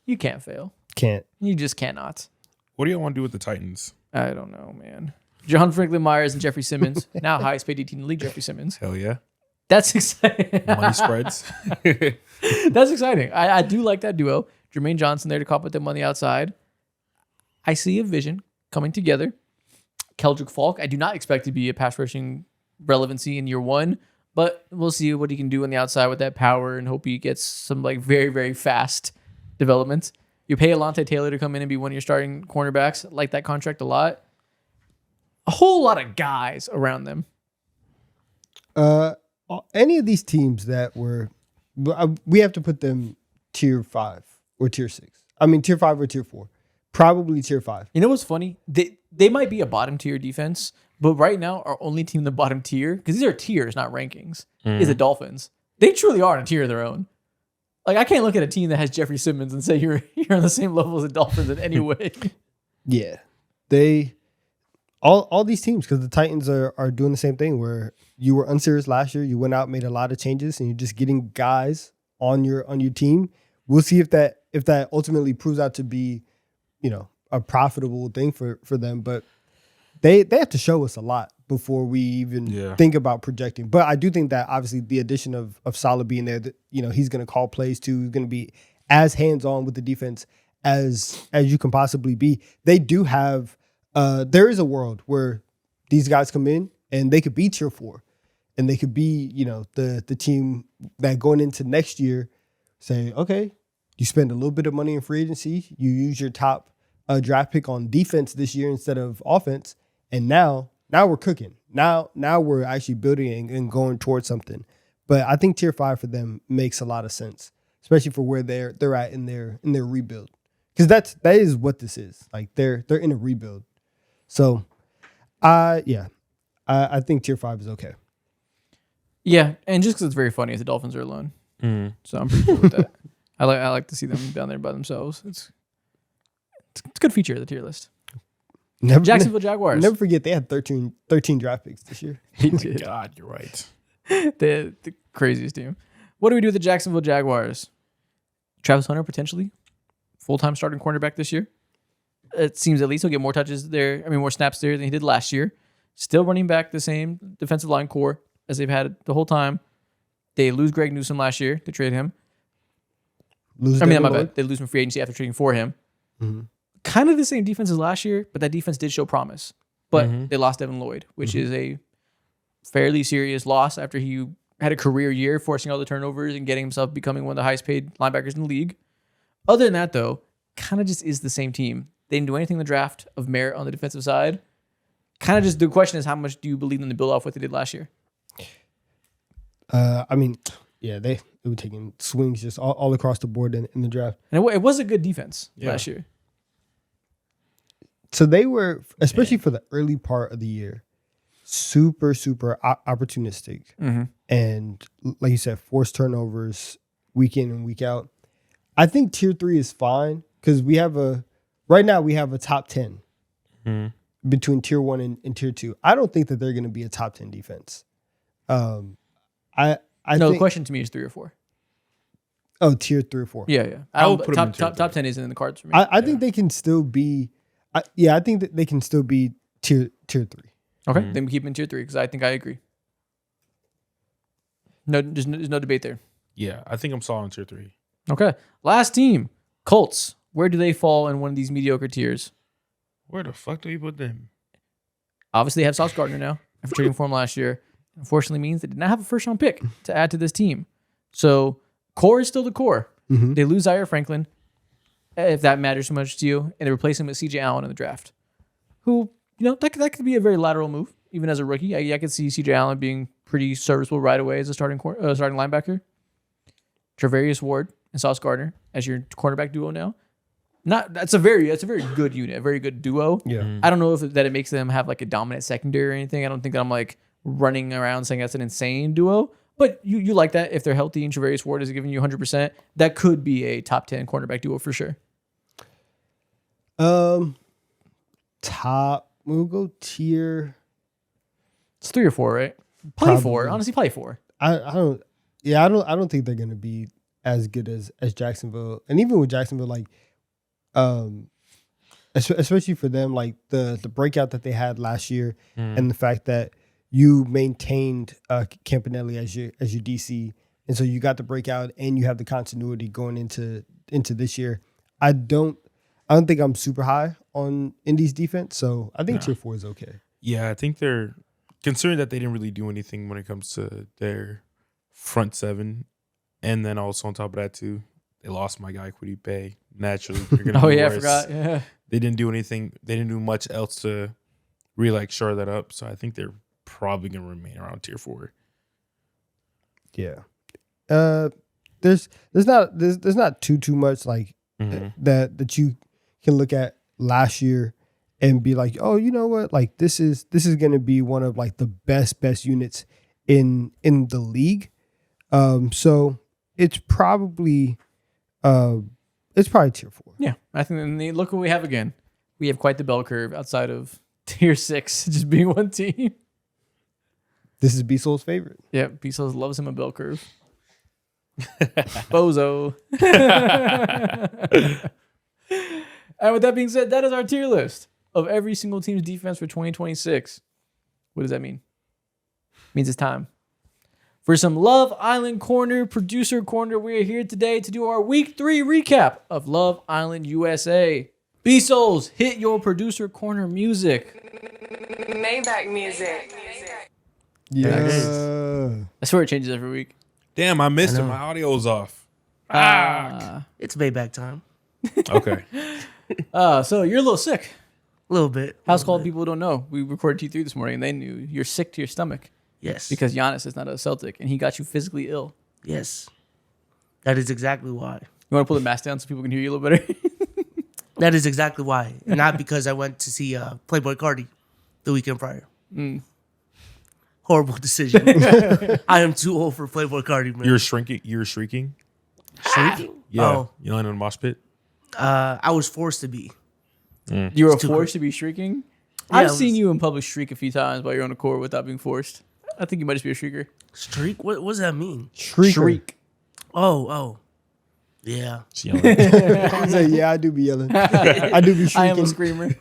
S1: you can't fail.
S2: Can't.
S1: You just cannot.
S3: What do y'all want to do with the Titans?
S1: I don't know, man. John Franklin Myers and Jeffrey Simmons, now highest paid DT in the league. Jeffrey Simmons.
S3: Hell yeah.
S1: That's exciting.
S3: Money spreads.
S1: That's exciting. I do like that duo. Jermaine Johnson there to cop with them on the outside. I see a vision coming together. Keldrick Falk, I do not expect to be a pass rushing relevancy in year 1, but we'll see what he can do on the outside with that power and hope he gets some like very, very fast development. You pay Alontae Taylor to come in and be one of your starting cornerbacks. I like that contract a lot. A whole lot of guys around them.
S2: Any of these teams that were, we have to put them tier 5 or tier 6. I mean, tier 5 or tier 4. Probably tier 5.
S1: You know what's funny? They might be a bottom tier defense, but right now our only team in the bottom tier, because these are tiers, not rankings, is the Dolphins. They truly are in a tier of their own. Like I can't look at a team that has Jeffrey Simmons and say you're on the same level as the Dolphins in any way.
S2: Yeah. They all these teams, because the Titans are doing the same thing where you were unserious last year, you went out, made a lot of changes, and you're just getting guys on your team. We'll see if that ultimately proves out to be, a profitable thing for them. But they have to show us a lot before we even think about projecting. But I do think that obviously the addition of Salah being there, that he's going to call plays too. He's going to be as hands-on with the defense as you can possibly be. They do have there is a world where these guys come in and they could be tier 4 and they could be, the team that going into next year say, okay, you spend a little bit of money in free agency, you use your top draft pick on defense this year instead of offense, and now we're cooking. Now we're actually building and going towards something. But I think tier 5 for them makes a lot of sense, especially for where they're at in their rebuild. Because that is what this is. Like they're in a rebuild. So I think tier 5 is okay.
S1: Yeah, and just because it's very funny, as the Dolphins are alone. So I'm pretty cool with that. I like to see them down there by themselves. It's a good feature of the tier list. Jacksonville Jaguars.
S2: Never forget they had 13 draft picks this year.
S1: They did.
S3: God, you're right.
S1: the craziest team. What do we do with the Jacksonville Jaguars? Travis Hunter potentially full-time starting cornerback this year. It seems at least he'll get more touches there. I mean, more snaps there than he did last year. Still running back the same defensive line core as they've had the whole time. They lose Greg Newsome last year to trade him. My bad. They lose him free agency after trading for him.
S2: Mm-hmm.
S1: Kind of the same defense as last year, but that defense did show promise. But they lost Devin Lloyd, which is a fairly serious loss after he had a career year, forcing all the turnovers and getting himself becoming one of the highest paid linebackers in the league. Other than that, though, kind of just is the same team. They didn't do anything in the draft of merit on the defensive side. Kind of just the question is, how much do you believe them to build off what they did last year?
S2: I mean, yeah, they were taking swings just all across the board in the draft.
S1: And it was a good defense last year.
S2: So they were, especially for the early part of the year, super, super opportunistic. And like you said, forced turnovers week in and week out. I think tier 3 is fine because right now we have a top 10 between tier 1 and tier 2. I don't think that they're going to be a top 10 defense. The
S1: question to me is 3 or 4.
S2: Oh, tier 3 or 4.
S1: Yeah.
S3: I would put them in tier
S1: top 10 isn't in the cards for me.
S2: I think they can still be. I think that they can still be tier 3.
S1: Okay, then we keep them in tier 3 because I think I agree. No, there's no debate there.
S3: Yeah, I think I'm solid on tier 3.
S1: Okay, last team, Colts. Where do they fall in one of these mediocre tiers?
S3: Where the fuck do we put them?
S1: Obviously, they have Sauce Gardner now after trading for him last year. Unfortunately, means they did not have a first round pick to add to this team. So core is still the core. They lose Zaire Franklin, if that matters so much to you, and they replace him with CJ Allen in the draft, who, that could be a very lateral move, even as a rookie. I could see CJ Allen being pretty serviceable right away as a starting linebacker. Travarius Ward and Sauce Gardner as your cornerback duo now. That's a very good unit, a very good duo.
S2: Yeah.
S1: I don't know if it makes them have like a dominant secondary or anything. I don't think that I'm like running around saying that's an insane duo. But you like that if they're healthy and Travarius Ward is giving you 100%. That could be a top 10 cornerback duo for sure.
S2: Top. We'll go tier.
S1: It's 3 or 4, right? Probably 4.
S2: Probably.
S1: Honestly, probably 4.
S2: I don't. Yeah, I don't think they're gonna be as good as Jacksonville, and even with Jacksonville, like, especially for them, like the breakout that they had last year, and the fact that you maintained Campanelli as your DC, and so you got the breakout, and you have the continuity going into this year. I don't think I'm super high on Indy's defense, so I think tier 4 is okay.
S3: Yeah, I think they're considering that they didn't really do anything when it comes to their front seven, and then also on top of that too, they lost my guy Kwity Paye. Naturally, they're gonna be
S1: I
S3: worse.
S1: forgot. Yeah,
S3: They didn't do anything. They didn't do much else to really like shore that up. So I think they're probably gonna remain around tier 4.
S2: Yeah. There's not too much like that you can look at last year and be like, oh, you know what? Like this is gonna be one of like the best units in the league. So it's probably tier 4.
S1: yeah. I think. And look what we have again. We have quite the bell curve outside of tier 6, just being one team.
S2: This is B-Soul's favorite.
S1: Yeah, Bezos loves him a bell curve. Bozo. And with that being said, that is our tier list of every single team's defense for 2026. What does that mean? It means it's time for some Love Island Corner, Producer Corner. We are here today to do our Week 3 recap of Love Island USA. B-Souls, hit your Producer Corner music.
S4: Maybach music.
S2: Yeah.
S1: I swear it changes every week.
S3: Damn, I missed it. My audio's off.
S5: It's Maybach time.
S3: Okay.
S1: So you're a little sick.
S5: A little bit.
S1: House call people don't know. We recorded T3 this morning and they knew you're sick to your stomach
S5: Yes.
S1: because Giannis is not a Celtic and he got you physically ill.
S5: Yes. That is exactly why.
S1: You want to pull the mask down so people can hear you a little better?
S5: That is exactly why. Not because I went to see Playboy Cardi the weekend prior. Horrible decision. I am too old for Playboy Cardi, man.
S3: You're shrinking. You're shrieking.
S5: Shrieking?
S3: Yeah,
S5: Oh,
S3: you know, in a mosh pit.
S5: I was forced to be.
S1: You were
S5: It's too
S1: forced to be shrieking?
S5: Yeah,
S1: I've
S5: it
S1: seen
S5: was-
S1: you in public shriek a few times while you're on the court without being forced. I think you might just be a shrieker.
S5: Streak? What does that mean?
S2: Shrieker.
S1: Shriek.
S5: Oh. Yeah.
S3: She yelling.
S2: He said, yeah, I do be yelling. I do be
S1: I am a
S2: shrieking.
S1: screamer.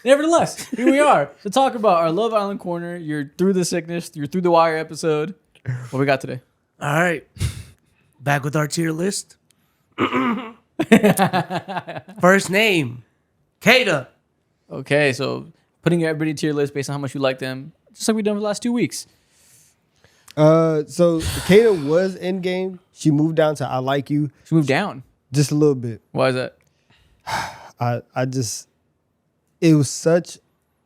S1: Nevertheless, here we are to talk about our Love Island corner. You're through the sickness. You're through the wire episode. What we got today?
S5: All right. Back with our tier list. First name, Kata.
S1: Okay, so putting everybody to your list based on how much you like them, just like we've done for the last 2 weeks.
S2: So Kata was in game. She moved down to I like you
S1: She moved down.
S2: just a little bit.
S1: Why is that?
S2: It was such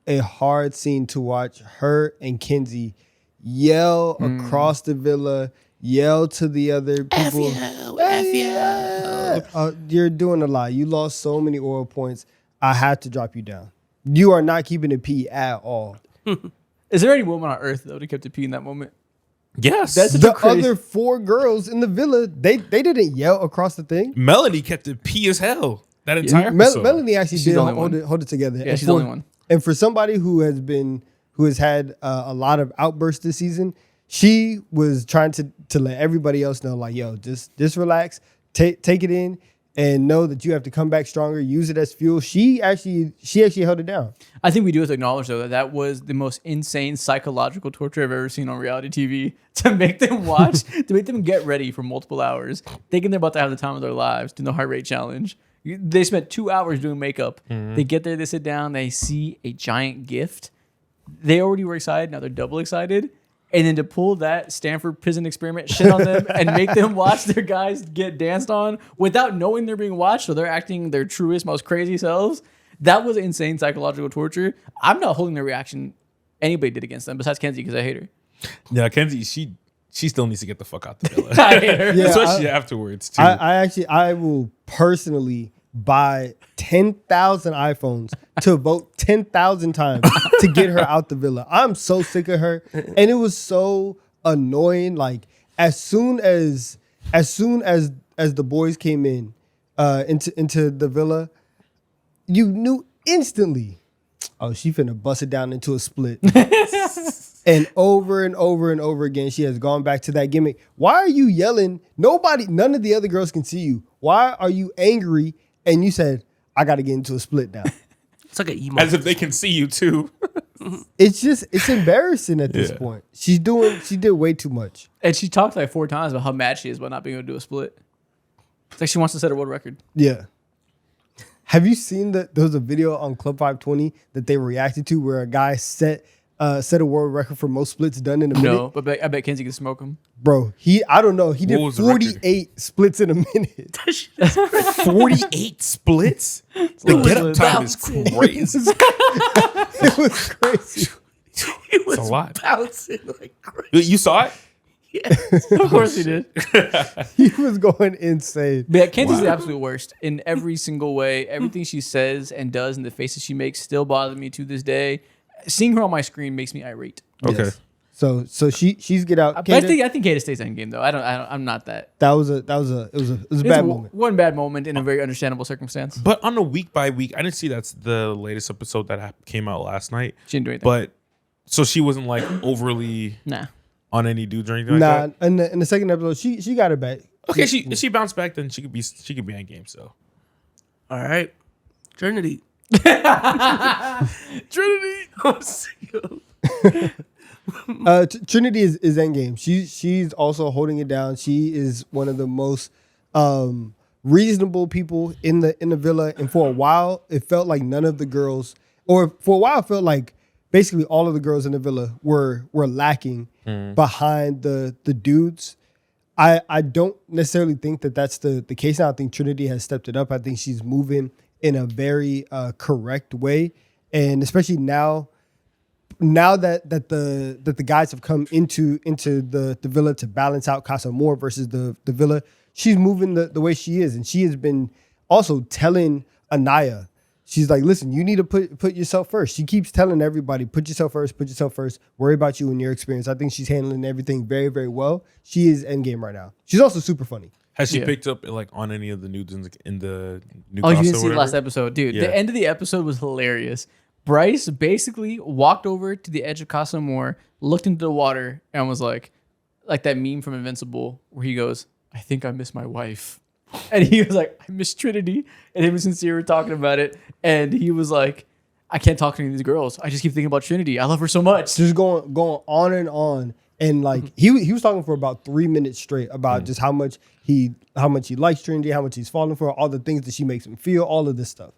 S2: a hard scene to watch her and Kenzie yell across the villa, yell to the other people. You're doing a lot. You lost so many oil points. I had to drop you down. You are not keeping it P at all.
S1: Is there any woman on earth though that kept it P in that moment?
S3: Yes,
S1: That's
S2: The
S1: crazy-
S2: other 4 girls in the villa, they didn't yell across the thing.
S3: Melody kept it P as hell that entire
S2: Mel-
S3: episode.
S2: Melanie actually
S1: She's
S2: did
S1: the only
S2: hold
S1: one.
S2: it together.
S1: Yeah,
S2: And
S1: she's the
S2: for-
S1: only one.
S2: And for somebody who has had a lot of outbursts this season, she was trying to let everybody else know, like, yo, just relax, take it in, and know that you have to come back stronger. Use it as fuel. She actually held it down.
S1: I think we do have to acknowledge though that was the most insane psychological torture I've ever seen on reality TV. To make them watch, to make them get ready for multiple hours, thinking they're about to have the time of their lives, doing the heart rate challenge. They spent 2 hours doing makeup. They get there, they sit down, they see a giant gift. They already were excited, now they're double excited. And then to pull that Stanford prison experiment shit on them and make them watch their guys get danced on without knowing they're being watched, so they're acting their truest, most crazy selves. That was insane psychological torture. I'm not holding the reaction anybody did against them besides Kenzie because I hate her.
S3: Yeah, Kenzie, she still needs to get the fuck out the villa,
S1: I hate her.
S2: Yeah,
S3: especially afterwards too.
S2: I will personally buy 10,000 iPhones to vote 10,000 times to get her out the villa. I'm so sick of her, and it was so annoying. Like as soon as the boys came in into the villa, you knew instantly, oh, she finna bust it down into a split. And over and over and over again, she has gone back to that gimmick. Why are you yelling? None of the other girls can see you. Why are you angry? And you said, I got to get into a split now.
S5: It's like an emo.
S3: As if they can see you too.
S2: It's embarrassing at this point. She did way too much.
S1: And she talked like 4 times about how mad she is about not being able to do a split. It's like she wants to set a world record.
S2: Yeah. Have you seen there was a video on Club 520 that they reacted to where a guy set a world record for most splits done in a minute?
S1: No, but I bet Kenzie can smoke him.
S2: Bro, I don't know. He
S3: What
S2: did
S3: was the record?
S2: 48 splits in a minute.
S3: 48 splits. The get up time is crazy.
S2: It was crazy.
S5: It was
S3: a lot.
S5: bouncing like crazy.
S3: You saw it?
S1: Of course he did.
S2: He was going insane.
S1: But yeah, Kenzie's the absolute worst in every single way. Everything she says and does and the faces she makes still bother me to this day. Seeing her on my screen makes me irate.
S3: Okay.
S2: Yes. So she's get out.
S1: But I think Kata stays in game though. I'm not that.
S2: That was a
S1: It's
S2: bad moment.
S1: one bad moment in a very understandable circumstance.
S3: But on a week by week, I didn't see that's the latest episode that came out last night.
S1: She didn't do anything.
S3: But so she wasn't like overly
S1: Nah.
S3: on any dudes or anything like
S2: Nah,
S3: that.
S2: in the second episode, she got it back.
S3: Okay, if she bounced back, then she could be on game. So
S5: All right. Trinity.
S1: Trinity.
S2: Trinity is end game. She's also holding it down. She is one of the most reasonable people in the villa. And for a while, it felt like none of the girls, or for a while, it felt like basically all of the girls in the villa were lacking behind the dudes. I don't necessarily think that that's the case now. I think Trinity has stepped it up. I think she's moving in a very correct way, and especially now that the guys have come into the villa to balance out Casa Amor versus the villa, she's moving the way she is, and she has been also telling Anaya, she's like, listen, you need to put yourself first. She keeps telling everybody, put yourself first, worry about you and your experience. I think she's handling everything very, very well. She is endgame right now. She's also super funny.
S3: Has she
S1: Yeah.
S3: picked up like on any of the nudes in the new?
S1: Oh, you
S3: Casa
S1: didn't
S3: or
S1: see the
S3: whatever?
S1: last episode, dude.
S3: Yeah.
S1: The end of the episode was hilarious. Bryce basically walked over to the edge of Casa Amor, looked into the water, and was like that meme from Invincible where he goes, "I think I miss my wife," and he was like, "I miss Trinity," and him and Sincere were talking about it, and he was like, "I can't talk to any of these girls. I just keep thinking about Trinity. I love her so much."
S2: Just going on. And like he was talking for about 3 minutes straight about just how much he likes Trinity, how much he's falling for, all the things that she makes him feel, all of this stuff.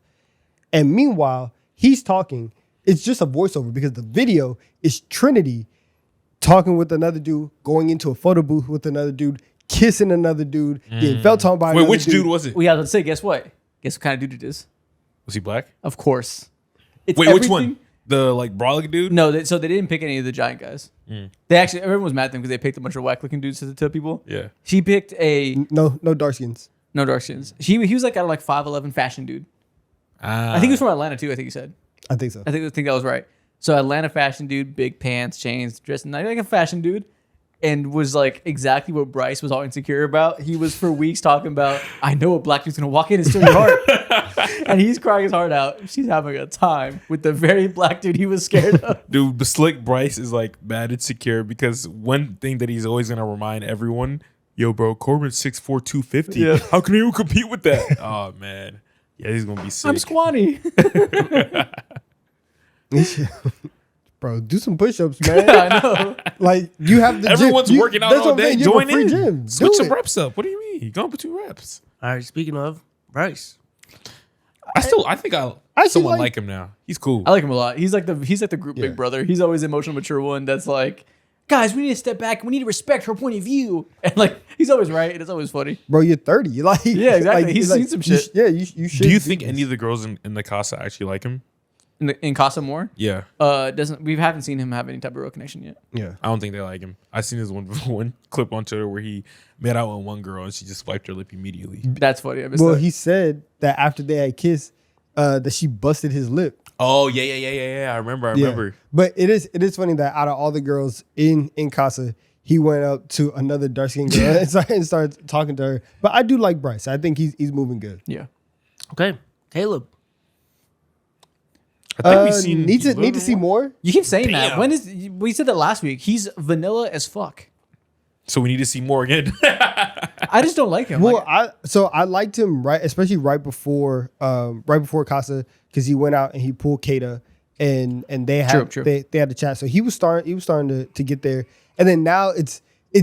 S2: And meanwhile, he's talking. It's just a voiceover because the video is Trinity talking with another dude, going into a photo booth with another dude, kissing another dude, getting felt on by
S3: Wait,
S2: another
S3: which dude was it?
S1: We have to say, guess what? Guess what kind of dude it is?
S3: Was he black?
S1: Of course. It's
S3: Wait, which
S1: everything-
S3: one? The like brolic dude?
S1: No, so they didn't pick any of the giant guys. They actually, everyone was mad at them because they picked a bunch of whack looking dudes to people.
S3: Yeah.
S1: She picked a
S2: No dark skins.
S1: no dark skins. He was like kind of like 5'11" fashion dude. I think he was from Atlanta too. I think he said.
S2: I think so.
S1: I think that was right. So Atlanta fashion dude, big pants, chains, dressed like a fashion dude, and was like exactly what Bryce was all insecure about. He was for weeks talking about, I know a black dude's gonna walk in and steal your heart, and he's crying his heart out. She's having a time with the very black dude he was scared of.
S3: Dude, the slick Bryce is like mad insecure because one thing that he's always gonna remind everyone, yo, bro, Corbin's 6'4", 250.
S1: Yeah.
S3: How can you compete with that? Oh man. Yeah, he's gonna be sick.
S1: I'm squatty.
S2: Bro, do some push-ups, man.
S1: I know.
S2: Like you have the
S3: Everyone's
S2: gym.
S3: working out
S2: That's
S3: all
S2: what I'm
S3: day.
S2: saying, you have a
S3: Join
S2: free
S3: in.
S2: gym.
S3: Switch
S2: Do
S3: some
S2: it.
S3: reps up. What do you mean? Go up with 2 reps.
S5: All right, speaking of Bryce,
S3: I think I
S2: actually
S3: someone
S2: like-
S3: like him now. He's cool.
S1: I like him a lot. He's like the group
S2: Yeah.
S1: big brother. He's always the emotional mature one that's like, guys, we need to step back. We need to respect her point of view. And like he's always right. And it's always funny.
S2: Bro, you're 30. You're like
S1: Yeah, exactly.
S2: like-
S1: He's
S2: like,
S1: seen some
S2: you
S1: shit.
S2: You should.
S3: Do you
S2: do
S3: think
S2: this.
S3: any of the girls in the casa actually like him?
S1: In Casa More,
S3: Yeah.
S1: we haven't seen him have any type of real connection yet.
S2: Yeah.
S3: I don't think they like him. I seen this one clip on Twitter where he made out with one girl and she just swiped her lip immediately.
S1: That's funny. I missed
S2: Well,
S1: that.
S2: he said that after they had kissed, that she busted his lip.
S3: Oh yeah. I remember.
S2: Yeah. But it is funny that out of all the girls in Casa, he went up to another dark skinned girl and started talking to her. But I do like Bryce. I think he's moving good.
S1: Yeah.
S5: okay, Caleb.
S3: I think we seen
S2: need
S3: a
S2: to
S3: little
S2: see more.
S1: You keep saying that.
S3: Damn.
S1: When is we said that last week? He's vanilla as fuck.
S3: So we need to see more again.
S1: I just don't like him.
S2: Well,
S1: Like,
S2: I liked him especially right before Casa, because he went out and he pulled Kata and they had
S1: True.
S2: they had a chat. So he was starting to get there. And then now it's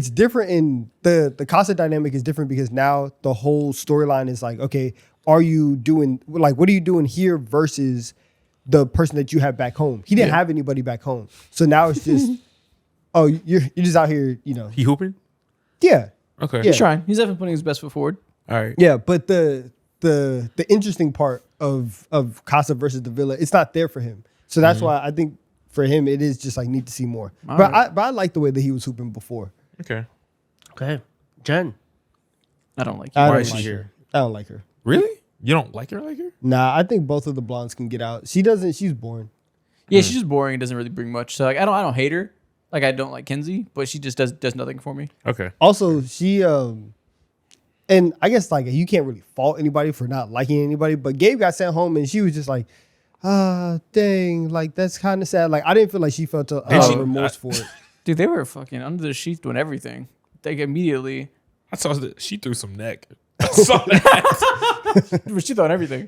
S2: different in the Casa dynamic is different because now the whole storyline is like, okay, are you doing like what are you doing here versus the person that you have back home? He didn't have anybody back home. So now it's just oh, you're just out here,
S3: He hooping?
S2: yeah.
S3: Okay.
S2: Yeah.
S1: he's trying. He's definitely putting his best foot forward.
S3: All right.
S2: Yeah, but the interesting part of Casa versus the Villa, it's not there for him. So that's why I think for him it is just like need to see more. But I like the way that he was hooping before.
S3: Okay.
S5: Okay, Jen.
S1: I don't like
S2: I
S1: him.
S3: Why
S2: don't
S3: is she
S2: like
S3: here?
S2: her. I don't like her.
S3: Really? You don't like her? Like her?
S2: Nah, I think both of the blondes can get out. She doesn't. She's boring.
S1: Yeah, she's just boring and doesn't really bring much. So like, I don't hate her. Like I don't like Kenzie, but she just does nothing for me.
S3: Okay.
S2: Also, she and I guess like you can't really fault anybody for not liking anybody. But Gabe got sent home and she was just like, dang, like that's kind of sad. Like I didn't feel like she felt remorse for it.
S1: Dude, they were fucking under the sheets doing everything. Like immediately,
S3: I saw that she threw some neck. I saw that.
S1: she throwing everything.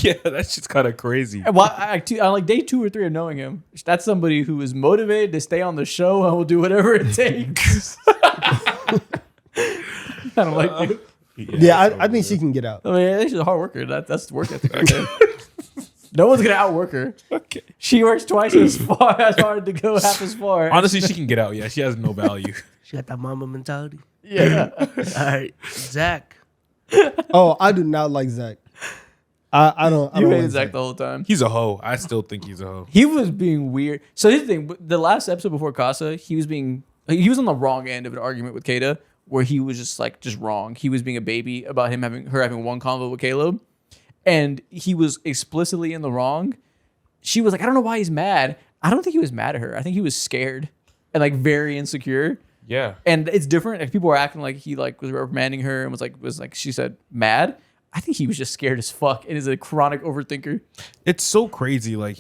S3: Yeah, that's just kind of crazy.
S1: And on like day 2 or 3 of knowing him, that's somebody who is motivated to stay on the show and will do whatever it takes. I don't like you.
S2: Yeah, I think she can get out.
S1: I mean, she's a hard worker. That's the work ethic. Okay. No one's gonna outwork her.
S3: Okay.
S1: She works twice as hard to go half as far.
S3: Honestly, she can get out. Yeah, she has no value.
S5: She got that mama mentality.
S1: Yeah.
S5: All right, Zach.
S2: Oh, I do not like Zach. I don't. I
S1: You
S2: don't
S1: hated
S2: like
S1: Zach the whole time.
S3: He's a hoe. I still think he's a hoe.
S1: He was being weird. So here's the thing: the last episode before Casa, he was on the wrong end of an argument with Kata, where he was just wrong. He was being a baby about her having one convo with Caleb, and he was explicitly in the wrong, she was like, I don't know why he's mad. I don't think he was mad at her. I think he was scared and like very insecure.
S3: Yeah.
S1: And it's different if people were acting like he like was reprimanding her and was like she said mad. I think he was just scared as fuck and is a chronic overthinker.
S3: It's so crazy. Like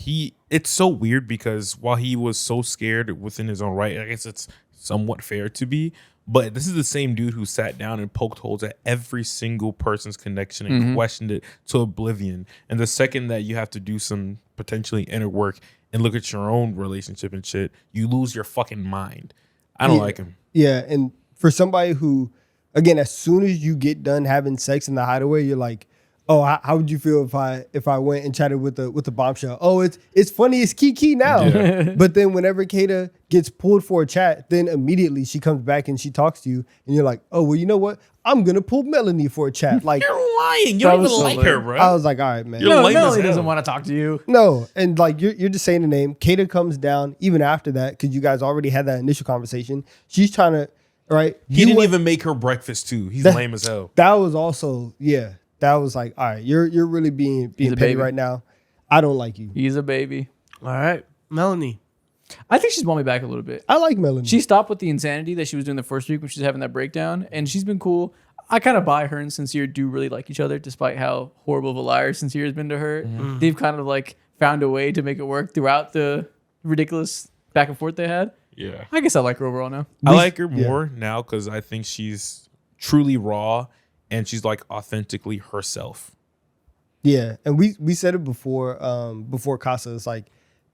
S3: it's so weird because while he was so scared within his own right, I guess it's somewhat fair to be. But this is the same dude who sat down and poked holes at every single person's connection and questioned it to oblivion. And the second that you have to do some potentially inner work and look at your own relationship and shit, you lose your fucking mind. I don't like him.
S2: Yeah, and for somebody who, again, as soon as you get done having sex in the hideaway, you're like, oh, how would you feel if I went and chatted with the bombshell? Oh, it's funny as Kiki now.
S3: Yeah.
S2: But then whenever Kata gets pulled for a chat, then immediately she comes back and she talks to you, and you're like, oh, well, you know what? I'm gonna pull Melanie for a chat. Like,
S3: You're lying. You
S1: That
S3: don't
S1: was
S3: even
S1: so
S3: like
S1: lit.
S3: her, bro.
S2: I was like, all right, man.
S3: You're
S1: No,
S3: lame as
S1: Melanie
S3: hell.
S1: doesn't want to talk to you.
S2: No, and like you're just saying the name. Kata comes down even after that because you guys already had that initial conversation. She's trying to, right?
S3: He didn't
S2: went-
S3: even make her breakfast too. He's
S2: That-
S3: lame as hell.
S2: That was also, yeah. That was like, all right, you're really being
S1: a
S2: petty
S1: baby.
S2: right now. I don't like you.
S1: He's a baby.
S5: All right, Melanie.
S1: I think she's won me back a little bit.
S2: I like Melanie.
S1: She stopped with the insanity that she was doing the first week when she was having that breakdown, and she's been cool. I kind of buy her and Sincere do really like each other, despite how horrible of a liar Sincere has been to her. They've kind of like found a way to make it work throughout the ridiculous back and forth they had.
S3: Yeah.
S1: I guess I like her overall now.
S3: I like her more now because I think she's truly raw and she's like authentically herself.
S2: Yeah, and we said it before Casa. It's like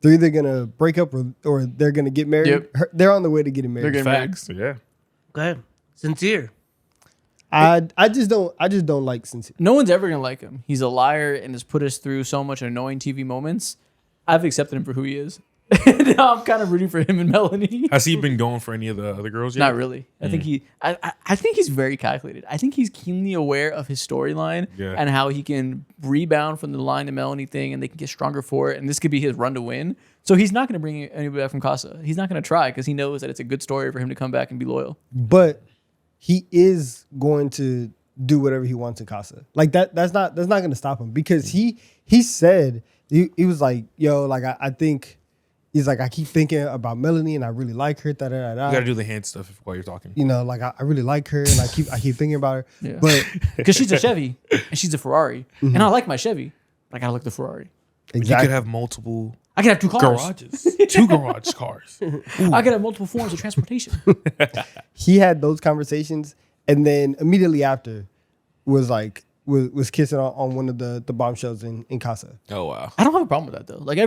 S2: they're either gonna break up or they're gonna get married.
S1: Yep.
S2: They're on the way to getting married.
S1: They're getting married.
S3: Facts. Yeah.
S5: Okay, Sincere.
S2: I just don't like Sincere.
S1: No one's ever gonna like him. He's a liar and has put us through so much annoying TV moments. I've accepted him for who he is. Now I'm kind of rooting for him and Melanie.
S3: Has he been going for any of the other girls yet?
S1: Not really. I think I think he's very calculated. I think he's keenly aware of his storyline
S3: Yeah.
S1: and how he can rebound from the line to Melanie thing, and they can get stronger for it. And this could be his run to win. So he's not going to bring anybody back from Casa. He's not going to try because he knows that it's a good story for him to come back and be loyal.
S2: But he is going to do whatever he wants in Casa. Like that's not gonna stop him because he said he was like, yo, like I think he's like, I keep thinking about Melanie and I really like her. Da, da, da, da.
S3: You got to do the hand stuff while you're talking.
S2: You know, like I really like her and I keep thinking about her.
S1: Yeah.
S2: But
S1: Because she's a Chevy and she's a Ferrari. And I like my Chevy. But I got to look at the Ferrari.
S3: You
S2: exactly.
S3: could have multiple
S1: I could have two cars.
S3: garages, 2 garage cars.
S1: I could have multiple forms of transportation.
S2: He had those conversations and then immediately after was like was kissing on one of the bombshells in Casa.
S3: Oh wow.
S1: I don't have a problem with that though. Like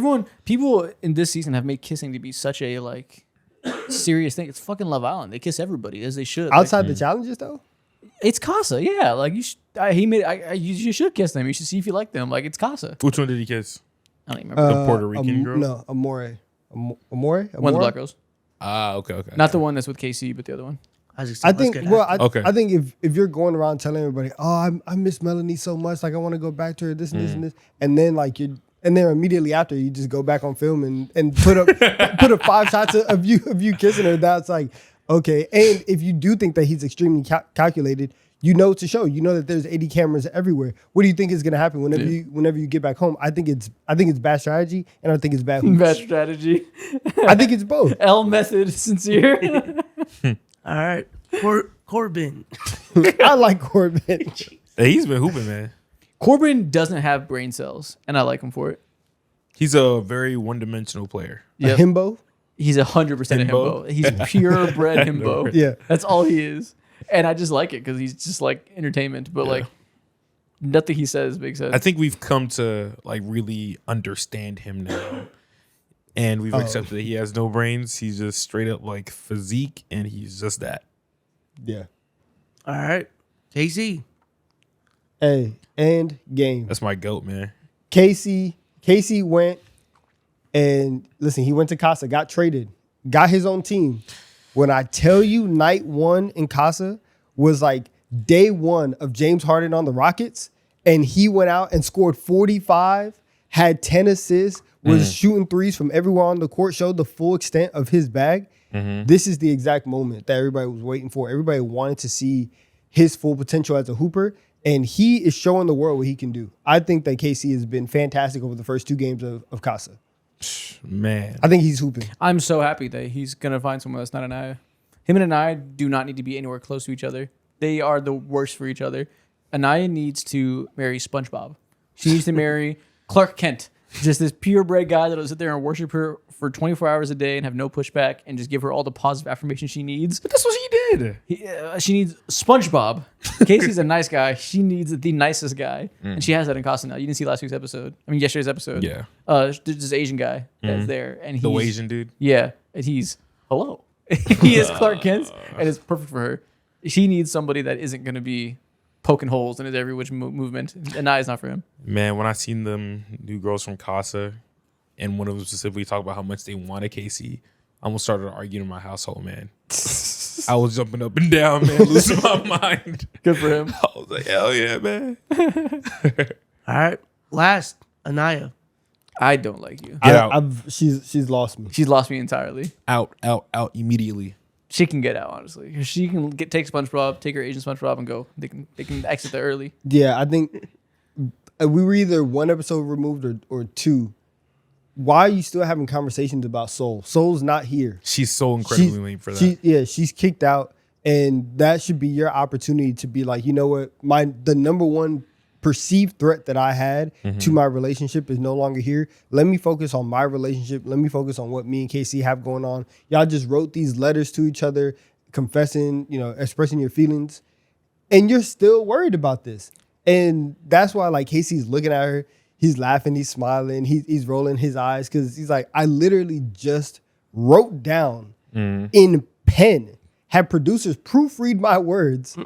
S1: people in this season have made kissing to be such a like serious thing. It's fucking Love Island. They kiss everybody as they should. Like,
S2: Outside the challenges though?
S1: it's Casa. Yeah, like you should. You should kiss them. You should see if you like them. Like it's Casa.
S3: Which one did he kiss?
S1: I don't even remember.
S3: The Puerto Rican girl?
S2: No, Amore. Amore?
S1: One of the black girls.
S3: Ah, okay.
S1: Not the one that's with KC, but the other one.
S2: I think
S3: Okay.
S2: I think if you're going around telling everybody, oh, I miss Melanie so much, like I want to go back to her, this and this and this, and then like and then immediately after you just go back on film and put up 5 shots of you kissing her, that's like okay. And if you do think that he's extremely calculated, you know to show. You know that there's 80 cameras everywhere. What do you think is gonna happen whenever you get back home? I think it's bad strategy, and I think it's bad.
S1: Bad strategy.
S2: I think it's both.
S1: L method sincere.
S5: All right, Corbin.
S2: I like Corbin.
S3: Hey, he's been hooping, man.
S1: Corbin doesn't have brain cells, and I like him for it.
S3: He's a very one-dimensional player.
S2: A himbo.
S1: He's 100% a
S3: Himbo?
S1: himbo. He's purebred himbo.
S2: Yeah.
S1: That's all he is. And I just like it because he's just like entertainment, but like nothing he says makes sense.
S3: I think we've come to like really understand him now. And we've accepted that he has no brains. He's just straight up like physique, and he's just that.
S2: Yeah.
S5: All right, KC.
S2: Hey, and game.
S3: That's my goat, man.
S2: Casey went and listen, he went to Casa, got traded, got his own team. When I tell you night 1 in Casa was like day 1 of James Harden on the Rockets, and he went out and scored 45, had 10 assists, was shooting threes from everywhere on the court, showed the full extent of his bag. This is the exact moment that everybody was waiting for. Everybody wanted to see his full potential as a hooper, And he is showing the world what he can do. I think that KC has been fantastic over the first 2 games of Casa.
S3: Man.
S2: I think he's hooping.
S1: I'm so happy that he's gonna find someone that's not Anaya. Him and Anaya do not need to be anywhere close to each other. They are the worst for each other. Anaya needs to marry SpongeBob. She needs to marry Clark Kent. Just this purebred guy that'll sit there and worship her for 24 hours a day and have no pushback and just give her all the positive affirmation she needs.
S3: But that's what he did.
S1: She needs SpongeBob. Casey's a nice guy. She needs the nicest guy. And she has that in Casa now. You didn't see last week's episode. I mean, yesterday's episode.
S3: Yeah.
S1: There's this Asian guy that's there. And he's,
S3: The Asian dude.
S1: Yeah. And he's, hello. He is Clark Kent. And it's perfect for her. She needs somebody that isn't going to be poking holes in his every which movement. And Naya's not for him.
S3: Man, when I seen them new girls from Casa, and one of them specifically talk about how much they wanted Casey, I almost started arguing in my household, man. I was jumping up and down, man, losing my mind.
S1: Good for him.
S3: I was like, hell yeah, man.
S5: All right. Last, Anaya.
S1: I don't like you.
S3: Get out.
S2: She's lost me.
S1: She's lost me entirely.
S3: Out immediately.
S1: She can get out, honestly. She can take SpongeBob, take her Asian SpongeBob, and go. They can exit there early.
S2: Yeah, I think we were either 1 episode removed or 2. Why are you still having conversations about Soul? Soul's not here.
S3: She's so incredibly late for that.
S2: She's kicked out, and that should be your opportunity to be like, you know what, the number one perceived threat that I had to my relationship is no longer here. Let me focus on my relationship. Let me focus on what me and Casey have going on. Y'all just wrote these letters to each other, confessing, expressing your feelings, and you're still worried about this. And that's why, like, Casey's looking at her. He's laughing. He's smiling. He's rolling his eyes because he's like, I literally just wrote down in pen, had producers proofread my words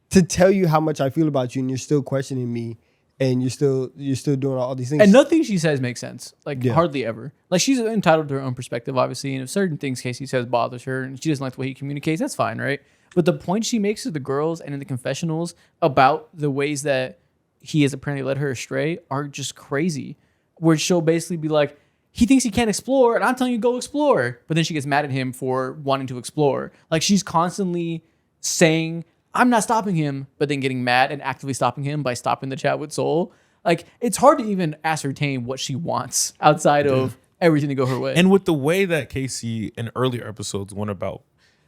S2: to tell you how much I feel about you, and you're still questioning me, and you're still doing all these things.
S1: And nothing she says makes sense. Like,
S2: Yeah.
S1: hardly ever. Like, she's entitled to her own perspective, obviously. And if certain things Casey says bothers her and she doesn't like the way he communicates, that's fine, right? But the point she makes to the girls and in the confessionals about the ways that he has apparently led her astray are just crazy. Where she'll basically be like, he thinks he can't explore, and I'm telling you, go explore. But then she gets mad at him for wanting to explore. Like, she's constantly saying, I'm not stopping him, but then getting mad and actively stopping him by stopping the chat with Soul. Like, it's hard to even ascertain what she wants outside of everything to go her way.
S3: And with the way that Casey in earlier episodes went about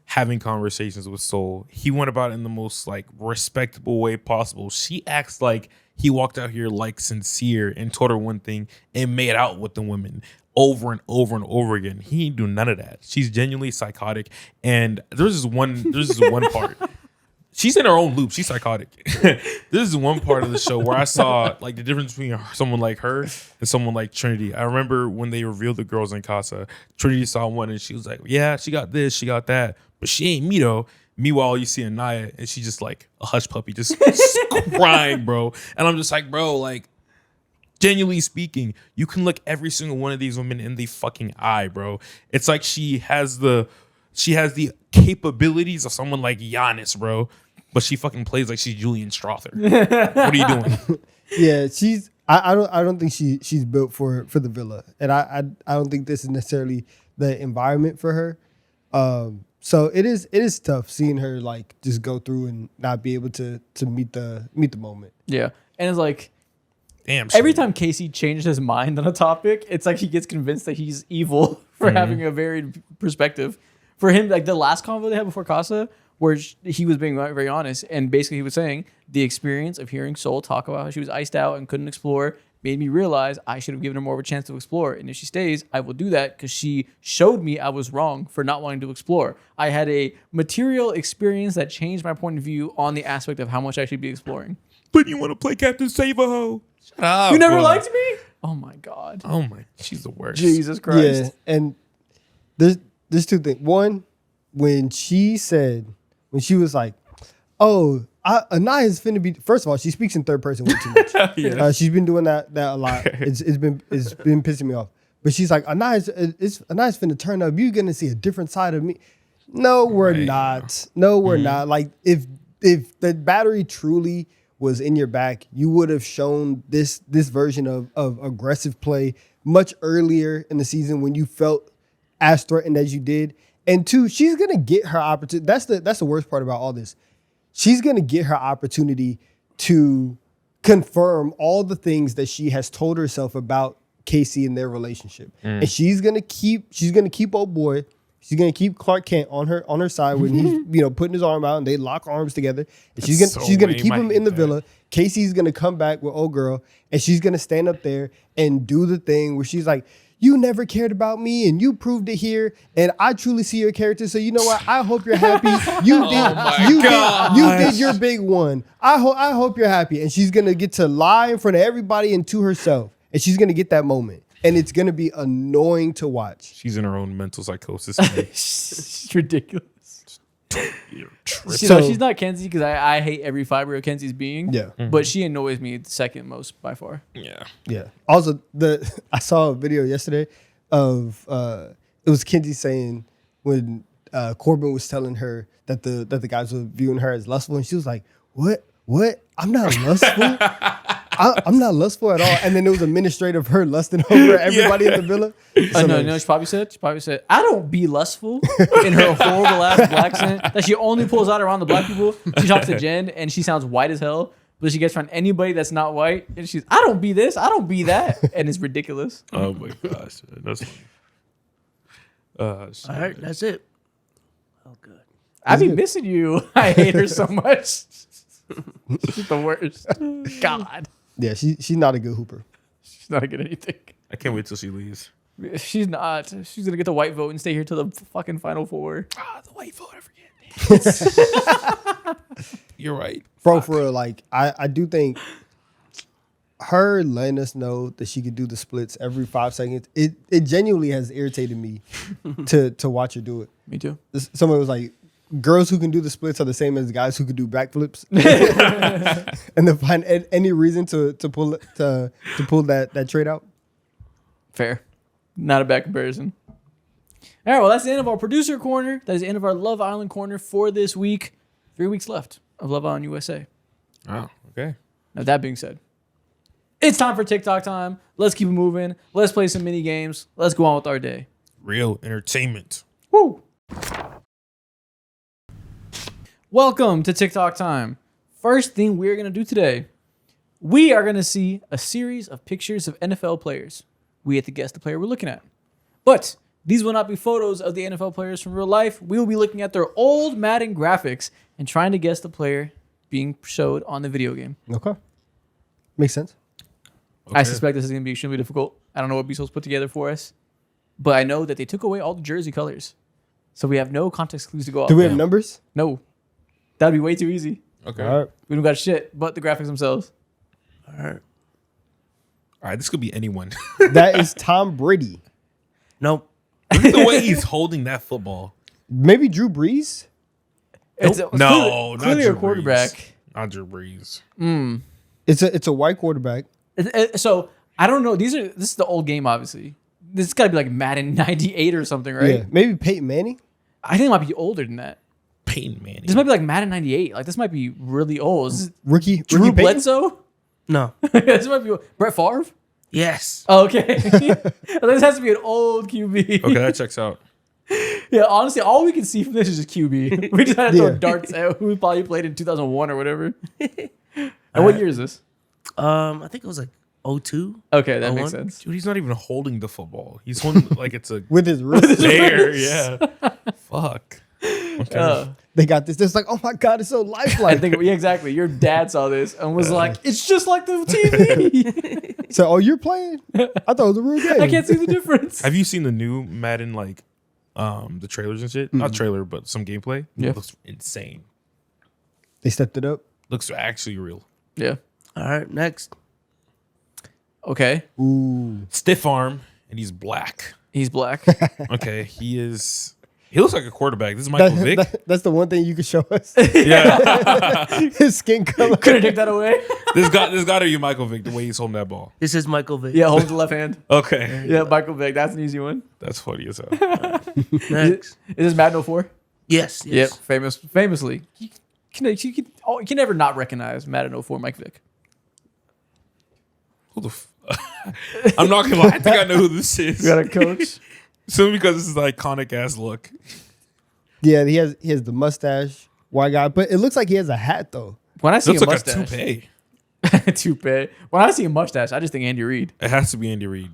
S3: having conversations with Soul, he went about it in the most like respectable way possible. She acts like he walked out here like sincere and told her one thing and made out with the women over and over and over again. He didn't do none of that. She's genuinely psychotic. And there's this one part. She's in her own loop. She's psychotic. This is one part of the show where I saw like the difference between someone like her and someone like Trinity. I remember when they revealed the girls in Casa, Trinity saw one and she was like, yeah, she got this, she got that, but she ain't me though. Meanwhile, you see Anaya and she's just like a hush puppy, just crying, bro. And I'm just like, bro, like, genuinely speaking, you can look every single one of these women in the fucking eye, bro. It's like she has the capabilities of someone like Giannis, bro, but she fucking plays like she's Julian Strother. What are you doing?
S2: Yeah, I don't think she's built for the villa, and I don't think this is necessarily the environment for her. So it is tough seeing her like just go through and not be able to meet the moment.
S1: yeah. And it's like,
S3: Damn.
S1: every time Casey changes his mind on a topic, it's like he gets convinced that he's evil for having a varied perspective. For him, like the last convo they had before Casa, where he was being very honest, and basically he was saying the experience of hearing Soul talk about how she was iced out and couldn't explore made me realize I should have given her more of a chance to explore. And if she stays, I will do that because she showed me I was wrong for not wanting to explore. I had a material experience that changed my point of view on the aspect of how much I should be exploring.
S3: But you want to play Captain Save-A-Ho? Shut up.
S1: You never
S3: bro.
S1: liked me? Oh my God.
S3: Oh my, she's the worst.
S1: Jesus Christ.
S2: Yeah, and there's 2 things. One, when she was like, "Oh, Anaya's finna be." First of all, she speaks in third person way too much.
S3: Yeah.
S2: She's been doing that a lot. It's been pissing me off. But she's like, Anaya's finna turn up. You're gonna see a different side of me. No, we're
S3: Right.
S2: not. No, we're not. Like if the battery truly was in your back, you would have shown this version of aggressive play much earlier in the season when you felt as threatened as you did. And 2, she's gonna get her opportunity. That's the worst part about all this. She's gonna get her opportunity to confirm all the things that she has told herself about Casey and their relationship. And she's gonna keep old boy. She's gonna keep Clark Kent on her side when he's putting his arm out and they lock arms together. And she's gonna keep him in the villa. Casey's gonna come back with old girl, and she's gonna stand up there and do the thing where she's like, "You never cared about me, and you proved it here. And I truly see your character. So you know what? I hope you're happy. You did your big one. I hope you're happy." And she's gonna get to lie in front of everybody and to herself, and she's gonna get that moment. And it's gonna be annoying to watch.
S3: She's in her own mental psychosis.
S1: It's ridiculous.
S2: So-
S1: She's not Kenzie because I hate every fiber of Kenzie's being.
S2: Yeah.
S1: But she annoys me the second most by far.
S3: Yeah.
S2: Yeah. Also, I saw a video yesterday of it was Kenzie saying when Corbin was telling her that the guys were viewing her as lustful, and she was like, "What? I'm not lustful. I'm not lustful at all." And then there was a minute of her lusting over everybody in the villa. So
S1: No, she probably said, "I don't be lustful," in her horrible ass black accent that she only pulls out around the black people. She talks to Jen and she sounds white as hell, but she gets around anybody that's not white and she's, "I don't be this, I don't be that," and it's ridiculous.
S3: Oh my gosh, that's funny.
S5: All right, that's it. Oh, good.
S1: I be missing you. I hate her so much. She's the worst. God,
S2: yeah, she's not a good hooper.
S1: she's not good at anything.
S3: I can't wait till she leaves.
S1: She's not. She's gonna get the white vote and stay here till the fucking Final Four.
S3: Ah, the white vote. I forget. You're right.
S2: Bro, for real, like I do think her letting us know that she could do the splits every 5 seconds, it genuinely has irritated me to watch her do it.
S1: Me too.
S2: Someone was like, girls who can do the splits are the same as guys who can do backflips. And to find any reason to pull that trade out.
S1: Fair. Not a bad comparison. All right, well, that's the end of our producer corner. That is the end of our Love Island corner for this week. 3 weeks left of Love Island USA.
S3: Oh, okay.
S1: Now, that being said, it's time for TikTok time. Let's keep it moving. Let's play some mini games. Let's go on with our day.
S3: Real entertainment.
S1: Woo! Welcome to TikTok time. First thing we're going to do today, we are going to see a series of pictures of NFL players. We have to guess the player we're looking at. But these will not be photos of the NFL players from real life. We will be looking at their old Madden graphics and trying to guess the player being showed on the video game.
S2: Okay. Makes sense.
S1: I
S3: Okay.
S1: suspect this is going to be extremely difficult. I don't know what Bezos put together for us, but I know that they took away all the jersey colors. So we have no context clues to go off.
S2: Do we have
S1: of.
S2: numbers?
S1: No. That'd be way too easy.
S3: Okay.
S2: All right.
S1: We don't got shit but the graphics themselves.
S5: All right.
S3: All right. This could be anyone.
S2: That is Tom Brady.
S5: Nope.
S3: Look at the way he's holding that football.
S2: Maybe Drew Brees?
S1: It's
S3: No,
S1: clearly,
S3: not
S1: clearly
S3: Drew
S1: a quarterback.
S3: Brees. Not Drew Brees.
S2: It's a white quarterback.
S1: So I don't know. This is the old game, obviously. This has got to be like Madden 98 or something, right?
S2: Yeah. Maybe Peyton Manning?
S1: I think it might be older than that.
S3: Peyton Manning.
S1: This might be like Madden 98. Like this might be really old. This is
S2: Rookie
S1: Drew
S2: Peyton?
S1: Bledsoe?
S5: No.
S1: This might be Brett Favre?
S5: Yes.
S1: Oh, okay. This has to be an old QB.
S3: Okay, that checks out.
S1: Yeah, honestly, all we can see from this is just QB. We just had to throw
S2: Yeah.
S1: darts at who probably played in 2001 or whatever. And what year is this?
S5: I think it was like 02.
S1: Okay, that makes
S5: 01?
S1: sense.
S3: Dude, he's not even holding the football. He's holding like it's a
S2: With his wrist.
S3: there. Yeah. Fuck. Okay.
S2: They got this. It's like, oh my God, it's so
S1: I
S2: lifelike.
S1: think, yeah, exactly. Your dad saw this and was like, it's just like the TV.
S2: So, oh, you're playing? I thought it was a real game.
S1: I can't see the difference.
S3: Have you seen the new Madden like the trailers and shit? Not trailer, but some gameplay.
S1: Yeah.
S3: It looks insane.
S2: They stepped it up.
S3: Looks actually real.
S1: Yeah.
S5: All right, next.
S1: Okay.
S2: Ooh.
S3: Stiff arm, and he's black.
S1: He's black.
S3: Okay, he looks like a quarterback. This is Michael Vick.
S2: That's the one thing you can show us.
S3: Yeah,
S2: His skin color.
S1: Couldn't take that away.
S3: this got to be Michael Vick. The way he's holding that ball.
S5: This is Michael Vick.
S1: Yeah, hold the left hand.
S3: Okay,
S1: Yeah, Michael Vick. That's an easy one.
S3: that's funny as hell.
S5: Next.
S1: Is this Madden 04?
S5: Yes.
S1: Yep.
S5: Yes.
S1: Famously. You can never not recognize Madden 04 Mike Vick.
S3: Who the? I'm not gonna lie. I think I know who this is.
S1: You got a coach?
S3: Simply because this is the iconic ass look.
S2: Yeah, he has the mustache, white guy, but it looks like he has a hat though.
S1: When I see
S3: Looks
S1: a
S3: like
S1: mustache.
S3: a toupee.
S1: Toupee. When I see a mustache, I just think Andy Reid.
S3: It has to be Andy Reid.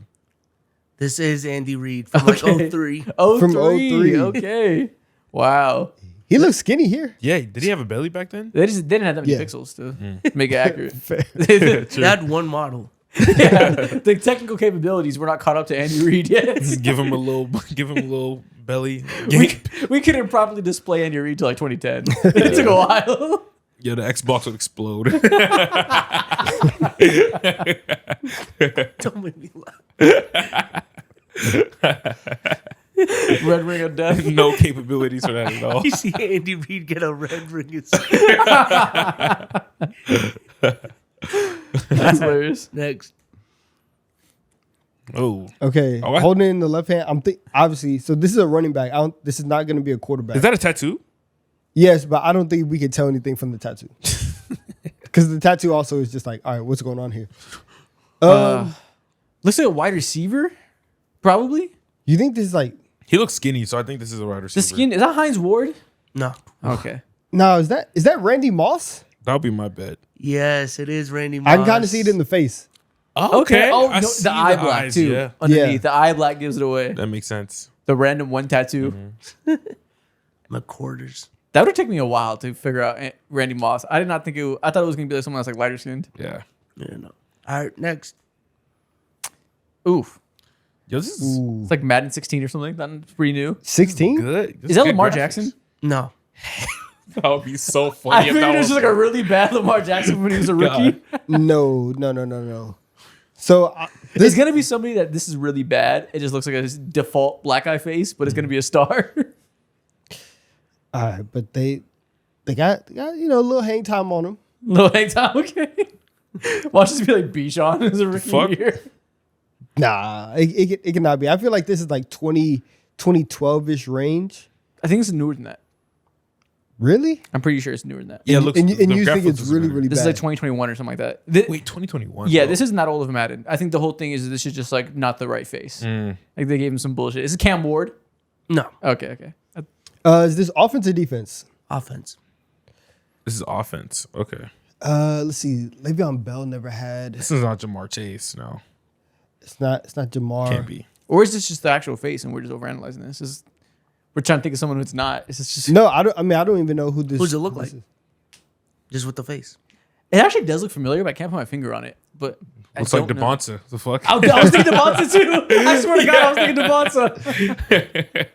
S5: This is Andy Reid from like
S1: Okay.
S5: 03.
S1: Oh,
S2: From
S1: 03.
S2: 03.
S1: Okay. Wow.
S2: He looks skinny here.
S3: Yeah, did he have a belly back then?
S1: They didn't have that many
S2: Yeah.
S1: pixels to make it accurate.
S5: They had one model.
S1: Yeah, the technical capabilities were not caught up to Andy Reid yet.
S3: Just give him a little belly.
S1: we couldn't properly display Andy Reid till like 2010. It took a while.
S3: Yeah, the Xbox would explode.
S5: Don't make me laugh.
S1: Red Ring of Death.
S3: No capabilities for that at all.
S5: You see Andy Reid get a red ring.
S1: That's hilarious.
S5: Next.
S3: Oh,
S2: Okay,
S3: Oh, I-
S2: holding it in the left hand. Obviously. So this is a running back. This is not going to be a quarterback.
S3: is that a tattoo?
S2: Yes, but I don't think we can tell anything from the tattoo. Because the tattoo also is just like, all right, what's going on here?
S1: Looks like a wide receiver, probably.
S2: You think this is like,
S3: He looks skinny, so I think this is a wide receiver.
S1: The skin is that Heinz Ward?
S5: No.
S1: Okay.
S2: no, is that Randy Moss?
S3: That would be my bet.
S5: Yes, it is Randy Moss.
S2: I can kind of see it in the face.
S1: Okay. Oh,
S3: I
S1: no,
S3: see
S1: the eye black
S3: eyes,
S1: too.
S3: Yeah,
S1: Underneath
S2: Yeah.
S1: the eye black gives it away.
S3: that makes sense.
S1: The random one tattoo.
S5: McQuarters.
S1: That would have taken me a while to figure out Randy Moss. I did not think it. I thought it was gonna be like someone that's like lighter skinned.
S3: Yeah.
S5: Yeah, no. All right, next.
S1: Oof.
S3: Yo, this is
S1: It's like Madden 16 or something. That's pretty new.
S2: 16?
S3: good. This
S1: Is that
S3: good
S1: Lamar
S3: graphics.
S1: Jackson?
S5: No.
S3: That would be so
S1: I
S3: funny.
S1: figured it was just like a really bad Lamar Jackson when he was a rookie.
S2: No. So
S1: There's gonna be somebody that this is really bad. It just looks like a default black eye face, but it's gonna be a star.
S2: all right, but they got a little hang time on them.
S1: Little hang time, okay. Watch this be like Bichon as a rookie
S3: Fuck.
S1: year.
S2: Nah, it cannot be. I feel like this is like 2012-ish range.
S1: I think it's newer than that.
S2: Really?
S1: I'm pretty sure it's newer than that.
S3: Yeah, it
S2: and,
S3: looks,
S2: and
S3: the
S2: you think
S3: graphics
S2: it's
S3: is
S2: really,
S3: better.
S2: really
S1: This
S2: bad.
S1: is like 2021 or something like that.
S3: Wait, 2021.
S1: Yeah,
S3: bro.
S1: this is not old of Madden. I think the whole thing is this is just like not the right face. Like they gave him some bullshit. Is it Cam Ward?
S5: No.
S1: Okay.
S2: Is this offense or defense?
S5: Offense.
S3: This is offense. Okay.
S2: Let's see. Le'Veon Bell never had.
S3: This is not Jamar Chase. No,
S2: It's not Jamar.
S3: can't be.
S1: Or is this just the actual face and we're just overanalyzing this? We're trying to think of someone who's not. It's just
S2: No, I don't even know who this.
S5: Who's it look
S2: who this
S5: like?
S2: is.
S5: Just with the face.
S1: it actually does look familiar, but I can't put my finger on it. But I
S3: Looks like
S1: don't know.
S3: Devonta. The fuck?
S1: I was thinking Devonta too. I swear to God, I was thinking Devonta.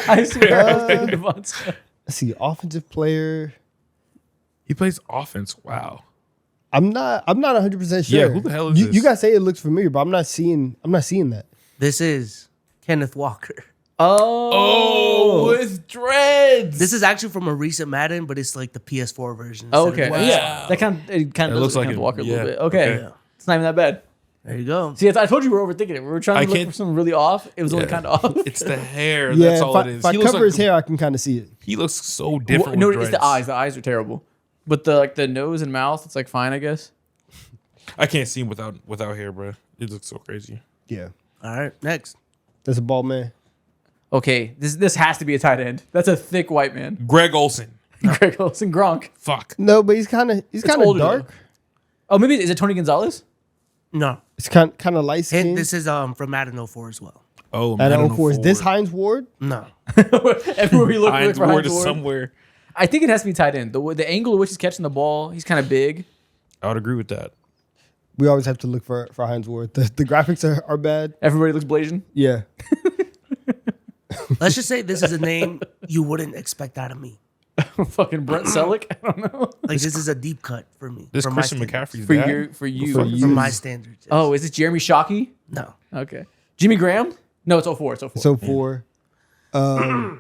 S1: I swear I was thinking Devonta.
S2: Let's see. Offensive player.
S3: He plays offense. Wow.
S2: I'm not 100% sure.
S3: Yeah, who the hell is
S2: you?
S3: this?
S2: You guys say it looks familiar, but I'm not seeing that.
S5: This is Kenneth Walker.
S1: Oh,
S3: with dreads.
S5: This is actually from a recent Madden, but it's like the PS4 version.
S1: Oh,
S5: instead
S1: okay.
S5: of-
S1: Yeah, that kind of looks like
S3: like
S1: Kenneth
S3: it.
S1: Walker a
S3: Yeah.
S1: little bit. Okay.
S5: Yeah.
S1: It's not even that bad.
S5: There you go.
S1: See, I told you we were overthinking it. We were trying
S3: I
S1: to look
S3: can't-
S1: for something really off. It was only
S3: Yeah.
S1: kind of off.
S3: It's the hair.
S2: Yeah,
S3: That's all
S2: if
S3: it is.
S2: if I
S3: He looks
S2: cover his
S3: like,
S2: hair, I can kind of see it.
S3: he looks so different.
S1: No,
S3: with
S1: it's the
S3: dreads.
S1: eyes. The eyes are terrible. But the nose and mouth, it's like fine, I guess.
S3: I can't see him without hair, bro. It looks so crazy.
S2: Yeah,
S5: All right, next.
S2: that's a bald man.
S1: Okay, this has to be a tight end. That's a thick white man.
S3: Greg Olson.
S1: Greg Olsen, Gronk.
S3: Fuck.
S2: No, but he's kind of
S1: older,
S2: dark.
S1: though. Oh, maybe is it Tony Gonzalez?
S5: No.
S2: It's kind of light
S5: And
S2: skinned.
S5: this is from Madden 04 as well.
S3: Oh,
S2: I
S3: man.
S2: don't know. Is this Heinz Ward?
S5: No.
S1: Everywhere we look, we look
S3: Heinz
S1: for
S3: Ward
S1: Heinz
S3: is
S1: Ward.
S3: somewhere.
S1: I think it has to be tight end. The angle at which he's catching the ball, he's kind of big.
S3: I would agree with that.
S2: We always have to look for Heinz Ward. The graphics are bad.
S1: Everybody looks Blasian.
S2: Yeah.
S5: Let's just say this is a name you wouldn't expect out of me.
S1: Fucking Brent Selleck. I don't know.
S5: Like this is a deep cut for me.
S3: This
S5: from
S3: Christian
S5: my standards.
S3: McCaffrey's
S1: For
S3: dad?
S1: you, for you.
S2: For you.
S5: From my standards. yes.
S1: Oh, is it Jeremy Shockey?
S5: No.
S1: Okay. Jimmy Graham? No, it's 04. It's 04.
S2: So for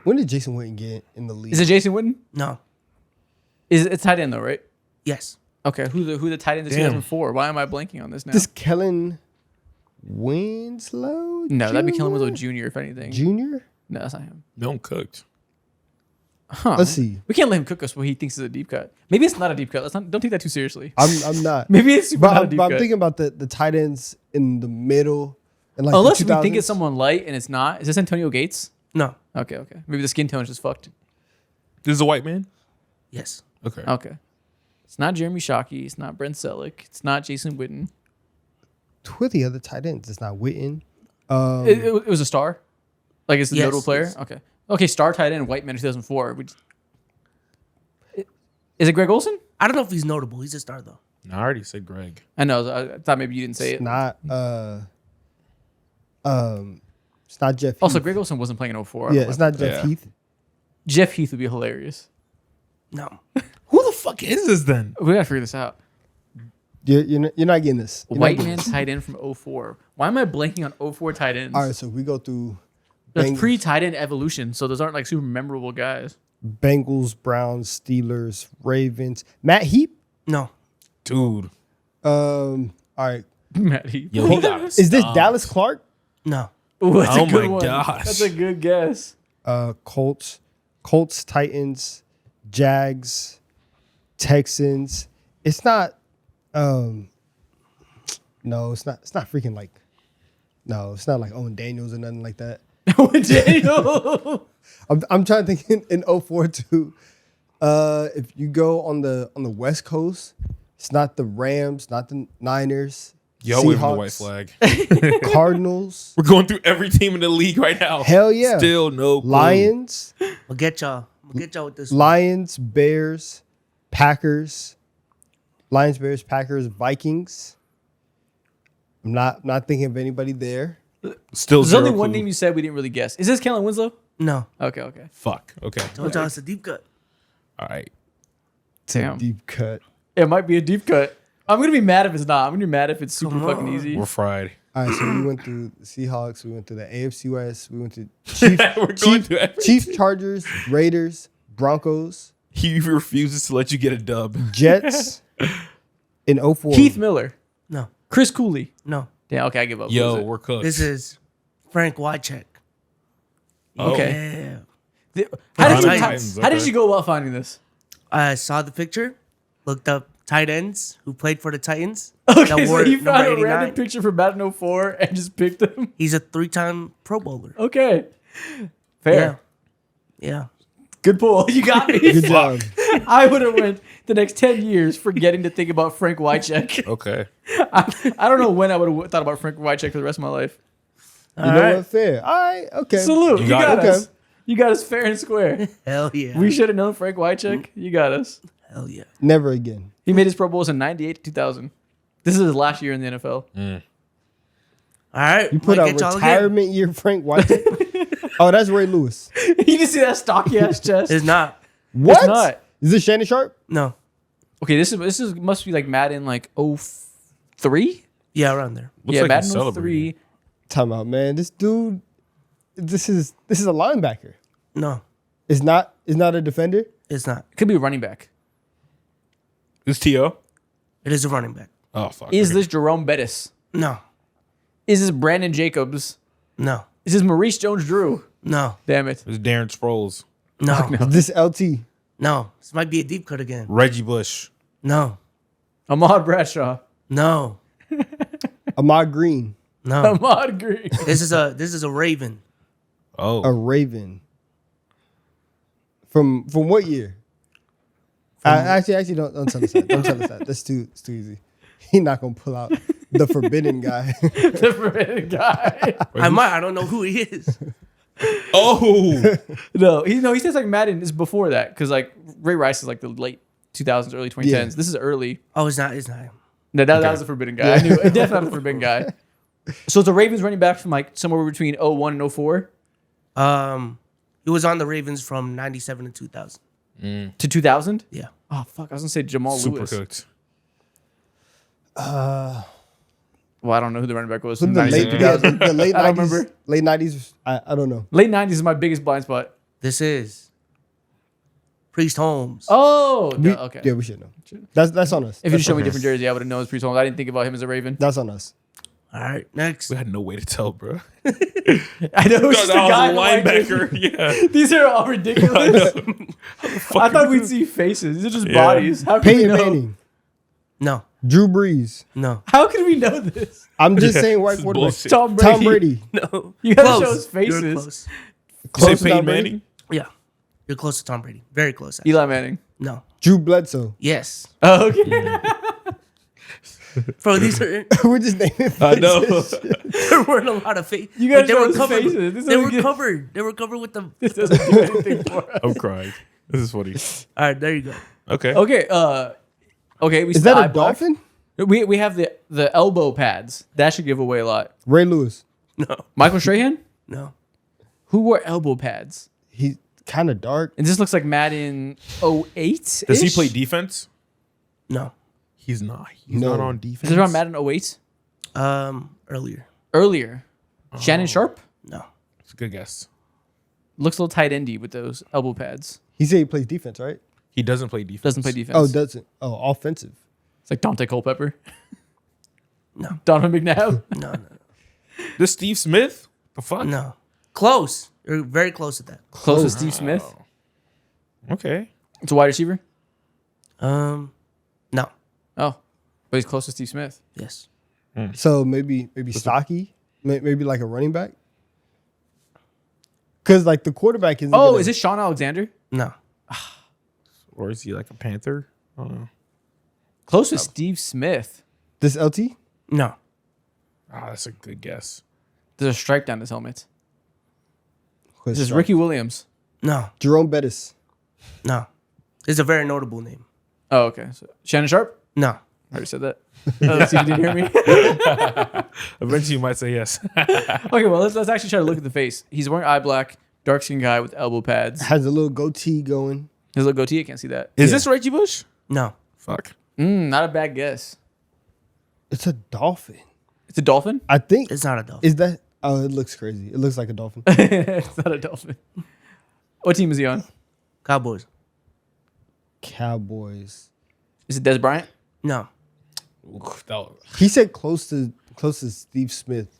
S2: when did Jason Witten get in the league?
S1: Is it Jason Witten?
S5: No.
S1: It's tight end though, right?
S5: Yes.
S1: Okay. Who the tight end in
S3: Damn.
S1: 2004? Why am I blanking on this now?
S2: this Kellen Winslow?
S1: No, that'd be Kellen Winslow
S2: Jr.?
S1: Jr. if anything.
S2: Junior?
S1: No, that's not him.
S3: No, cooked.
S1: Huh.
S2: Let's see.
S1: We can't let him cook us what he thinks is a deep cut. Maybe it's not a deep cut. Don't take that too seriously.
S2: I'm not.
S1: Maybe it's super
S2: But,
S1: not a
S2: I'm,
S1: deep
S2: but I'm
S1: cut.
S2: thinking about the tight ends in the middle. And like
S1: Unless
S2: the
S1: we think
S2: 2000s.
S1: it's someone light and it's not. Is this Antonio Gates?
S5: No.
S1: Okay. Maybe the skin tone's just fucked.
S3: This is a white man?
S5: Yes.
S3: Okay.
S1: Okay. It's not Jeremy Shockey. It's not Brent Selleck. It's not Jason Witten.
S2: Who are the other tight ends? It's not Witten.
S1: It was a star? Like, it's a
S5: Yes,
S1: notable player?
S5: yes.
S1: Okay, star tight end, Whiteman in 2004. Is it Greg Olson?
S5: I don't know if he's notable. He's a star though.
S3: No, I already said Greg.
S1: I know. I thought maybe you didn't say
S2: It's
S1: it.
S2: not. It's not Jeff.
S1: Also,
S2: Heath.
S1: Greg Olson wasn't playing in 04.
S2: Yeah, it's not Jeff
S3: Yeah.
S2: Heath.
S1: Jeff Heath would be hilarious.
S5: No.
S3: Who the fuck is this then?
S1: We gotta figure this out.
S2: You're not getting this. You're not
S1: White
S2: getting
S1: man
S2: this.
S1: tight end from 04. Why am I blanking on 04 tight ends?
S2: All right, so we go through
S1: That's
S2: Bengals.
S1: pre-tight end evolution, so those aren't like super memorable guys.
S2: Bengals, Browns, Steelers, Ravens. Matt Heap.
S5: No.
S3: Dude.
S2: All right.
S1: Matt Heath.
S3: Yo, he got
S2: Is this Dallas Clark?
S5: No.
S1: Ooh, that's
S3: Oh
S1: a good
S3: my
S1: one.
S3: gosh.
S1: That's a good guess.
S2: Colts, Titans, Jags, Texans. It's not. No, it's not. It's not freaking like. No, it's not like Owen Daniels or nothing like that.
S1: Daniel.
S2: I'm trying to think in 04 too. If you go on the West Coast, it's not the Rams, not the Niners.
S3: Yo, waving the white
S2: Seahawks,
S3: flag.
S2: Cardinals,
S3: We're going through every team in the league right now.
S2: Hell yeah.
S3: Still no clue.
S2: Lions,
S5: We'll get y'all. We'll get y'all with this. one.
S2: Lions, Bears, Packers, Vikings. I'm not thinking of anybody there.
S3: Still
S1: There's
S3: zero
S1: only one
S3: clue.
S1: name you said we didn't really guess. Is this Kellen Winslow?
S5: No.
S1: Okay.
S3: Fuck. Okay.
S5: Told y'all it's a deep cut.
S3: All right.
S1: Damn.
S2: Deep cut.
S1: It might be a deep cut. I'm gonna be mad if it's not. I'm gonna be mad if it's super
S5: Come
S1: fucking
S5: on.
S1: easy.
S3: We're fried.
S2: All right, so we went through the Seahawks, we went through the AFC West, we went to Chiefs,
S3: We're going through every
S2: Chiefs, Chargers, Raiders, Broncos,
S3: He refuses to let you get a dub.
S2: Jets in 04.
S1: Keith Miller,
S5: No.
S1: Chris Cooley.
S5: No.
S1: Yeah, okay, I give up. Who
S3: Yo,
S1: is it?
S3: we're cooked.
S5: This is Frank Wycheck.
S1: Okay.
S5: Yeah.
S1: How did, you,
S3: Titans,
S1: how did
S3: okay.
S1: you go about finding this?
S5: I saw the picture, looked up tight ends who played for the Titans.
S1: Okay,
S5: that
S1: so
S5: wore
S1: you found
S5: number
S1: a random
S5: 89.
S1: picture from Madden 04 and just picked him.
S5: He's a 3-time Pro Bowler.
S1: Okay, fair.
S5: Yeah.
S1: Good pull. You got me.
S2: Good job.
S1: I would have went the next 10 years forgetting to think about Frank Wycheck.
S3: Okay.
S1: I don't know when I would have thought about Frank Wycheck for the rest of my life.
S2: You know what? Fair. All right. Okay.
S1: Salute. You
S3: got
S1: got
S2: it.
S1: us. You got us fair and square.
S5: Hell yeah.
S1: We should have known Frank Wycheck. You got us.
S5: Hell yeah.
S2: Never again.
S1: He made his Pro Bowls in 98 to 2000. This is his last year in the NFL.
S5: All right.
S2: You put
S5: might
S2: out
S5: get y'all again.
S2: retirement year Frank White. Oh, that's Ray Lewis.
S1: You just see that stocky ass chest?
S5: It's not.
S2: What?
S1: not.
S2: Is this Shannon Sharp?
S5: No.
S1: Okay, this is must be like Madden like 03?
S5: Yeah, around there.
S3: Looks
S1: Yeah,
S3: like he's
S1: Madden 03.
S3: celebrating.
S2: Time out, man. This dude. This is a linebacker.
S5: No,
S2: It's not a defender.
S5: it's not.
S1: Could be a running back.
S3: This T.O.?
S5: It is a running back.
S3: Oh, fuck.
S1: Is
S3: okay.
S1: this Jerome Bettis?
S5: No.
S1: Is this Brandon Jacobs?
S5: No.
S1: Is this Maurice Jones-Drew?
S5: No.
S1: Damn it.
S3: This Darren Sproles.
S5: No.
S2: Is this LT?
S5: No. This might be a deep cut again.
S3: Reggie Bush.
S5: No.
S1: Ahmad Bradshaw.
S5: No.
S2: Ahmad Green,
S5: No.
S1: Ahmad Green.
S5: This is a Raven.
S3: Oh.
S2: a Raven. From what year? Actually, don't tell us that. Don't tell us that. That's too easy. He not gonna pull out the forbidden guy.
S1: Different guy.
S5: I don't know who he is.
S3: Oh.
S1: No, he says like Madden is before that because like Ray Rice is like the late 2000s, early 2010s.
S2: Yeah.
S1: This is early.
S5: Oh, it's not him.
S1: No, that was a forbidden guy. I knew definitely not a forbidden guy. So it's a Ravens running back from like somewhere between 01 and 04
S5: He was on the Ravens from 97 to 2000.
S1: to 2000.
S5: Yeah.
S1: Oh fuck! I was gonna say Jamal
S3: Super
S1: Lewis.
S3: cooked.
S1: Well, I don't know who the running back was.
S2: the
S1: from
S2: late
S1: 97.
S2: the late
S1: I don't
S2: 90s.
S1: remember.
S2: Late 90s. I don't know.
S1: Late 90s is my biggest blind spot.
S5: This is Priest Holmes.
S1: Oh,
S2: We-
S1: okay.
S2: Yeah, we should know. That's on us.
S1: If you
S2: That's
S1: just showed me
S2: on us.
S1: different jersey, I would have known it was Priest Holmes. I didn't think about him as a Raven.
S2: That's on us.
S5: All right, next.
S3: We had no way to tell, bro.
S1: I know it was just a guy in a white jersey.
S3: linebacker. Yeah.
S1: These are all ridiculous. I thought we'd see faces. These are just
S3: Yeah.
S1: bodies. How can we
S2: Peyton
S1: know?
S2: Manning,
S5: No,
S2: Drew Brees.
S5: no,
S1: How can we know this?
S2: I'm just saying
S3: This
S2: white
S3: is
S2: quarterbacks.
S3: bullshit.
S1: Tom Brady.
S2: Tom Brady.
S5: no.
S1: You gotta
S5: Close.
S1: show us
S5: You're
S1: faces.
S5: close.
S3: You
S2: Close
S3: say
S2: to
S3: Peyton
S2: Tom Brady?
S3: Manning?
S5: Yeah, you're close to Tom Brady. Very close. Actually.
S1: Eli Manning.
S5: No.
S2: Drew Bledsoe.
S5: Yes.
S1: Oh, okay.
S5: Bro, these are
S2: We're just naming
S3: I know.
S2: faces.
S5: there weren't a lot of face.
S1: You guys
S5: they
S1: show
S5: were
S1: us
S5: covered.
S1: faces. This
S5: They
S1: doesn't
S5: were
S1: get-
S5: covered. They were covered with the.
S1: This doesn't do anything for us.
S3: I'm crying. This is funny.
S5: All right, there you go.
S3: Okay.
S1: Okay. Okay. We
S2: Is that
S1: eye
S2: a
S1: black.
S2: dolphin?
S1: We have the elbow pads. That should give away a lot.
S2: Ray Lewis.
S5: No.
S1: Michael Strahan,
S5: No.
S1: who wore elbow pads,
S2: He's kind of dark.
S1: and this looks like Madden 08.
S3: Does he play defense?
S5: No.
S3: He's not. He's
S2: No.
S3: not on defense.
S1: Is it on Madden 08?
S5: Earlier.
S1: Earlier. Shannon Sharp
S5: No.
S3: It's a good guess.
S1: looks a little tight endy with those elbow pads.
S2: He said he plays defense, right?
S3: He doesn't play defense.
S1: Doesn't play defense.
S2: Oh, doesn't. Oh, offensive.
S1: It's like Dante Culpepper.
S5: No.
S1: Donovan McNabb.
S5: No.
S3: This Steve Smith? The fuck?
S5: No. Close. You're very close to that.
S1: Close to Steve Smith.
S3: Okay.
S1: It's a wide receiver.
S5: No.
S1: Oh, but he's close to Steve Smith.
S5: Yes.
S2: So maybe stocky, maybe like a running back. Because like the quarterback is.
S1: Oh, is it Sean Alexander?
S5: No.
S3: Or is he like a Panther? I don't know.
S1: Close to Steve Smith.
S2: this LT?
S5: No.
S3: Ah, that's a good guess.
S1: There's a stripe down his helmet.
S2: Chris
S1: This is
S2: Sharp.
S1: Ricky Williams.
S5: No.
S2: Jerome Bettis.
S5: No. It's a very notable name.
S1: Oh, okay. So Shannon Sharp.
S5: No.
S1: I already said that. Let's see if you didn't hear me.
S3: Eventually, you might say yes.
S1: Okay, well, let's actually try to look at the face. He's wearing eye black, dark skinned guy with elbow pads.
S2: Has a little goatee going.
S1: His little goatee, I can't see that.
S3: Is this Reggie Bush?
S5: No.
S3: Fuck.
S1: Not a bad guess.
S2: It's a dolphin.
S1: It's a dolphin?
S2: I think.
S5: It's not a dolphin.
S2: Is that? Oh, it looks crazy. It looks like a dolphin.
S1: It's not a dolphin. What team is he on?
S5: Cowboys.
S2: Cowboys.
S1: Is it Des Bryant?
S5: No.
S3: Oof, that was-
S2: He said close to Steve Smith.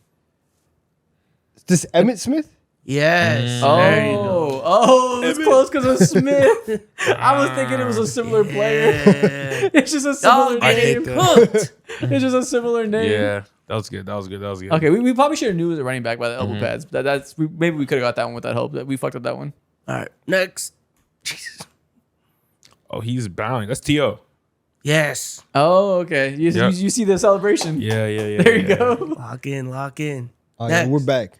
S2: Is this Emmett Smith?
S5: Yes.
S1: Oh,
S5: There you go.
S1: it's close because of Smith. I was thinking it was a similar player.
S5: Yeah.
S1: It's just a similar
S5: Dog,
S3: I hate
S1: name.
S3: that.
S5: Cooked.
S1: It's just a similar name.
S3: Yeah, that was good. That was good. That was good.
S1: Okay, we probably should have knew it was a running back by the elbow pads. Maybe we could have got that one with that help. That we fucked up that one.
S5: All right. Next. Jesus.
S3: Oh, he's bowing. That's T.O.
S5: Yes.
S1: Oh, okay. You see the celebration.
S3: Yeah.
S1: There you go.
S5: Lock in. Lock in.
S2: Oh, yeah, we're
S5: Next.
S2: back.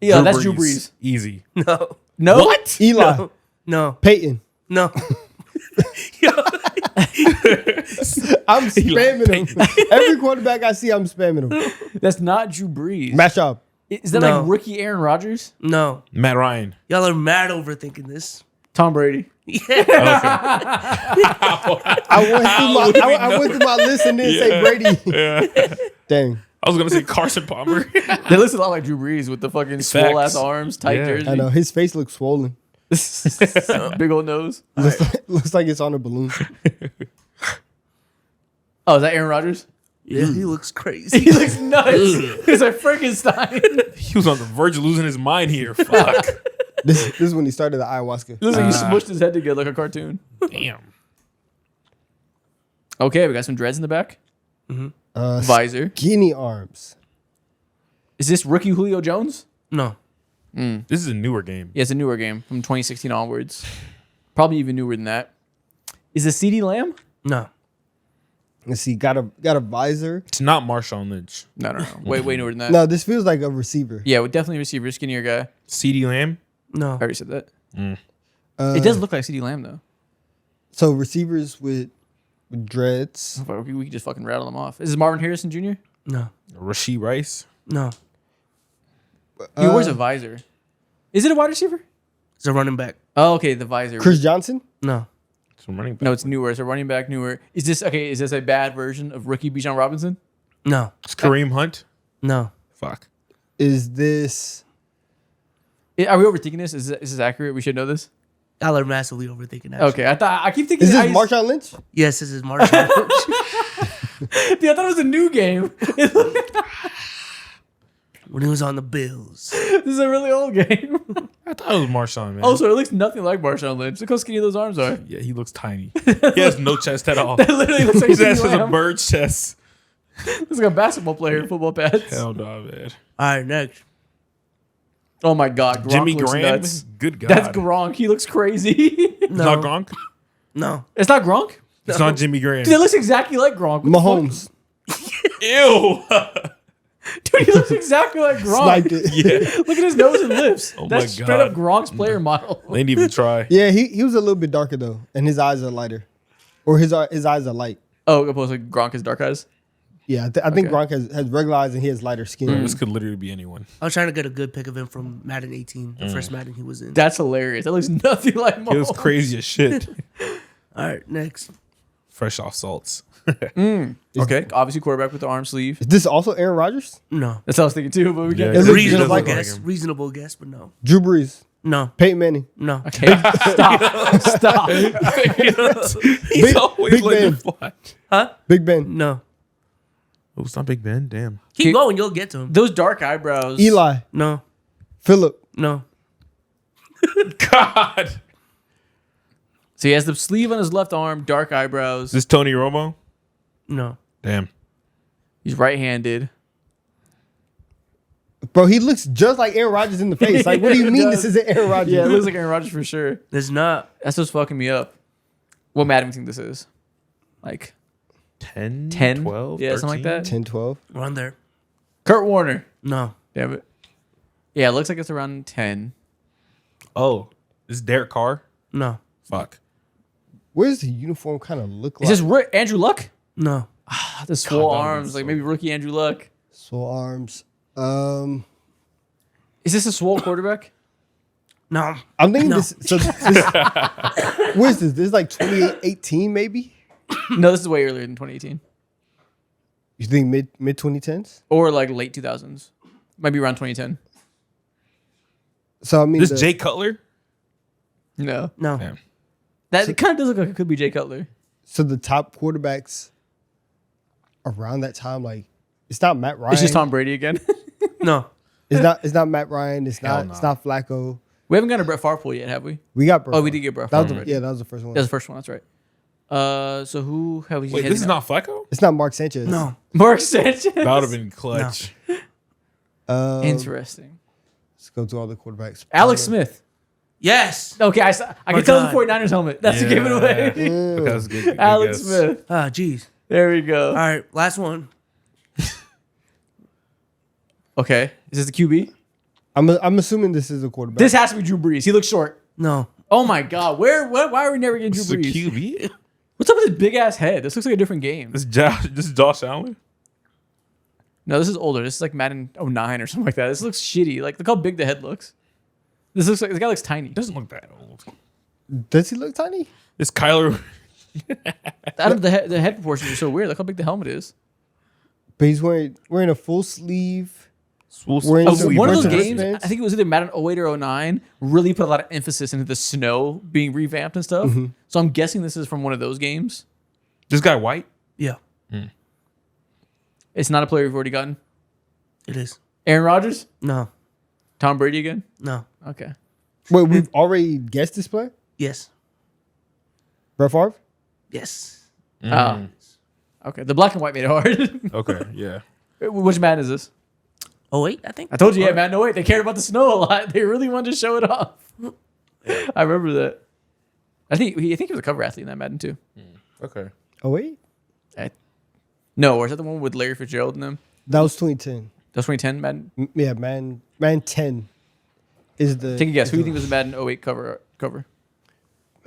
S1: Yeah, that's Drew Brees.
S3: Easy.
S5: No.
S1: No.
S3: What?
S2: Eli.
S5: No.
S2: Peyton.
S5: No.
S2: I'm spamming him. Every quarterback I see, I'm spamming him.
S1: That's not Drew Brees.
S2: Match up.
S1: Is that
S5: No.
S1: like rookie Aaron Rodgers?
S5: No.
S3: Matt Ryan.
S5: Y'all are mad overthinking this.
S1: Tom Brady.
S5: Yeah.
S2: I went through my list and didn't say Brady. Dang.
S3: I was gonna say Carson Palmer.
S1: They look a lot like Drew Brees with the fucking swole ass arms, tight
S3: Yeah.
S1: jersey.
S2: I know. His face looks swollen.
S1: Big old nose.
S2: Looks like it's on a balloon.
S1: Oh, is that Aaron Rodgers?
S5: Yeah, he looks crazy.
S1: He looks nuts. He's like Frankenstein.
S3: He was on the verge of losing his mind here. Fuck.
S2: This is when he started the ayahuasca.
S1: He looks like he smushed his head together like a cartoon.
S3: Damn.
S1: Okay, we got some dreads in the back.
S2: Uh,
S1: Visor.
S2: Skinny arms.
S1: Is this rookie Julio Jones?
S5: No.
S3: This is a newer game.
S1: Yeah, it's a newer game from 2016 onwards. Probably even newer than that. Is it CD Lamb?
S5: No.
S2: Let's see. Got a visor.
S3: It's not Marshawn Lynch.
S1: No. Way newer than that.
S2: No, this feels like a receiver.
S1: Yeah, definitely receiver, skinnier guy.
S3: CeeDee Lamb.
S5: No.
S1: I already said that.
S2: Uh,
S1: It does look like CD Lamb though.
S2: So receivers with dreads.
S1: We could just fucking rattle them off. Is this Marvin Harrison Jr.?
S5: No.
S3: Rasheed Rice.
S5: No.
S1: He wears a visor. Is it a wide receiver?
S5: It's a running back.
S1: Oh, okay, the visor.
S2: Chris Johnson.
S5: No.
S3: It's a running back.
S1: No, it's newer. It's a running back newer. Is this okay? Is this a bad version of rookie Bijan Robinson?
S5: No.
S3: It's Kareem Hunt.
S5: No.
S3: Fuck.
S2: Is this?
S1: Are we overthinking this? Is this accurate? We should know this.
S5: Y'all are massively overthinking that.
S1: Okay, I keep thinking.
S2: Is this
S1: I
S2: Marshawn Lynch?
S5: Yes, this is Marshall.
S1: Dude, I thought it was a new game. This
S5: when he was on the Bills.
S1: is a really old game.
S3: I thought it was Marshawn, man.
S1: Also, it looks nothing like Marshawn Lynch. Look how skinny those arms are.
S3: Yeah, he looks tiny. He has no chest at all.
S1: It literally looks like
S3: His ass has a
S1: Lamb.
S3: bird's chest.
S1: Looks like a basketball player in football pads.
S3: Hell no, man.
S5: All right, next.
S1: Oh my God, Gronk
S3: Jimmy
S1: looks
S3: Graham.
S1: nuts.
S3: Good God.
S1: That's Gronk. He looks crazy.
S3: It's not Gronk.
S5: No.
S1: It's not Gronk.
S3: It's not Jimmy Graham.
S1: Dude, it looks exactly like Gronk. What the
S2: Mahomes
S3: Ew.
S1: fuck? Dude, he looks exactly like Gronk.
S2: sniped it.
S3: Yeah.
S1: Look at his nose and lips.
S3: Oh
S1: That's
S3: my
S1: straight up
S3: God.
S1: Gronk's player model.
S3: They didn't even try.
S2: Yeah, he was a little bit darker though, and his eyes are lighter, or his eyes are light.
S1: Oh, opposed to Gronk has dark eyes.
S2: Yeah, I think
S1: Okay.
S2: Gronk has regular eyes and he has lighter skin.
S3: This could literally be anyone.
S5: I was trying to get a good pick of him from Madden 18, the first Madden he was in.
S1: That's hilarious. That looks nothing like Mahomes.
S3: It was crazy as shit.
S5: All right, next.
S3: Fresh off salts.
S1: Okay, obviously quarterback with the arm sleeve.
S2: Is this also Aaron Rodgers?
S5: No.
S1: That's what I was thinking too, but we
S3: Yeah.
S1: can't.
S2: It looks
S5: Reasonable
S2: just like
S5: guess.
S3: him.
S5: Reasonable guess, but no.
S2: Drew Brees,
S5: No.
S2: Peyton Manning,
S5: No.
S1: Okay, stop. Stop.
S3: He's always
S2: Big
S3: like
S2: Ben.
S3: the fly.
S5: Huh?
S2: Big Ben,
S5: No.
S3: Oh, it's not Big Ben. Damn.
S5: Keep going. You'll get to him.
S1: Those dark eyebrows.
S2: Eli,
S5: No.
S2: Phillip.
S5: No.
S3: God.
S1: So he has the sleeve on his left arm, dark eyebrows.
S3: Is this Tony Romo?
S5: No.
S3: Damn.
S1: He's right-handed.
S2: Bro, he looks just like Aaron Rodgers in the face. Like, what do you
S1: It
S2: mean
S1: does.
S2: this isn't Aaron Rodgers?
S1: Yeah, it looks like Aaron Rodgers for sure.
S5: There's not.
S1: That's what's fucking me up. What Madden do you think this is? Like
S3: 10?
S1: 10?
S3: 12?
S1: Yeah, something like
S3: 13?
S1: that.
S2: 10, 12.
S5: Run there.
S1: Kurt Warner.
S5: No.
S1: Damn it. Yeah, it looks like it's around 10.
S3: Oh. This is Derek Carr?
S5: No.
S3: Fuck.
S2: Where's the uniform kind of look
S1: Is
S2: like?
S1: this Andrew Luck?
S5: No.
S1: The swole
S3: that would've
S1: arms,
S3: been
S1: like
S3: so-
S1: maybe rookie Andrew Luck.
S2: Swole arms.
S1: Is this a swole quarterback?
S5: No.
S2: I'm thinking
S5: No.
S2: this. So this where's this? This is like 2018, maybe.
S1: No, this is way earlier than 2018.
S2: You think mid 2010s?
S1: Or like late 2000s. Might be around 2010.
S2: So I mean,
S3: This Jay Cutler?
S1: No.
S5: No.
S3: Damn.
S1: That it kind of does look like it could be Jay Cutler.
S2: so the top quarterbacks around that time, like it's not Matt Ryan.
S1: It's just Tom Brady again.
S5: No.
S2: It's not Matt Ryan. It's
S3: Hell
S2: not
S3: no.
S2: Flacco.
S1: We haven't gotten a Brett Favre pool yet, have we?
S2: We got Brett
S1: Oh, we
S2: Favre.
S1: did get Brett
S2: That was
S1: Favre.
S2: the, yeah, that was the first one.
S1: That was the first one. That's right. So who have we?
S3: Wait,
S1: heading
S3: this is
S1: up?
S3: not Flacco?
S2: It's not Mark Sanchez.
S5: No.
S1: Mark Sanchez.
S3: That would have been clutch.
S1: Interesting.
S2: Let's go through all the quarterbacks.
S1: Alex Smith.
S5: Yes.
S1: Okay, I can
S5: My
S1: tell
S5: God.
S1: the 49ers helmet. That's a give it away.
S3: Okay, that's good. Good
S1: Alex
S3: guess.
S1: Smith.
S5: Ah, jeez.
S1: There we go.
S5: All right. Last one.
S1: Okay, is this the QB?
S2: I'm assuming this is a quarterback.
S1: This has to be Drew Brees. He looks short.
S5: No.
S1: Oh my God, why are we never getting Drew
S3: This is a
S1: Brees?
S3: QB?
S1: What's up with this big ass head? This looks like a different game.
S3: This is Josh Allen?
S1: No, this is older. This is like Madden 09 or something like that. This looks shitty. Like, look how big the head looks. This looks like this guy looks tiny.
S3: Doesn't look that old.
S2: Does he look tiny?
S3: This Kyler.
S1: The head proportions are so weird. Look how big the helmet is.
S2: But he's wearing a full sleeve.
S3: We're
S2: Wearing
S1: Oh,
S2: some
S1: one of those
S2: winter
S1: games,
S2: wristbands?
S1: I think it was either Madden 08 or 09, really put a lot of emphasis into the snow being revamped and stuff. So I'm guessing this is from one of those games.
S3: This guy White?
S5: Yeah.
S1: It's not a player we've already gotten.
S5: It is.
S1: Aaron Rodgers?
S5: No.
S1: Tom Brady again?
S5: No.
S1: Okay.
S2: Wait, we've already guessed this player?
S5: Yes.
S2: Brett Favre?
S5: Yes.
S1: Okay. The black and white made it hard.
S3: Okay, yeah.
S1: Which Madden is this?
S5: Oh, wait. I think.
S1: I told you, yeah, Madden 08. They cared about the snow a lot. They really wanted to show it off. I remember that. I think he was a cover athlete in that Madden too.
S3: Okay.
S2: Oh, wait.
S1: No, or is that the one with Larry Fitzgerald in them?
S2: That was 2010.
S1: That was 2010 Madden.
S2: Yeah, man 10 is the.
S1: Take a guess.
S2: is
S1: Who do you
S2: the-
S1: think was the Madden 08 cover?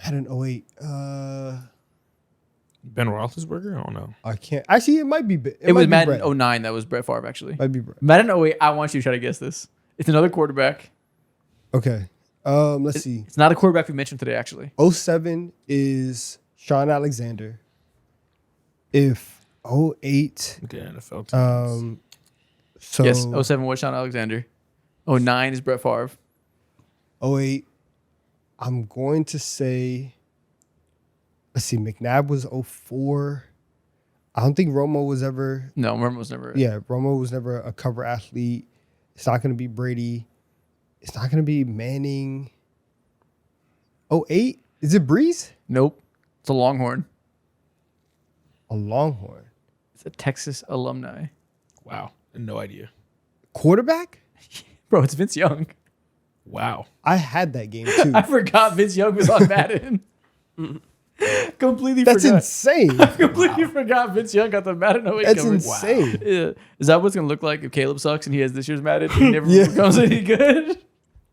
S2: Madden 08.
S3: Ben Roethlisberger? I don't know.
S2: I can't. Actually, it might be.
S1: It was
S2: might be
S1: Madden
S2: Brett.
S1: 09 that was Brett Favre, actually.
S2: Might be Brett.
S1: Madden 08, I want you to try to guess this. It's another quarterback.
S2: Okay. Let's see.
S1: It's not a quarterback we mentioned today, actually.
S2: 07 is Sean Alexander. If 08,
S3: Okay, NFL teams.
S2: so
S1: Yes, 07 was Sean Alexander. 09 is Brett Favre.
S2: 08, I'm going to say, let's see, McNabb was 04. I don't think Romo was ever,
S1: No, Romo was never.
S2: yeah, Romo was never a cover athlete. It's not going to be Brady. It's not going to be Manning. 08, is it Breeze?
S1: Nope. It's a Longhorn.
S2: A Longhorn.
S1: It's a Texas alumni.
S3: Wow. No idea.
S2: Quarterback?
S1: Bro, it's Vince Young.
S3: Wow.
S2: I had that game too.
S1: I forgot Vince Young was on Madden. Completely
S2: That's
S1: forgot.
S2: insane.
S1: Completely forgot Vince Young got the Madden 08
S2: That's
S1: cover.
S2: insane.
S1: Yeah. Is that what's gonna look like if Caleb sucks and he has this year's Madden and he never
S2: Yeah.
S1: becomes any good?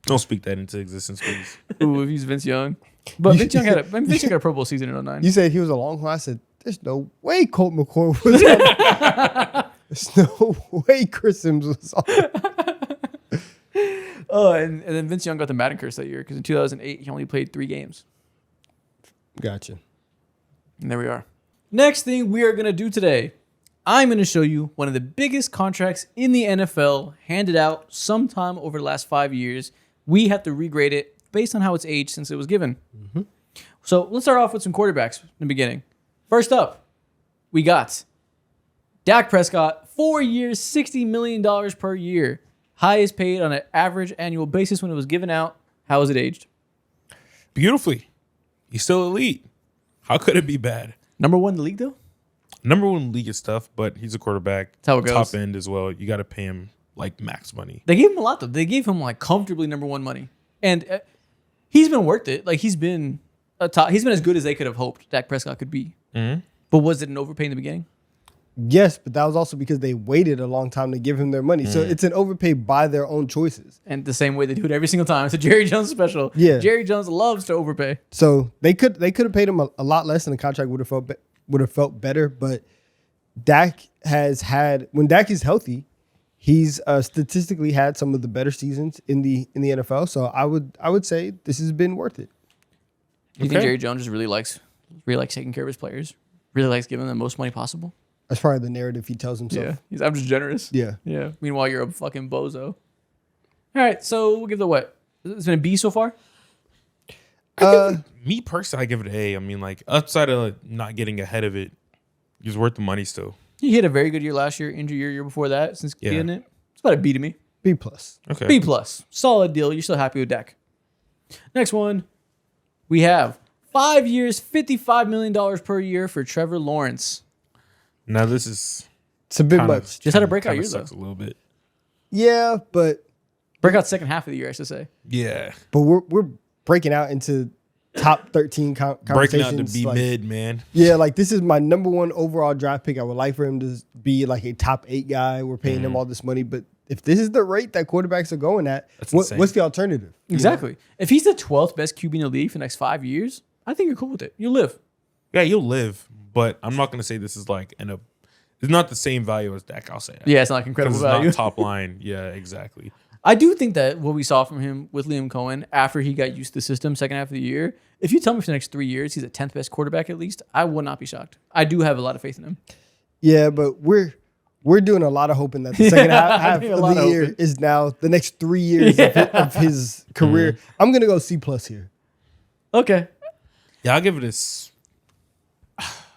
S3: Don't speak that into existence, please.
S1: Ooh, if he's Vince Young. But Vince Young had a Pro Bowl season in 09.
S2: You said he was a Longhorn. I said, "There's no way Colt McCoy was on. There's no way Chris Sims was on."
S1: Oh, and then Vince Young got the Madden curse that year because in 2008 he only played 3 games.
S2: Gotcha.
S1: And there we are. Next thing we are going to do today, I'm going to show you one of the biggest contracts in the NFL handed out sometime over the last 5 years. We have to regrade it based on how it's aged since it was given. So let's start off with some quarterbacks in the beginning. First up, we got Dak Prescott, 4 years, $60 million per year. Highest paid on an average annual basis when it was given out. How was it aged?
S3: Beautifully. He's still elite. How could it be bad?
S1: Number 1 in the league, though?
S3: Number 1 in the league is tough, but he's a quarterback.
S1: That's how it goes.
S3: Top end as well. You got to pay him like max money.
S1: They gave him a lot, though. They gave him like comfortably number 1 money. And he's been worth it. Like he's been he's been as good as they could have hoped Dak Prescott could be.
S3: Mm-hmm.
S1: But was it an overpay in the beginning?
S2: Yes, but that was also because they waited a long time to give him their money. So it's an overpay by their own choices.
S1: And the same way they do it every single time. It's a Jerry Jones special.
S2: Yeah.
S1: Jerry Jones loves to overpay.
S2: So they could have paid him a lot less, and the contract would have felt better. But Dak has had, when Dak is healthy, he's statistically had some of the better seasons in the NFL. So I would say this has been worth it.
S1: Do you think Jerry Jones just really likes taking care of his players? Really likes giving them the most money possible?
S2: That's probably the narrative he tells himself.
S1: Yeah. I'm just generous.
S2: Yeah.
S1: Yeah. Meanwhile, you're a fucking bozo. All right. So we'll give the what? It's been a B so far?
S3: Me personally, I give it an A. I mean, like, outside of not getting ahead of it, he's worth the money still.
S1: He had a very good year last year, injury year before that, since getting it. It's about a B to me.
S2: B plus.
S3: Okay.
S1: B plus. Solid deal. You're still happy with Dak. Next one, we have 5 years, $55 million per year for Trevor Lawrence.
S3: Now this is
S2: It's a bit
S3: kind
S2: much.
S1: Just had a breakout
S3: kind
S1: year,
S3: of
S1: though.
S3: sucks a little bit.
S2: Yeah, but
S1: Breakout second half of the year, I should say.
S3: Yeah.
S2: we're breaking out into top 13 conversations.
S3: Breaking out to be
S2: like,
S3: mid, man.
S2: Yeah, like this is my number 1 overall draft pick. I would like for him to be like a top 8 guy. We're paying him all this money, but if this is the rate that quarterbacks are going at,
S3: That's insane.
S2: what's the alternative?
S1: Exactly. If he's the 12th best QB in the league for the next 5 years, I think you're cool with it. You live.
S3: Yeah, you'll live, but I'm not gonna say this is like it's not the same value as Dak. I'll say that.
S1: Yeah, it's not like incredible
S3: It's
S1: value.
S3: not top line. Yeah, exactly.
S1: I do think that what we saw from him with Liam Cohen after he got used to the system second half of the year, if you tell me for the next 3 years he's a 10th best quarterback at least, I would not be shocked. I do have a lot of faith in him.
S2: Yeah, but we're doing a lot of hoping that the second half
S1: doing a
S2: of
S1: lot
S2: the
S1: of
S2: year
S1: hoping.
S2: is now the next 3 years of his career. I'm gonna go C plus here.
S1: Okay.
S3: Yeah, I'll give it a.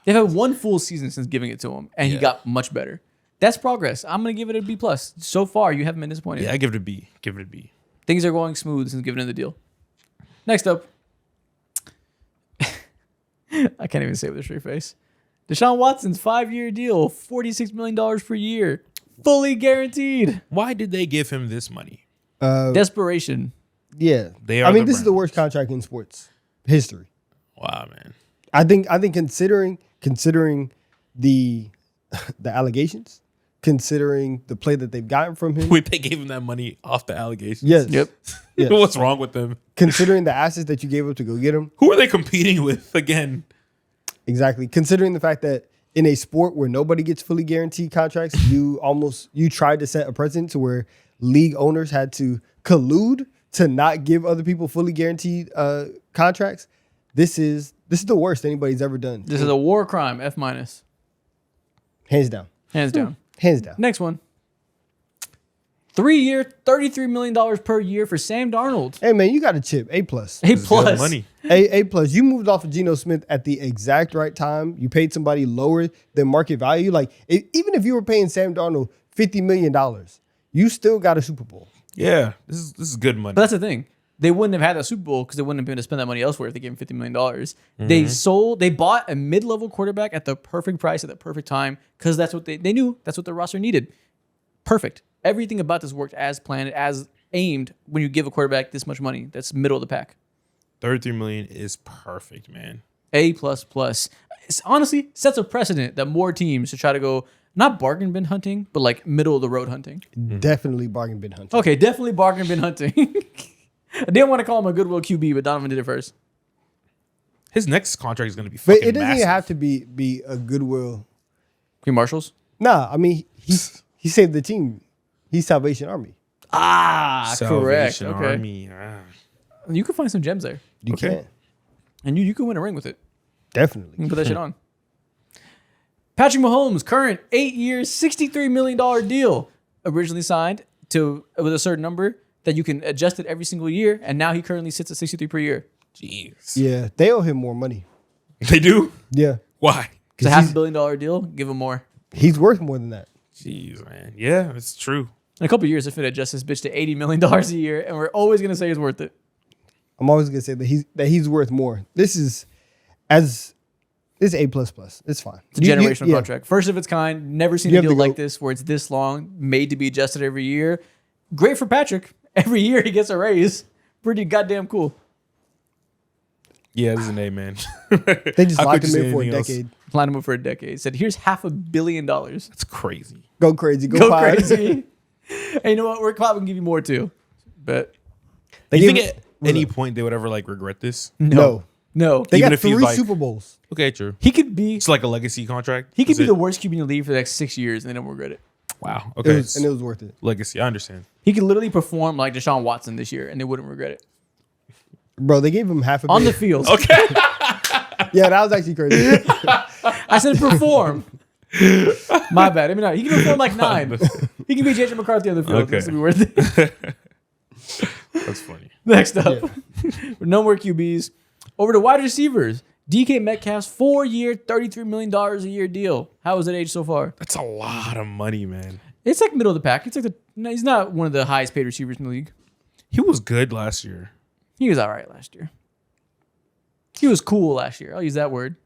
S1: They've had 1 full season since giving it to him, and he
S3: Yeah.
S1: got much better. That's progress. I'm going to give it a B+. So far, you haven't been disappointed.
S3: Yeah, I give it a B. Give it a B.
S1: Things are going smooth since giving him the deal. Next up. I can't even say it with a straight face. Deshaun Watson's 5-year deal, $46 million per year. Fully guaranteed.
S3: Why did they give him this money?
S1: Desperation.
S2: Yeah,
S3: They are
S2: I mean,
S3: the
S2: this is the
S3: Browns.
S2: worst contract in sports history.
S3: Wow, man.
S2: I think considering the allegations, considering the play that they've gotten from him,
S3: Wait, they gave him that money off the allegations.
S2: yes,
S1: Yep.
S2: yes.
S3: What's wrong with them?
S2: Considering the assets that you gave up to go get him,
S3: Who are they competing with again?
S2: exactly. Considering the fact that in a sport where nobody gets fully guaranteed contracts, you tried to set a precedent to where league owners had to collude to not give other people fully guaranteed contracts. This is the worst anybody's ever done.
S1: This is a war crime, F-.
S2: Hands down.
S1: Hands down.
S2: Hands down.
S1: Next one. 3-year, $33 million per year for Sam Darnold.
S2: Hey man, you got a chip. A plus.
S1: A+.
S3: This is good money.
S2: A plus. You moved off of Geno Smith at the exact right time. You paid somebody lower than market value. Like even if you were paying Sam Darnold $50 million, you still got a Super Bowl.
S3: Yeah, this is good money.
S1: But that's the thing. They wouldn't have had that Super Bowl because they wouldn't have been able to spend that money elsewhere if they gave him $50 million. They bought a mid-level quarterback at the perfect price at the perfect time because that's what they knew. That's what the roster needed. Perfect. Everything about this worked as planned, as aimed when you give a quarterback this much money? That's middle of the pack.
S3: 33 million is perfect, man.
S1: A++. It's honestly sets a precedent that more teams should try to go not bargain bin hunting, but like middle of the road hunting.
S2: Definitely bargain bin hunting.
S1: Okay, definitely bargain bin hunting. I didn't want to call him a goodwill QB, but Donovan did it first.
S3: His next contract is going to be
S2: But
S3: fucking
S2: it doesn't
S3: massive.
S2: even have to be a goodwill.
S1: Green Marshalls.
S2: Nah, I mean he saved the team. He's Salvation Army.
S1: Correct.
S3: Salvation
S1: Okay,
S3: Army.
S1: you could find some gems there,
S2: You
S3: Okay.
S2: can.
S1: and you could win a ring with it. You
S2: Definitely.
S1: can put that shit on. Patrick Mahomes, current 8 years, $63 million deal, originally signed with a certain number that you can adjust it every single year, and now he currently sits at 63 per year.
S3: Jeez.
S2: Yeah, they owe him more money.
S3: They do?
S2: Yeah.
S3: Why?
S1: It's a $500 million deal. Give him more.
S2: He's worth more than that.
S3: Jeez, man. Yeah, it's true.
S1: In a couple of years, if it adjusts this bitch to $80 million a year, and we're always gonna say it's worth it.
S2: I'm always gonna say that he's worth more. This is A++. It's fine.
S1: It's a generational
S2: yeah.
S1: contract, first of its kind. Never seen
S2: You
S1: a
S2: have
S1: deal
S2: to go-
S1: like this where it's this long, made to be adjusted every year. Great for Patrick. Every year he gets a raise. Pretty goddamn cool.
S3: Yeah, this is an A, man.
S2: They just
S3: How
S2: locked
S3: could you
S2: him
S3: say
S2: in for a
S3: anything else?
S2: decade.
S1: Lined him up for a decade. Said, "Here's $500 million.
S3: That's crazy.
S2: Go crazy. Go,
S1: Go
S2: Pies.
S1: crazy." And you know what? We're probably gonna give you more too. But
S2: They
S3: You
S2: gave
S3: think
S2: it-
S3: at any point they would ever like regret this?
S2: No.
S1: no.
S2: They
S3: Even
S2: got
S3: if he's
S2: 3
S3: like-
S2: Super Bowls.
S3: Okay, true.
S1: He could be.
S3: It's like a legacy contract.
S1: He could
S3: Is
S1: be
S3: it?
S1: the worst QB in the league for the next 6 years, and they don't regret it.
S3: Wow.
S2: It
S3: Okay.
S2: was, and it was worth it.
S3: legacy. I understand.
S1: He could literally perform like Deshaun Watson this year, and they wouldn't regret it
S2: Bro, they gave him $500
S1: on the
S2: million.
S1: field.
S3: Okay.
S2: Yeah, that was actually crazy.
S1: I said perform. My bad. I mean, no, he can perform like 9. He can be JJ McCarthy on the field.
S3: Okay.
S1: This will be worth it.
S3: That's funny.
S1: Next up, no more QBs. Over to wide receivers. DK Metcalf's 4-year, $33 million a year deal. How is it aged so far?
S3: That's a lot of money, man.
S1: It's like middle of the pack. It's like he's not one of the highest paid receivers in the league.
S3: He was good last year.
S1: He was all right last year. He was cool last year. I'll use that word.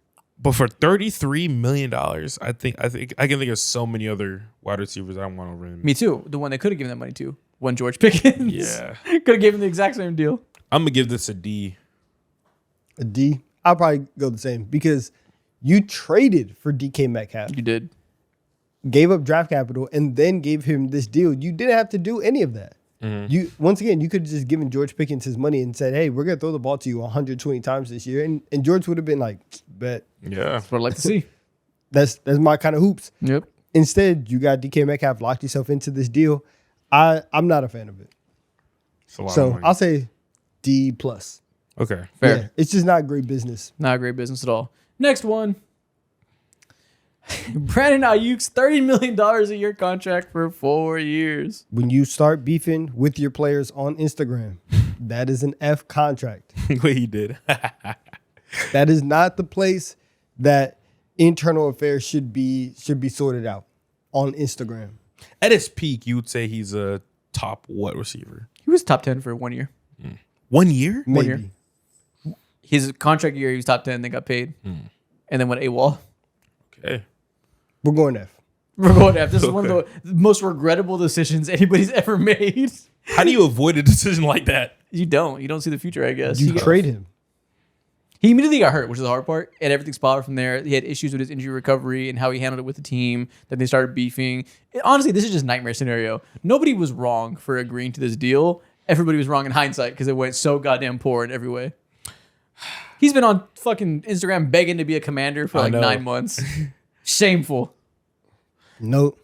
S3: But for $33 million, I think I can think of so many other wide receivers I want over him.
S1: Me too. The one they could have given that money to. One George Pickens.
S3: Yeah.
S1: Could have given the exact same deal.
S3: I'm gonna give this a D.
S2: A D. I'll probably go the same because you traded for DK Metcalf,
S1: You did.
S2: gave up draft capital, and then gave him this deal. You didn't have to do any of that. You once again, you could have just given George Pickens his money and said, "Hey, we're gonna throw the ball to you 120 times this year," and George would have been like, "Bet
S3: Yeah.
S1: That's what I'd like to see.
S2: that's my kind of hoops."
S1: Yep.
S2: Instead, you got DK Metcalf, locked yourself into this deal. I'm not a fan of it,
S3: It's a lot of
S2: so
S3: money.
S2: I'll say D plus.
S3: Okay.
S1: Fair.
S2: Yeah, it's just not great business.
S1: Not a great business at all. Next one. Brandon Ayuk's $30 million a year contract for 4 years.
S2: When you start beefing with your players on Instagram, that is an F contract.
S3: What he did.
S2: That is not the place that internal affairs should be sorted out on Instagram.
S3: At his peak, you would say he's a top what receiver?
S1: He was top 10 for 1 year.
S3: 1 year?
S2: Maybe.
S1: year. His contract year, he was top 10, then got paid. And then went AWOL.
S3: Okay.
S2: We're going F.
S1: We're going F. This is one of the most regrettable decisions anybody's ever made.
S3: How do you avoid a decision like that?
S1: You don't. You don't see the future, I guess.
S2: You trade him.
S1: He immediately got hurt, which is the hard part, and everything spiraled from there. He had issues with his injury recovery and how he handled it with the team. Then they started beefing. Honestly, this is just nightmare scenario. Nobody was wrong for agreeing to this deal. Everybody was wrong in hindsight because it went so goddamn poor in every way. He's been on fucking Instagram begging to be a commander for
S3: I
S1: like
S3: know.
S1: 9 months. Shameful.
S2: No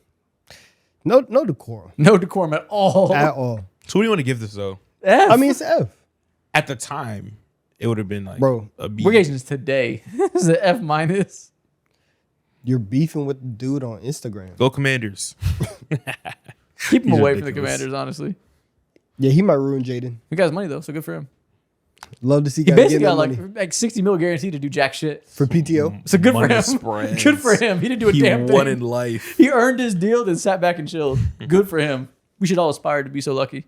S2: decorum
S1: No decorum at all.
S2: at all.
S3: So what do you want to give this though?
S1: F.
S2: I mean, it's F,
S3: At the time, it would have been like
S2: bro.
S3: a B.
S1: we're gauging this today. This is an F minus.
S2: You're beefing with the dude on Instagram.
S3: Go Commanders.
S1: Keep him
S3: He's
S1: away from the
S3: ridiculous.
S1: Commanders, honestly.
S2: Yeah, he might ruin Jaden.
S1: He got his money though, so good for him.
S2: Love to see
S1: He
S2: guys
S1: basically
S2: getting
S1: got
S2: that money
S1: like 60 mil guaranteed to do jack shit.
S2: for PTO.
S1: So good for
S3: Money
S1: him.
S3: spreads.
S1: Good for him. He didn't do a
S3: He
S1: damn
S3: won
S1: thing.
S3: in life.
S1: He earned his deal, then sat back and chilled. Good for him. We should all aspire to be so lucky.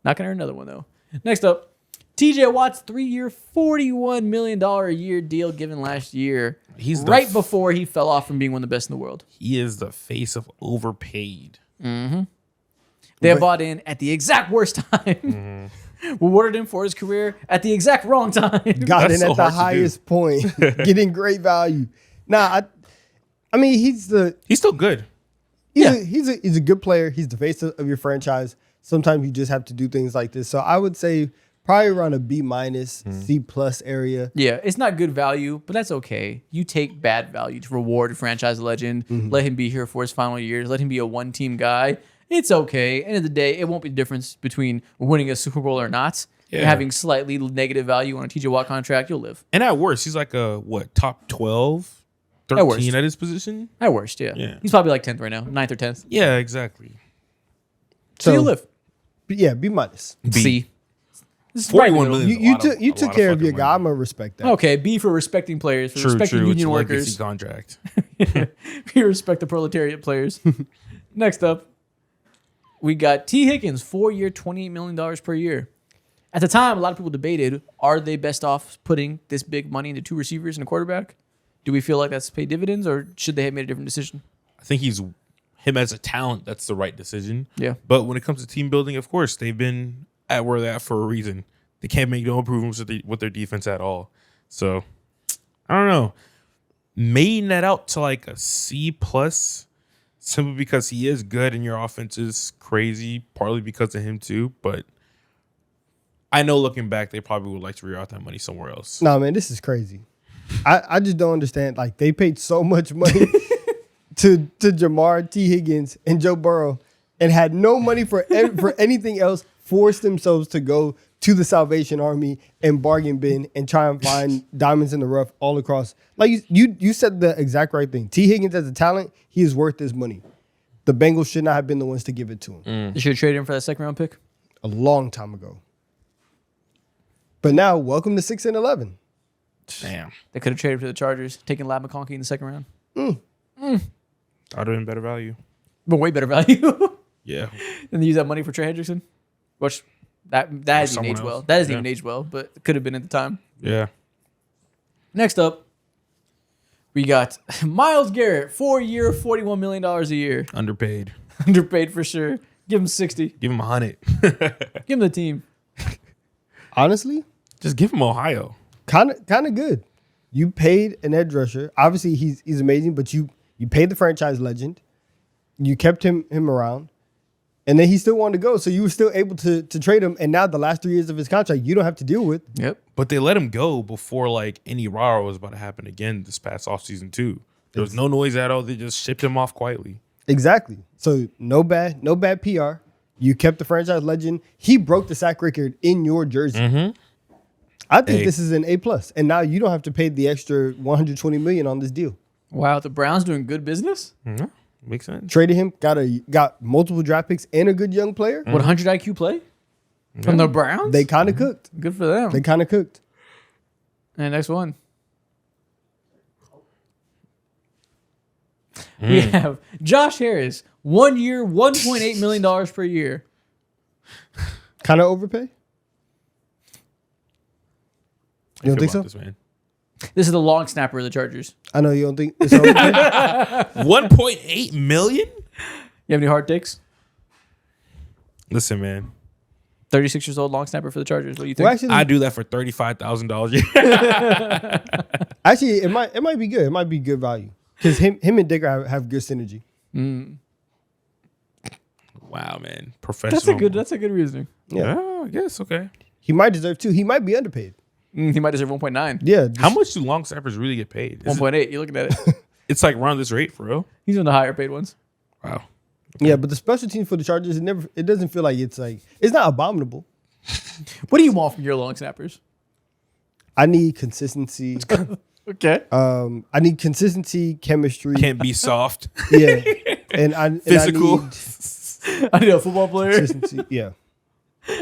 S1: Not gonna earn another one though. Next up, TJ Watt's 3-year, $41 million a year deal given last year.
S3: He's the
S1: right before he fell off from being one of the best in the world.
S3: He is the face of overpaid.
S1: They have bought in at the exact worst time. Rewarded him for his career at the exact wrong time.
S2: Got
S3: That's
S2: in
S3: so
S2: at the
S3: hard to do.
S2: highest point, getting great value. Nah, I mean he's
S3: He's still good.
S2: he's a good player. He's the face of your franchise. Sometimes you just have to do things like this. So I would say probably around a B-, C+ area.
S1: Yeah, it's not good value, but that's okay. You take bad value to reward a franchise legend.
S2: Mm-hmm.
S1: Let him be here for his final years. Let him be a one-team guy. It's okay. End of the day, it won't be the difference between winning a Super Bowl or not.
S3: Yeah.
S1: And having slightly negative value on a TJ Watt contract, you'll live.
S3: And at worst, he's like a top 12,
S1: At worst.
S3: 13 at his position.
S1: At worst, yeah.
S3: Yeah.
S1: He's probably like 10th right now, 9th or 10th.
S3: Yeah, exactly.
S1: So you'll live.
S2: Yeah, B-.
S3: B.
S1: C. This is right in the
S3: 41
S1: middle.
S3: million.
S2: You took care of your guy. I'm gonna respect that.
S1: Okay, B for respecting players, for respecting
S3: True. It's
S1: union
S3: a
S1: workers.
S3: legacy contract.
S1: We respect the proletariat players. Next up, we got T. Higgins, 4-year, $28 million per year. At the time, a lot of people debated, are they best off putting this big money into 2 receivers and a quarterback? Do we feel like that's paid dividends, or should they have made a different decision?
S3: I think him as a talent, that's the right decision.
S1: Yeah.
S3: But when it comes to team building, of course, they've been at where they're at for a reason. They can't make no improvements with their defense at all. So, I don't know. May net out to like a C+, simply because he is good and your offense is crazy, partly because of him too. But I know looking back, they probably would like to reroute that money somewhere else.
S2: No, man, this is crazy. I just don't understand. Like they paid so much money to Jamar, T. Higgins, and Joe Burrow, and had no money for anything else. Forced themselves to go to the Salvation Army and bargain bin and try and find diamonds in the rough all across. Like you said the exact right thing. T. Higgins as a talent, he is worth this money. The Bengals should not have been the ones to give it to him.
S1: They should have traded him for that second round pick.
S2: A long time ago. But now, welcome to 6 and 11.
S3: Damn.
S1: They could have traded for the Chargers, taking Lab McConkey in the second round.
S3: That would have been better value.
S1: But way better value.
S3: Yeah.
S1: And they use that money for Trey Hendrickson, which that hasn't
S3: someone
S1: even aged
S3: else.
S1: well. That hasn't
S3: Yeah.
S1: even aged well, but it could have been at the time.
S3: Yeah.
S1: Next up, we got Myles Garrett, 4-year, $41 million a year.
S3: Underpaid.
S1: Underpaid for sure. Give him 60.
S3: Give him 100.
S1: Give him the team.
S2: Honestly,
S3: Just give him Ohio.
S2: kind of good. You paid an edge rusher. Obviously, he's amazing, but you paid the franchise legend. You kept him around. And then he still wanted to go, so you were still able to trade him. And now the last 3 years of his contract, you don't have to deal with.
S1: Yep.
S3: But they let him go before like any rah was about to happen again this past offseason too. There was no noise at all. They just shipped him off quietly.
S2: Exactly. So no bad PR. You kept the franchise legend. He broke the sack record in your jersey. I think
S3: Hey.
S2: this is an A+. And now you don't have to pay the extra $120 million on this deal.
S1: Wow, the Browns doing good business?
S3: Yeah, makes sense.
S2: Traded him, got multiple draft picks and a good young player.
S1: 100 IQ play? From the Browns?
S2: They kind of cooked.
S1: good for them.
S2: They kind of cooked.
S1: And next one. We have Josh Harris, 1 year, $1.8 million per year.
S2: Kind of overpay. You don't think so?
S3: This, man.
S1: This is the long snapper of the Chargers.
S2: I know you don't think it's overpay.
S3: 1.8 million?
S1: You have any hard takes?
S3: Listen, man.
S1: 36 years old, long snapper for the Chargers. What do you think?
S2: Well, actually,
S3: I do that for $35,000 a year.
S2: actually, it might be good. It might be good value because him and Digger have good synergy.
S3: Wow, man. Professional.
S1: That's a good reasoning.
S2: Yeah,
S3: Yeah, I guess. Okay.
S2: he might deserve 2. He might be underpaid.
S1: He might deserve 1.9.
S2: Yeah,
S3: How much do long snappers really get paid?
S1: 1.8. You're looking at it.
S3: It's like around this rate for real.
S1: He's one of the higher paid ones.
S3: Wow.
S2: Yeah, but the special teams for the Chargers, it doesn't feel like it's not abominable.
S1: What do you want from your long snappers?
S2: I need consistency.
S1: Okay.
S2: I need consistency, chemistry.
S3: Can't be soft.
S2: Yeah, and
S3: Physical.
S2: I need
S1: I need a football player.
S2: consistency. Yeah,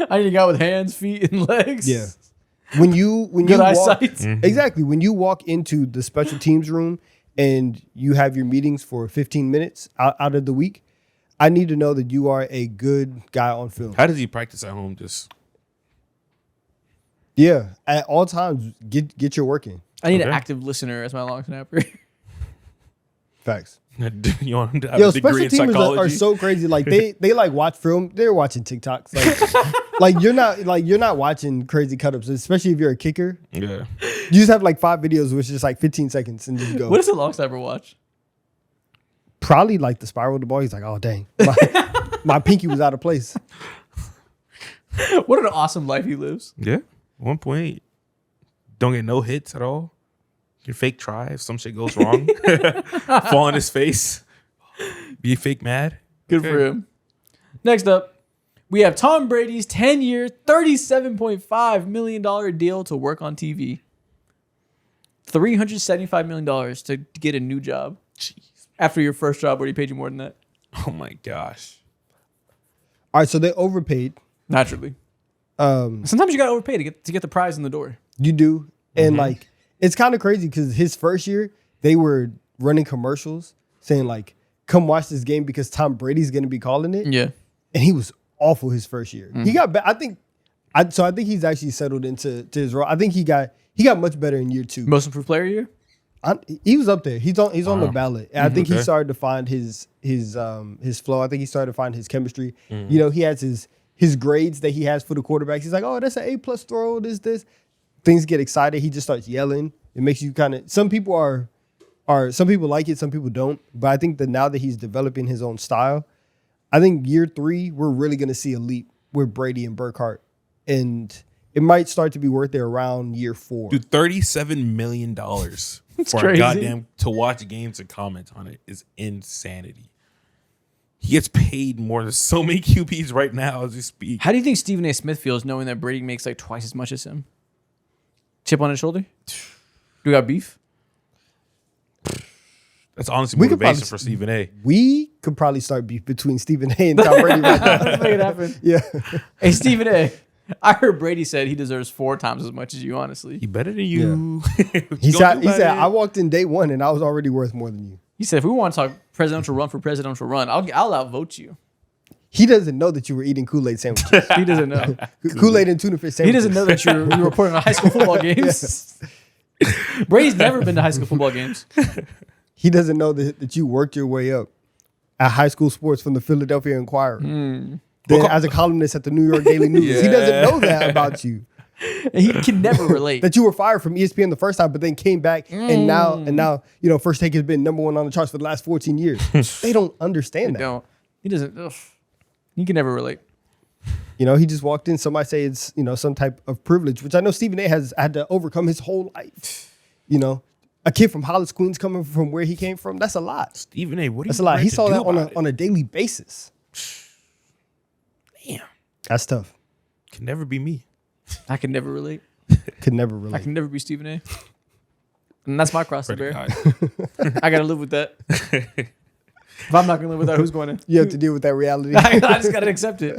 S1: I need a guy with hands, feet, and legs.
S2: yeah. When you
S1: Good
S2: walk,
S1: eyesight.
S2: exactly when you walk into the special teams room and you have your meetings for 15 minutes out of the week, I need to know that you are a good guy on film.
S3: How does he practice at home? Just
S2: Yeah, at all times, get your work in.
S1: I need an
S3: Okay.
S1: active listener as my long snapper.
S2: Facts.
S3: You want him to have
S2: Yo,
S3: a degree
S2: special
S3: in
S2: teamers
S3: psychology?
S2: are so crazy. Like they like watch film. They're watching TikToks. Like you're not watching crazy cut ups, especially if you're a kicker.
S3: Yeah.
S2: You just have like 5 videos, which is just like 15 seconds, and just go.
S1: What does the long snapper watch?
S2: Probably like the spiral of the ball. He's like, oh dang, my pinky was out of place.
S1: What an awesome life he lives.
S3: Yeah. 1 point. Don't get no hits at all. Your fake try if some shit goes wrong. Fall on his face. Be fake mad.
S1: Good for him. Next up, we have Tom Brady's 10-year, $37.5 million deal to work on TV. $375 million to get a new job.
S3: Jeez.
S1: After your first job, where he paid you more than that?
S3: Oh my gosh.
S2: All right, so they overpaid.
S1: Naturally. Sometimes you got to overpay to get the prize in the door.
S2: You do, and like it's kind of crazy because his first year they were running commercials saying like, "Come watch this game because Tom Brady's going to be calling it."
S1: Yeah.
S2: And he was awful his first year. He got I think he's actually settled into his role. I think he got much better in year 2.
S1: Most improved player year?
S2: He was up there. He's on the ballot. And I think he
S3: Okay.
S2: started to find his flow. I think he started to find his chemistry. You know, he has his grades that he has for the quarterbacks. He's like, oh, that's an A+ throw. This. Things get excited. He just starts yelling. It makes you kind of. Some people some people like it. Some people don't. But I think that now that he's developing his own style, I think year 3 we're really going to see a leap with Brady and Burkhardt, and it might start to be worth it around year 4.
S3: Dude, $37 million for
S1: crazy.
S3: a goddamn to watch games and comment on it is insanity. He gets paid more than so many QBs right now as we speak.
S1: How do you think Stephen A. Smith feels knowing that Brady makes like twice as much as him? Chip on his shoulder? Do we got beef?
S3: That's honestly
S2: We could
S3: motivation
S2: probably-
S3: for Stephen A.
S2: We could probably start beef between Stephen A. and Tom Brady right now.
S1: Let's make it happen.
S2: Yeah.
S1: Hey, Stephen A. I heard Brady said he deserves 4 times as much as you, honestly.
S3: He better than you.
S2: He said, I walked in day 1 and I was already worth more than you.
S1: He said, if we want to talk presidential run for presidential run, I'll outvote you.
S2: He doesn't know that you were eating Kool-Aid sandwiches.
S1: He doesn't know.
S2: Kool-Aid and tuna fish
S1: He
S2: sandwiches.
S1: doesn't know that you were reporting on high school football games. Brady's never been to high school football games.
S2: He doesn't know that you worked your way up at high school sports from the Philadelphia Inquirer. Then as a columnist at the New York Daily News. He doesn't know that about you.
S1: And he can never relate.
S2: That you were fired from ESPN the first time, but then came back and now, you know, First Take has been #1 on the charts for the last 14 years. They don't understand that.
S1: No, he doesn't. Ugh. He can never relate.
S2: You know, he just walked in. Somebody say it's, you know, some type of privilege, which I know Stephen A. has had to overcome his whole life. You know, a kid from Hollis, Queens, coming from where he came from, that's a lot.
S3: Stephen A. What are
S2: That's
S3: you
S2: a lot.
S3: prepared
S2: He
S3: to
S2: saw
S3: do
S2: that
S3: about it?
S2: on a daily basis.
S3: Damn.
S2: That's tough.
S3: Can never be me.
S1: I can never relate.
S2: Could never
S1: I
S2: relate.
S1: can never be Stephen A. And that's my cross to
S3: Pretty
S1: bear.
S3: high.
S1: I gotta live with that. If I'm not gonna live with that, who's going to?
S2: You have to deal with that reality.
S1: I just gotta accept it.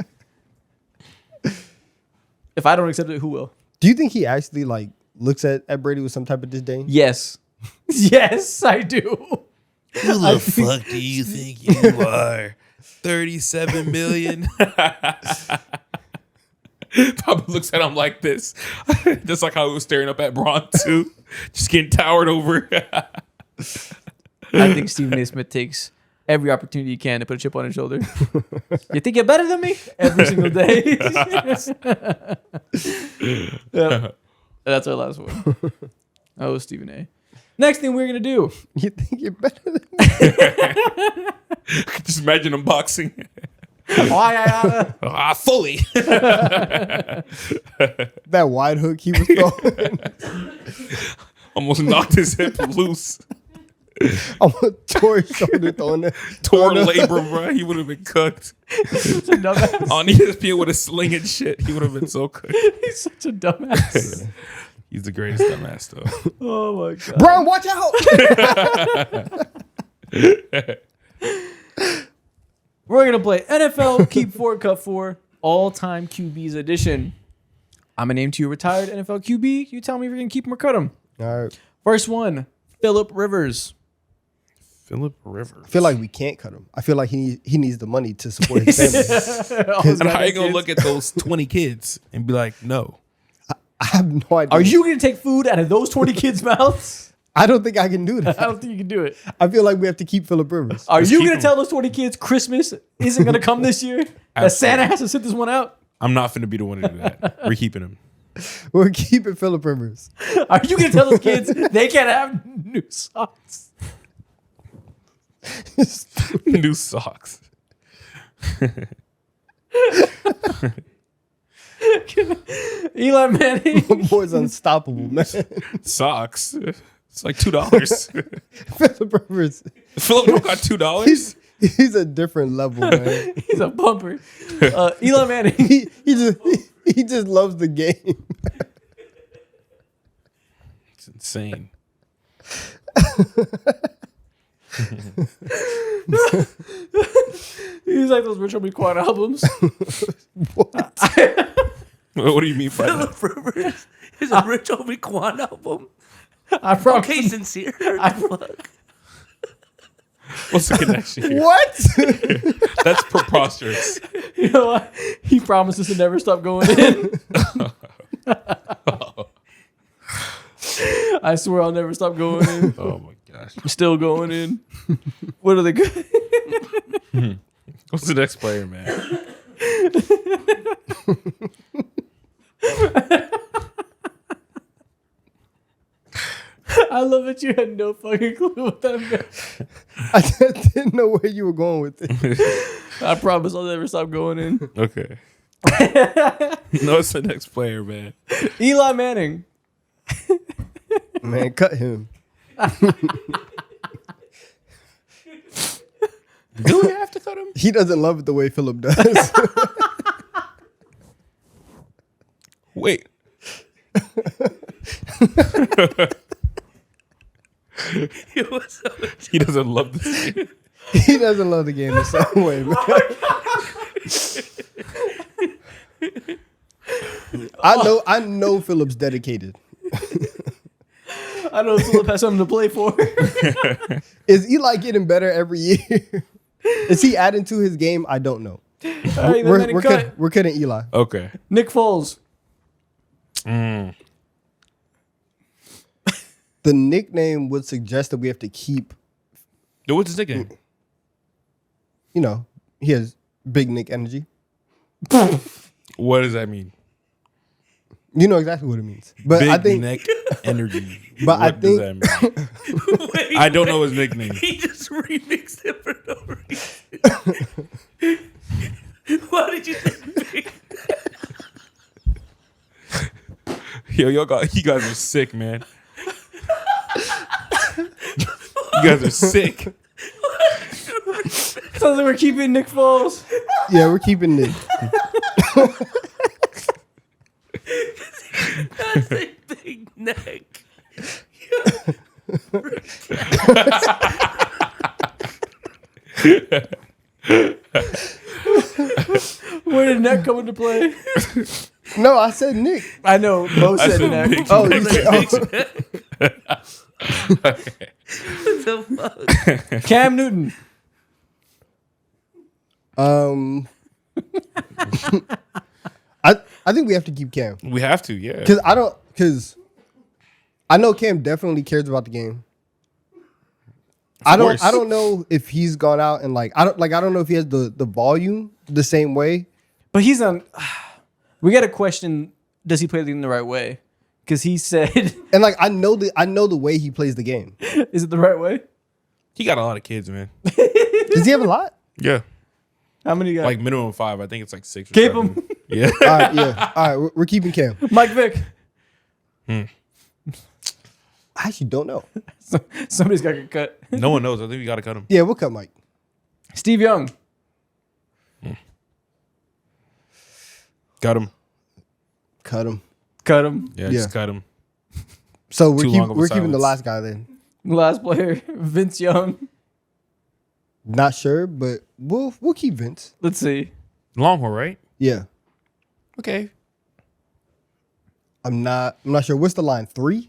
S1: If I don't accept it, who will?
S2: Do you think he actually like looks at Brady with some type of disdain?
S1: Yes. Yes, I do.
S3: Who the fuck do you think you are? 37 million? Probably looks at him like this. Just like how he was staring up at Braun too. Just getting towered over.
S1: I think Stephen A. Smith takes every opportunity he can to put a chip on his shoulder. You think you're better than me? Every single day. Yep. That's our last one. Oh, Stephen A. Next thing we're going to do.
S2: You think you're better than me?
S3: Just imagine him boxing. Fully.
S2: That wide hook he was throwing.
S3: Almost knocked his hip loose.
S2: I'm a tore his shoulder throwing that.
S3: Tore labrum, bro. He would have been cooked.
S1: Such a dumbass.
S3: On ESPN with a sling and shit. He would have been so cooked.
S1: He's such a dumbass.
S3: He's the greatest dumbass, though.
S1: Oh, my God.
S2: Brian, watch out.
S1: We're going to play NFL Keep 4 Cut 4 All-Time QBs Edition. I'm going to name to you a retired NFL QB. You tell me if you're going to keep him or cut him.
S2: All right.
S1: First one, Phillip Rivers.
S3: Phillip Rivers.
S2: I feel like we can't cut him. I feel like he needs the money to support his family.
S3: And how you gonna look at those 20 kids and be like, no?
S2: I have no idea.
S1: Are you going to take food out of those 20 kids' mouths?
S2: I don't think I can do
S1: I
S2: that.
S1: don't think you can do it.
S2: I feel like we have to keep Phillip Rivers.
S1: Are
S3: Let's
S1: you
S3: keep
S1: going
S3: him.
S1: to tell those 20 kids Christmas isn't going to come this year? That Santa has to sit this one out?
S3: I'm not finna be the one to do that. We're keeping him.
S2: We're keeping Phillip Rivers.
S1: Are you going to tell those kids they can't have new socks?
S3: New socks.
S1: Eli Manning.
S2: My boy's unstoppable, man.
S3: Socks. It's like $2.
S2: Phillip Rivers.
S3: Philip don't got $2.
S2: He's a different level, man.
S1: He's a bumper. Eli Manning.
S2: He just loves the game.
S3: It's insane.
S1: He's like those Rich Homie Quad albums.
S3: What do you mean by that?
S5: Phillip Rivers is a Rich Homie Quan album.
S1: I promise.
S5: Okay, sincere. Fuck.
S3: What's the connection here?
S2: What?
S3: That's preposterous.
S1: You know what? He promises to never stop going in. I swear I'll never stop going in.
S3: Oh my gosh.
S1: I'm still going in. What are they good?
S3: What's the next player, man?
S1: I love that you had no fucking clue what that meant.
S2: I just didn't know where you were going with it.
S1: I promise I'll never stop going in.
S3: Okay. No, it's the next player, man.
S1: Eli Manning.
S2: Man, cut him.
S3: Do we have to cut him?
S2: He doesn't love it the way Phillip does.
S3: Wait. He doesn't love this game.
S2: He doesn't love the game the same way, man. I know Phillip's dedicated.
S1: I know Philip has something to play for.
S2: Is Eli getting better every year? Is he adding to his game? I don't know.
S1: All right, then Manning cut.
S2: We're cutting Eli.
S3: Okay.
S1: Nick Foles.
S2: The nickname would suggest that we have to keep,
S3: What's his nickname?
S2: you know, he has big Nick energy.
S3: What does that mean?
S2: You know exactly what it means. But
S3: Big
S2: I think
S3: neck energy.
S2: But
S3: what
S2: I
S3: does
S2: think-
S3: that mean?
S5: Wait,
S3: I don't know his nickname.
S5: He just remixed it for no reason. Why did you say big?
S3: Yo, you guys are sick, man. You guys are sick.
S1: Sounds like we're keeping Nick Foles.
S2: yeah, we're keeping Nick.
S5: That's a big neck.
S1: Where did Nick come into play?
S2: No, I said Nick.
S1: I know. Mo said
S3: said
S1: Nick.
S3: big
S2: Oh, you said,
S5: What the fuck?
S1: Cam Newton.
S2: I think we have to keep Cam.
S3: We have to, yeah.
S2: Because I know Cam definitely cares about the game. I
S3: course.
S2: don't know if he's gone out and I don't know if he has the volume the same way.
S1: But he's on. We got to question, does he play the game the right way? Because he said,
S2: And I know the way he plays the game.
S1: is it the right way?
S3: He got a lot of kids, man.
S2: Does he have a lot?
S3: Yeah.
S1: How many you got?
S3: Like minimum 5. I think it's like 6 or
S1: Keep
S3: 7.
S1: him.
S3: Yeah.
S2: All right, yeah. All right, we're keeping Cam.
S1: Mike Vick.
S2: I actually don't know.
S1: Somebody's got to get cut.
S3: No one knows. I think we got to cut him.
S2: Yeah, we'll cut Mike.
S1: Steve Young.
S3: Cut him.
S2: Cut him.
S1: Cut him.
S3: Yeah,
S2: Yeah.
S3: just cut him.
S2: So
S3: Too long of a
S2: we're keeping the
S3: silence.
S2: last guy then.
S1: Last player, Vince Young.
S2: Not sure, but we'll keep Vince.
S1: Let's see.
S3: Longhorn, right?
S2: Yeah.
S3: Okay.
S2: I'm not sure. What's the line? 3?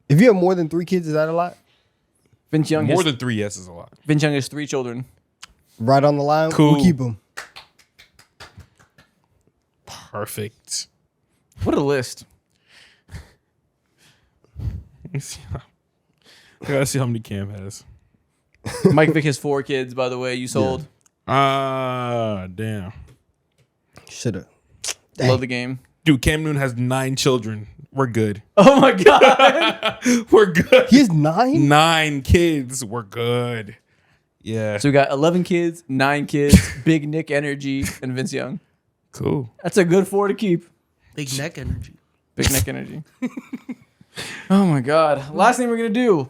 S2: If you have more than 3 kids, is that a lot?
S1: Vince Young
S3: More
S1: has,
S3: than 3 yeses is a lot.
S1: Vince Young has 3 children.
S2: Right on the line.
S3: Cool.
S2: We'll keep him.
S3: Perfect.
S1: What a list.
S3: I gotta see how many Cam has.
S1: Mike Vick has 4 kids, by the way. You sold.
S3: Damn.
S2: Shoulda.
S1: Love the game.
S3: Dude, Cam Newton has 9 children. We're good.
S1: Oh my god.
S3: We're good.
S2: He has 9?
S3: 9 kids. We're good. Yeah.
S1: So we got 11 kids, 9 kids, Big Nick Energy, and Vince Young.
S3: Cool.
S1: That's a good 4 to keep.
S5: Big neck energy.
S1: Big Nick Energy. Oh my god. Last thing we're gonna do.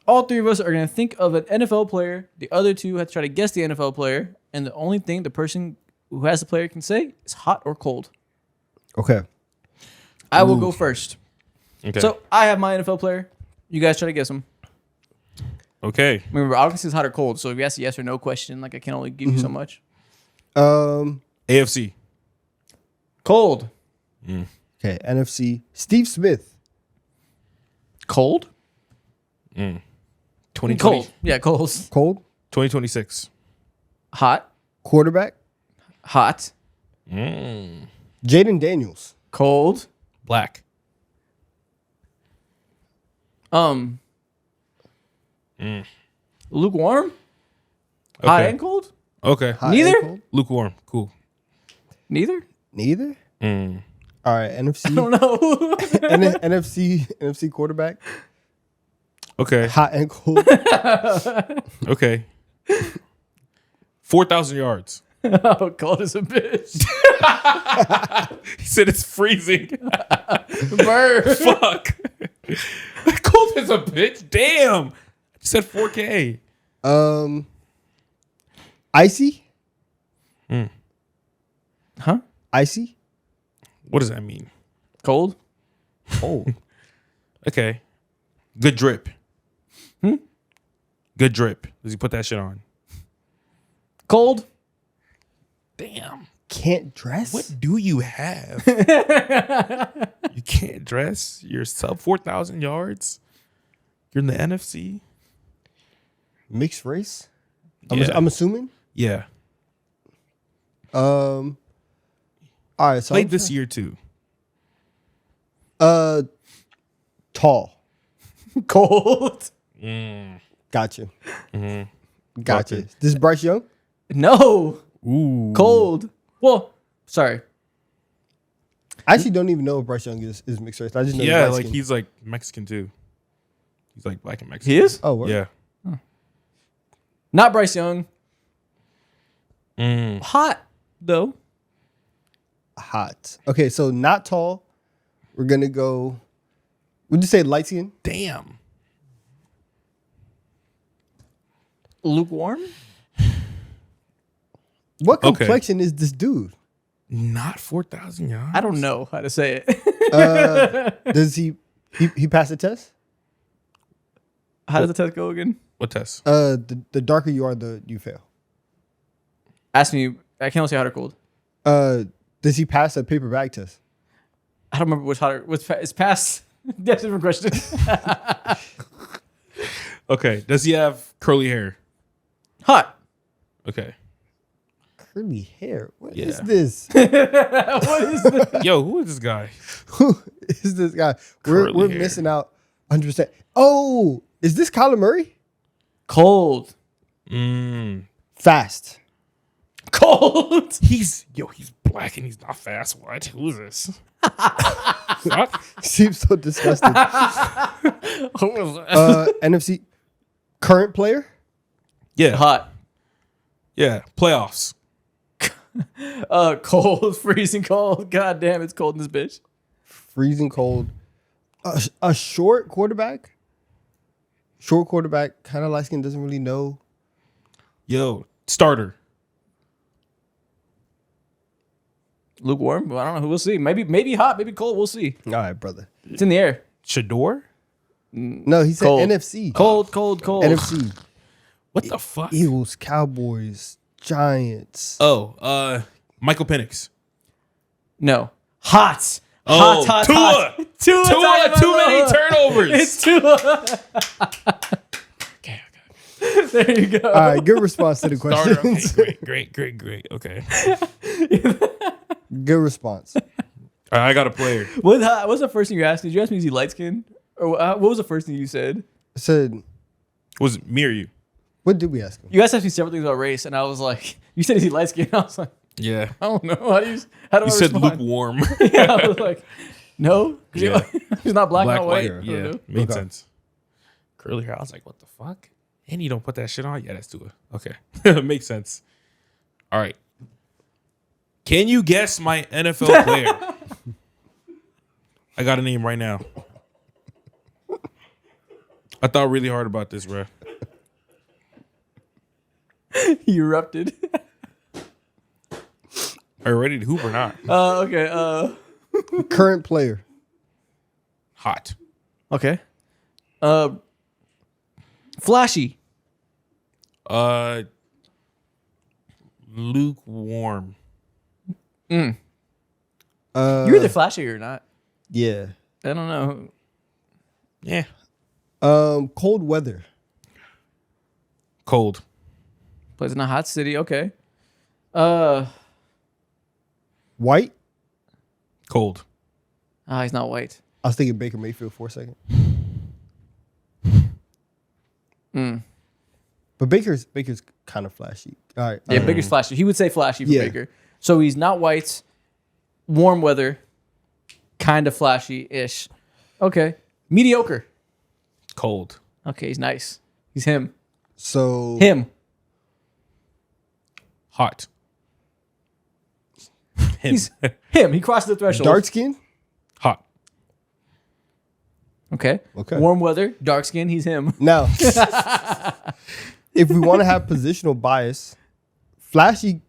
S1: All 3 of us are gonna think of an NFL player. The other 2 have to try to guess the NFL player, and the only thing the person who has the player can say is hot or cold.
S2: Okay.
S1: I will go first.
S3: Okay.
S1: So I have my NFL player. You guys try to guess him.
S3: okay.
S1: Remember, obviously it's hot or cold. So if you ask a yes or no question, like I can only give you so much.
S3: AFC.
S1: Cold.
S2: Okay. NFC. Steve Smith.
S1: Cold?
S3: 2020.
S1: Cold. Yeah, cold.
S2: Cold.
S3: 2026.
S1: Hot.
S2: Quarterback.
S1: Hot.
S2: Jaden Daniels.
S1: Cold.
S3: Black.
S1: Lukewarm. Hot
S3: Okay.
S1: and cold?
S3: Okay.
S2: Hot
S1: Neither?
S2: and cold?
S3: Lukewarm. Cool.
S1: Neither?
S2: Neither.
S3: Mm.
S2: All right.
S1: I
S2: NFC.
S1: don't know.
S2: NFC quarterback.
S3: Okay.
S2: Hot and cold.
S3: Okay. 4,000 yards.
S1: Oh, cold as a bitch.
S3: He said it's freezing.
S1: Bird.
S3: Fuck. Cold as a bitch. Damn. I said 4K.
S2: Icy.
S1: Huh?
S2: Icy.
S3: What does that mean?
S1: Cold?
S2: Oh.
S3: Okay. Good drip. Good drip. Does he put that shit on?
S1: Cold?
S3: Damn.
S2: Can't dress.
S3: What do you have? You can't dress. You're sub 4,000 yards. You're in the NFC.
S2: Mixed race.
S3: Yeah.
S2: I'm assuming.
S3: Yeah.
S2: All right. So
S3: Played this year too.
S2: Tall.
S1: Cold?
S2: Gotcha.
S3: Mm-hmm.
S2: Gotcha.
S3: Okay.
S2: This is Bryce Young.
S1: No.
S3: Ooh.
S1: Cold. Well, sorry.
S2: I actually don't even know if Bryce Young is mixed race. I just know
S3: Yeah,
S2: he's
S3: like
S2: light-skinned.
S3: he's like Mexican too. He's like black and Mexican.
S1: He is?
S2: Oh, word.
S3: Yeah.
S1: Not Bryce Young.
S3: Mm.
S1: Hot, though.
S2: Hot. Okay, so not tall. We're gonna go. Would you say light skin?
S3: Damn.
S1: Lukewarm?
S2: What
S3: Okay.
S2: complexion is this dude?
S3: Not 4,000 yards.
S1: I don't know how to say it.
S2: Does he pass the test?
S1: How does the test go again?
S3: What test?
S2: The darker you are, the you fail.
S1: Ask me. I can't say hot or cold.
S2: Does he pass a paper bag test?
S1: I don't remember which hot or it's past. That's a different question.
S3: Okay. Does he have curly hair?
S1: Hot.
S3: Okay.
S2: Curly hair. What is
S3: Yeah.
S2: this?
S1: What is this?
S3: Yo, who is this guy?
S2: Who is this guy?
S3: Curly
S2: We're
S3: hair.
S2: missing out 100%. Oh, is this Kyler Murray?
S1: Cold.
S2: Fast.
S1: Cold.
S3: He's black and he's not fast. What? Who is this? Fuck.
S2: Seems so disgusting. NFC current player?
S3: Yeah.
S1: Hot.
S3: Yeah. Playoffs.
S1: Cold. Freezing cold. God damn, it's cold in this bitch.
S2: Freezing cold. A short quarterback? Short quarterback, kind of light skin, doesn't really know.
S3: Yo. Starter.
S1: Lukewarm? Well, I don't know. We'll see. Maybe hot, maybe cold. We'll see.
S2: All right, brother.
S1: It's in the air.
S3: Shador?
S2: No, he said
S1: Cold.
S2: NFC.
S1: Cold.
S2: NFC.
S3: What the fuck?
S2: Eagles, Cowboys, Giants.
S3: Oh, Michael Penix.
S1: No. Hot.
S3: Oh,
S1: hot.
S3: Tua.
S1: Hot. Tua.
S3: Too many turnovers.
S1: It's Tua.
S3: Okay.
S1: There you go.
S2: All right, good response to the
S3: Starter. Okay,
S2: question.
S3: great. Okay.
S2: Good response.
S3: All right, I got a player.
S1: What's the first thing you asked? Did you ask me is he light skinned? Or what was the first thing you said?
S2: I said,
S3: Was it me or you?
S2: what did we ask him?
S1: You guys asked me several things about race, and I was like, you said is he light skinned? I was like,
S3: Yeah.
S1: I don't know. How do I
S3: You said
S1: respond?
S3: lukewarm.
S1: Yeah, I was like, no.
S3: Yeah.
S1: He's not black, not white.
S3: Yeah,
S1: I don't know.
S3: made
S2: Okay.
S3: sense. Curly hair. I was like, what the fuck? And you don't put that shit on? Yeah, that's Tua. Okay. Makes sense. All right. Can you guess my NFL player? I got a name right now. I thought really hard about this, bro.
S1: He erupted.
S3: Are you ready to hoop or not?
S1: Okay.
S2: Current player.
S3: Hot.
S1: Okay. Flashy.
S3: Lukewarm.
S1: You're either flashy or not.
S2: Yeah.
S1: I don't know.
S3: Yeah.
S2: Cold weather.
S3: Cold.
S1: Plays in a hot city. Okay.
S2: White.
S3: Cold.
S1: He's not white.
S2: I was thinking Baker Mayfield for a second. But Baker's kind of flashy. All right.
S1: Yeah, Baker's flashy. He would say flashy for
S2: Yeah.
S1: Baker. So he's not white, warm weather, kind of flashy-ish. Okay. Mediocre.
S3: Cold.
S1: Okay, he's nice. He's him.
S2: So
S1: Him.
S3: Hot. Him.
S1: He's him. He crossed the threshold.
S2: dark skin.
S3: Hot.
S1: Okay.
S2: Okay.
S1: Warm weather, dark skin. He's him.
S2: Now, if we want to have positional bias, flashy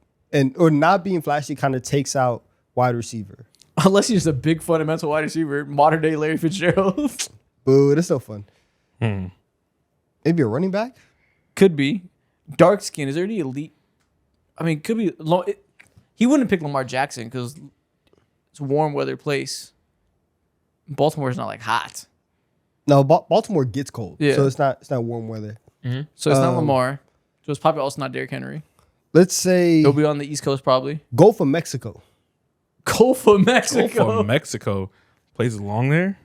S2: or not being flashy kind of takes out wide receiver.
S1: Unless he's just a big fundamental wide receiver, modern day Larry Fitzgerald.
S2: Boo, that's so fun. Maybe a running back.
S1: Could be. Dark skin. Is there any elite? I mean, could be. He wouldn't pick Lamar Jackson because it's a warm weather place. Baltimore's not like hot.
S2: No, Baltimore gets cold,
S1: Yeah.
S2: so it's not warm weather.
S1: So it's not Lamar. So it's probably also not Derrick Henry.
S2: Let's say
S1: He'll be on the East Coast probably.
S2: Gulf of Mexico.
S1: Gulf of Mexico.
S3: From Mexico. Plays along there.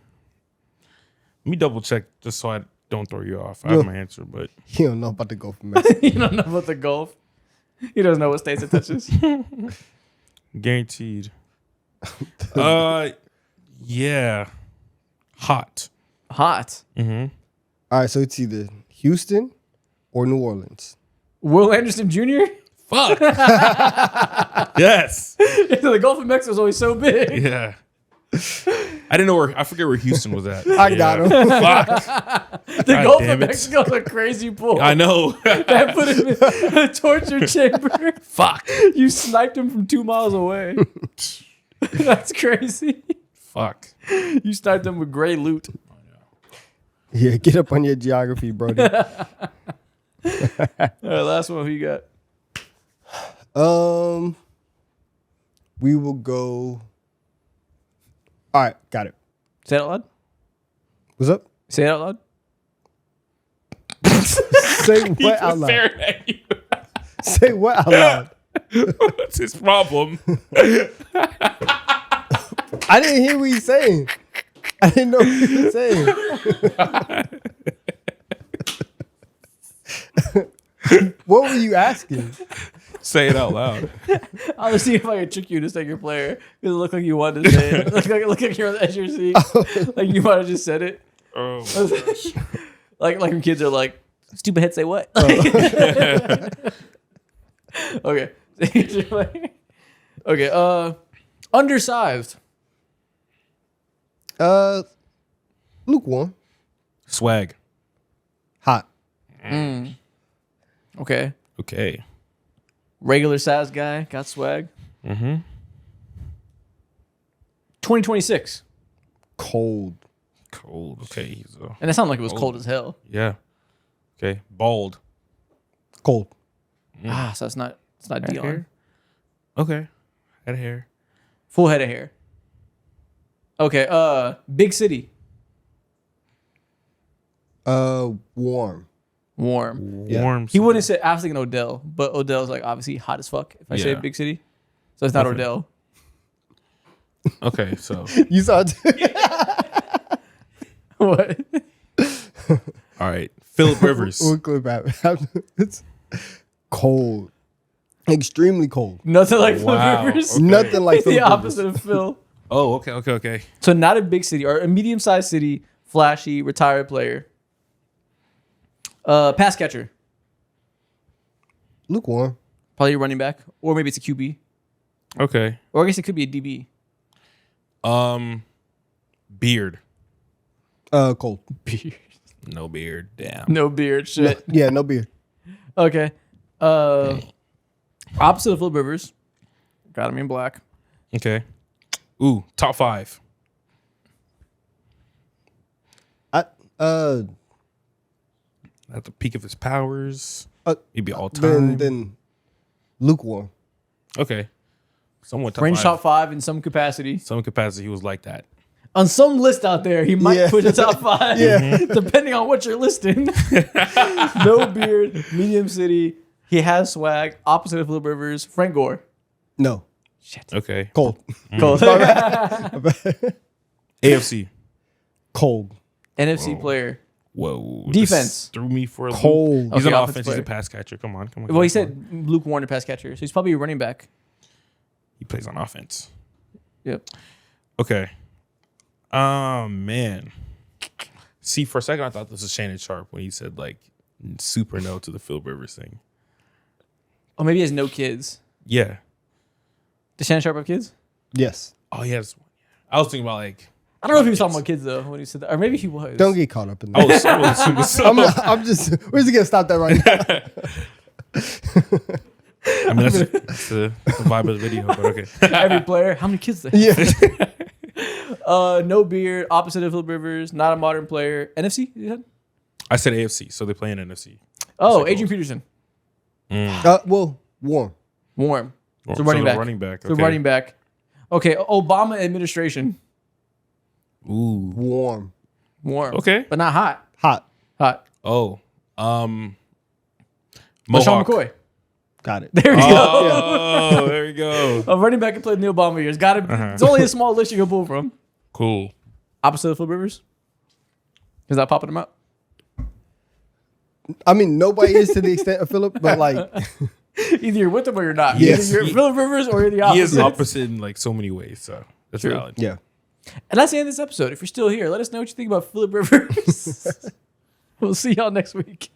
S3: Let me double check just so I don't throw you off. I have my answer, but
S2: You don't know about the Gulf of Mexico.
S1: You don't know about the Gulf. He doesn't know what states it touches.
S3: guaranteed. Yeah. Hot.
S1: Hot.
S2: All right, so it's either Houston or New Orleans.
S1: Will Anderson Jr.?
S3: Fuck. Yes.
S1: The Gulf of Mexico is always so big.
S3: Yeah. I didn't know where. I forget where Houston was at.
S2: I got him.
S3: Fuck.
S1: The
S3: God
S1: Gulf
S3: damn
S1: of
S3: it.
S1: Mexico is a crazy pull.
S3: I know.
S1: That put him in a torture chamber.
S3: Fuck.
S1: You sniped him from 2 miles away. That's crazy.
S3: Fuck.
S1: You sniped him with gray loot.
S2: Yeah, get up on your geography, Brody.
S1: All right, last one. Who you got?
S2: We will go. All right, got it.
S1: Say it out loud.
S2: What's up?
S1: Say it out loud.
S2: Say what out loud?
S3: Staring at you.
S2: Say what out loud?
S3: What's his problem?
S2: I didn't hear what he's saying. I didn't know what he was saying. What were you asking?
S3: Say it out loud.
S1: I was seeing if I could trick you to say your player. Because it looked like you wanted to say it. Look like you're on the edge of your seat. Like you might have just said it.
S3: Oh,
S1: Like when kids are like, stupid head say what? Okay. Okay. Undersized.
S2: Lukewarm.
S3: swag.
S2: Hot.
S1: Okay.
S3: Okay.
S1: Regular size guy. Got swag. 2026.
S2: Cold.
S3: Cold. Okay. He's
S1: And it sounded like it was cold as hell.
S3: yeah. Okay. Bald.
S2: Cold.
S1: So it's not Dion.
S3: hair? Okay. Head of hair.
S1: Full head of hair. Okay. Big city.
S2: Warm.
S1: Warm.
S2: Yeah.
S3: Warm.
S1: He wouldn't say. I was thinking Odell, but Odell's like obviously hot as fuck. If I say
S3: Yeah.
S1: big city, so it's not
S3: Okay.
S1: Odell.
S3: Okay. So.
S2: You saw
S1: What?
S3: All All right, Philip Rivers.
S2: What clip happened? It's cold, extremely cold.
S1: Nothing like
S3: Wow.
S1: Philip Rivers.
S3: Okay.
S2: Nothing like
S1: The
S2: Phillip Rivers.
S1: opposite of Phil.
S3: Oh, okay.
S1: So not a big city or a medium-sized city, flashy, retired player. Pass catcher.
S2: Lukewarm.
S1: Probably a running back. Or maybe it's a QB.
S3: Okay.
S1: Or I guess it could be a DB.
S3: Beard.
S2: Cold.
S1: Beard.
S3: No beard. Damn.
S1: No beard. Shit.
S2: Yeah, no beard.
S1: Okay. Opposite of Philip Rivers. Got him in black.
S3: Okay. Ooh, top 5.
S2: I
S3: At the peak of his powers. Maybe all
S2: then
S3: time.
S2: lukewarm.
S3: Okay. Somewhat top
S1: Range
S3: 5.
S1: top 5 in some capacity.
S3: Some capacity, he was like that.
S1: On some list out there, he might
S2: Yeah.
S1: push a top 5.
S2: Yeah.
S1: Depending on what you're listing. No beard. Medium city. He has swag. Opposite of Philip Rivers. Frank Gore.
S2: No,
S3: Okay.
S2: cold.
S1: Cold.
S3: AFC.
S2: Cold.
S1: NFC player.
S3: Whoa.
S1: Defense.
S3: This threw me for a loop.
S2: Cold.
S3: He's
S1: Okay,
S3: an
S1: offense
S3: offense. He's
S1: player.
S3: a pass catcher. Come on.
S1: Well, he said Luke Warner pass catcher, so he's probably a running back.
S3: He plays on offense.
S1: Yep.
S3: Okay. Man. See, for a second, I thought this was Shannon Sharp when he said, like, super no to the Philip Rivers thing.
S1: Or maybe he has no kids.
S3: Yeah.
S1: Does Shannon Sharp have kids?
S2: Yes.
S3: Oh, he has one. I was thinking about, like,
S1: I don't know if he was talking about kids though when he said that, or maybe he was.
S2: Don't get caught up in
S3: I
S2: that.
S3: was assuming so.
S2: I'm just. We're just gonna stop that right now.
S3: I mean, that's the vibe of the video, but okay.
S1: Every player. How many kids? They have?
S2: Yeah.
S1: No beard. Opposite of Philip Rivers. Not a modern player. NFC. You said?
S3: I said AFC, so they play in NFC.
S1: Oh,
S3: Second
S1: Adrian Peterson.
S2: Well, warm.
S1: Warm. It's a
S3: So
S1: running
S3: the
S1: back.
S3: running back.
S1: It's a running back. Okay. Obama administration.
S3: Ooh.
S2: Warm.
S1: Warm.
S3: Okay.
S1: But not hot.
S2: Hot.
S1: Hot.
S3: Oh.
S1: LaShawn
S3: Mohawk.
S1: McCoy.
S2: Got it.
S1: There you go.
S3: Oh, there you go.
S1: A running back who played in the Obama years. Got to. It's only a small list you can pull from.
S3: Cool.
S1: Opposite of Philip Rivers. Is that popping him out?
S2: I mean, nobody is to the extent of Philip, but like,
S1: Either you're with him or you're not.
S2: Yes.
S1: Either you're Philip Rivers or you're the opposite.
S3: He is opposite in like so many ways, so that's
S1: True.
S3: valid.
S2: yeah.
S1: And that's the end of this episode. If you're still here, let us know what you think about Philip Rivers. We'll see y'all next week.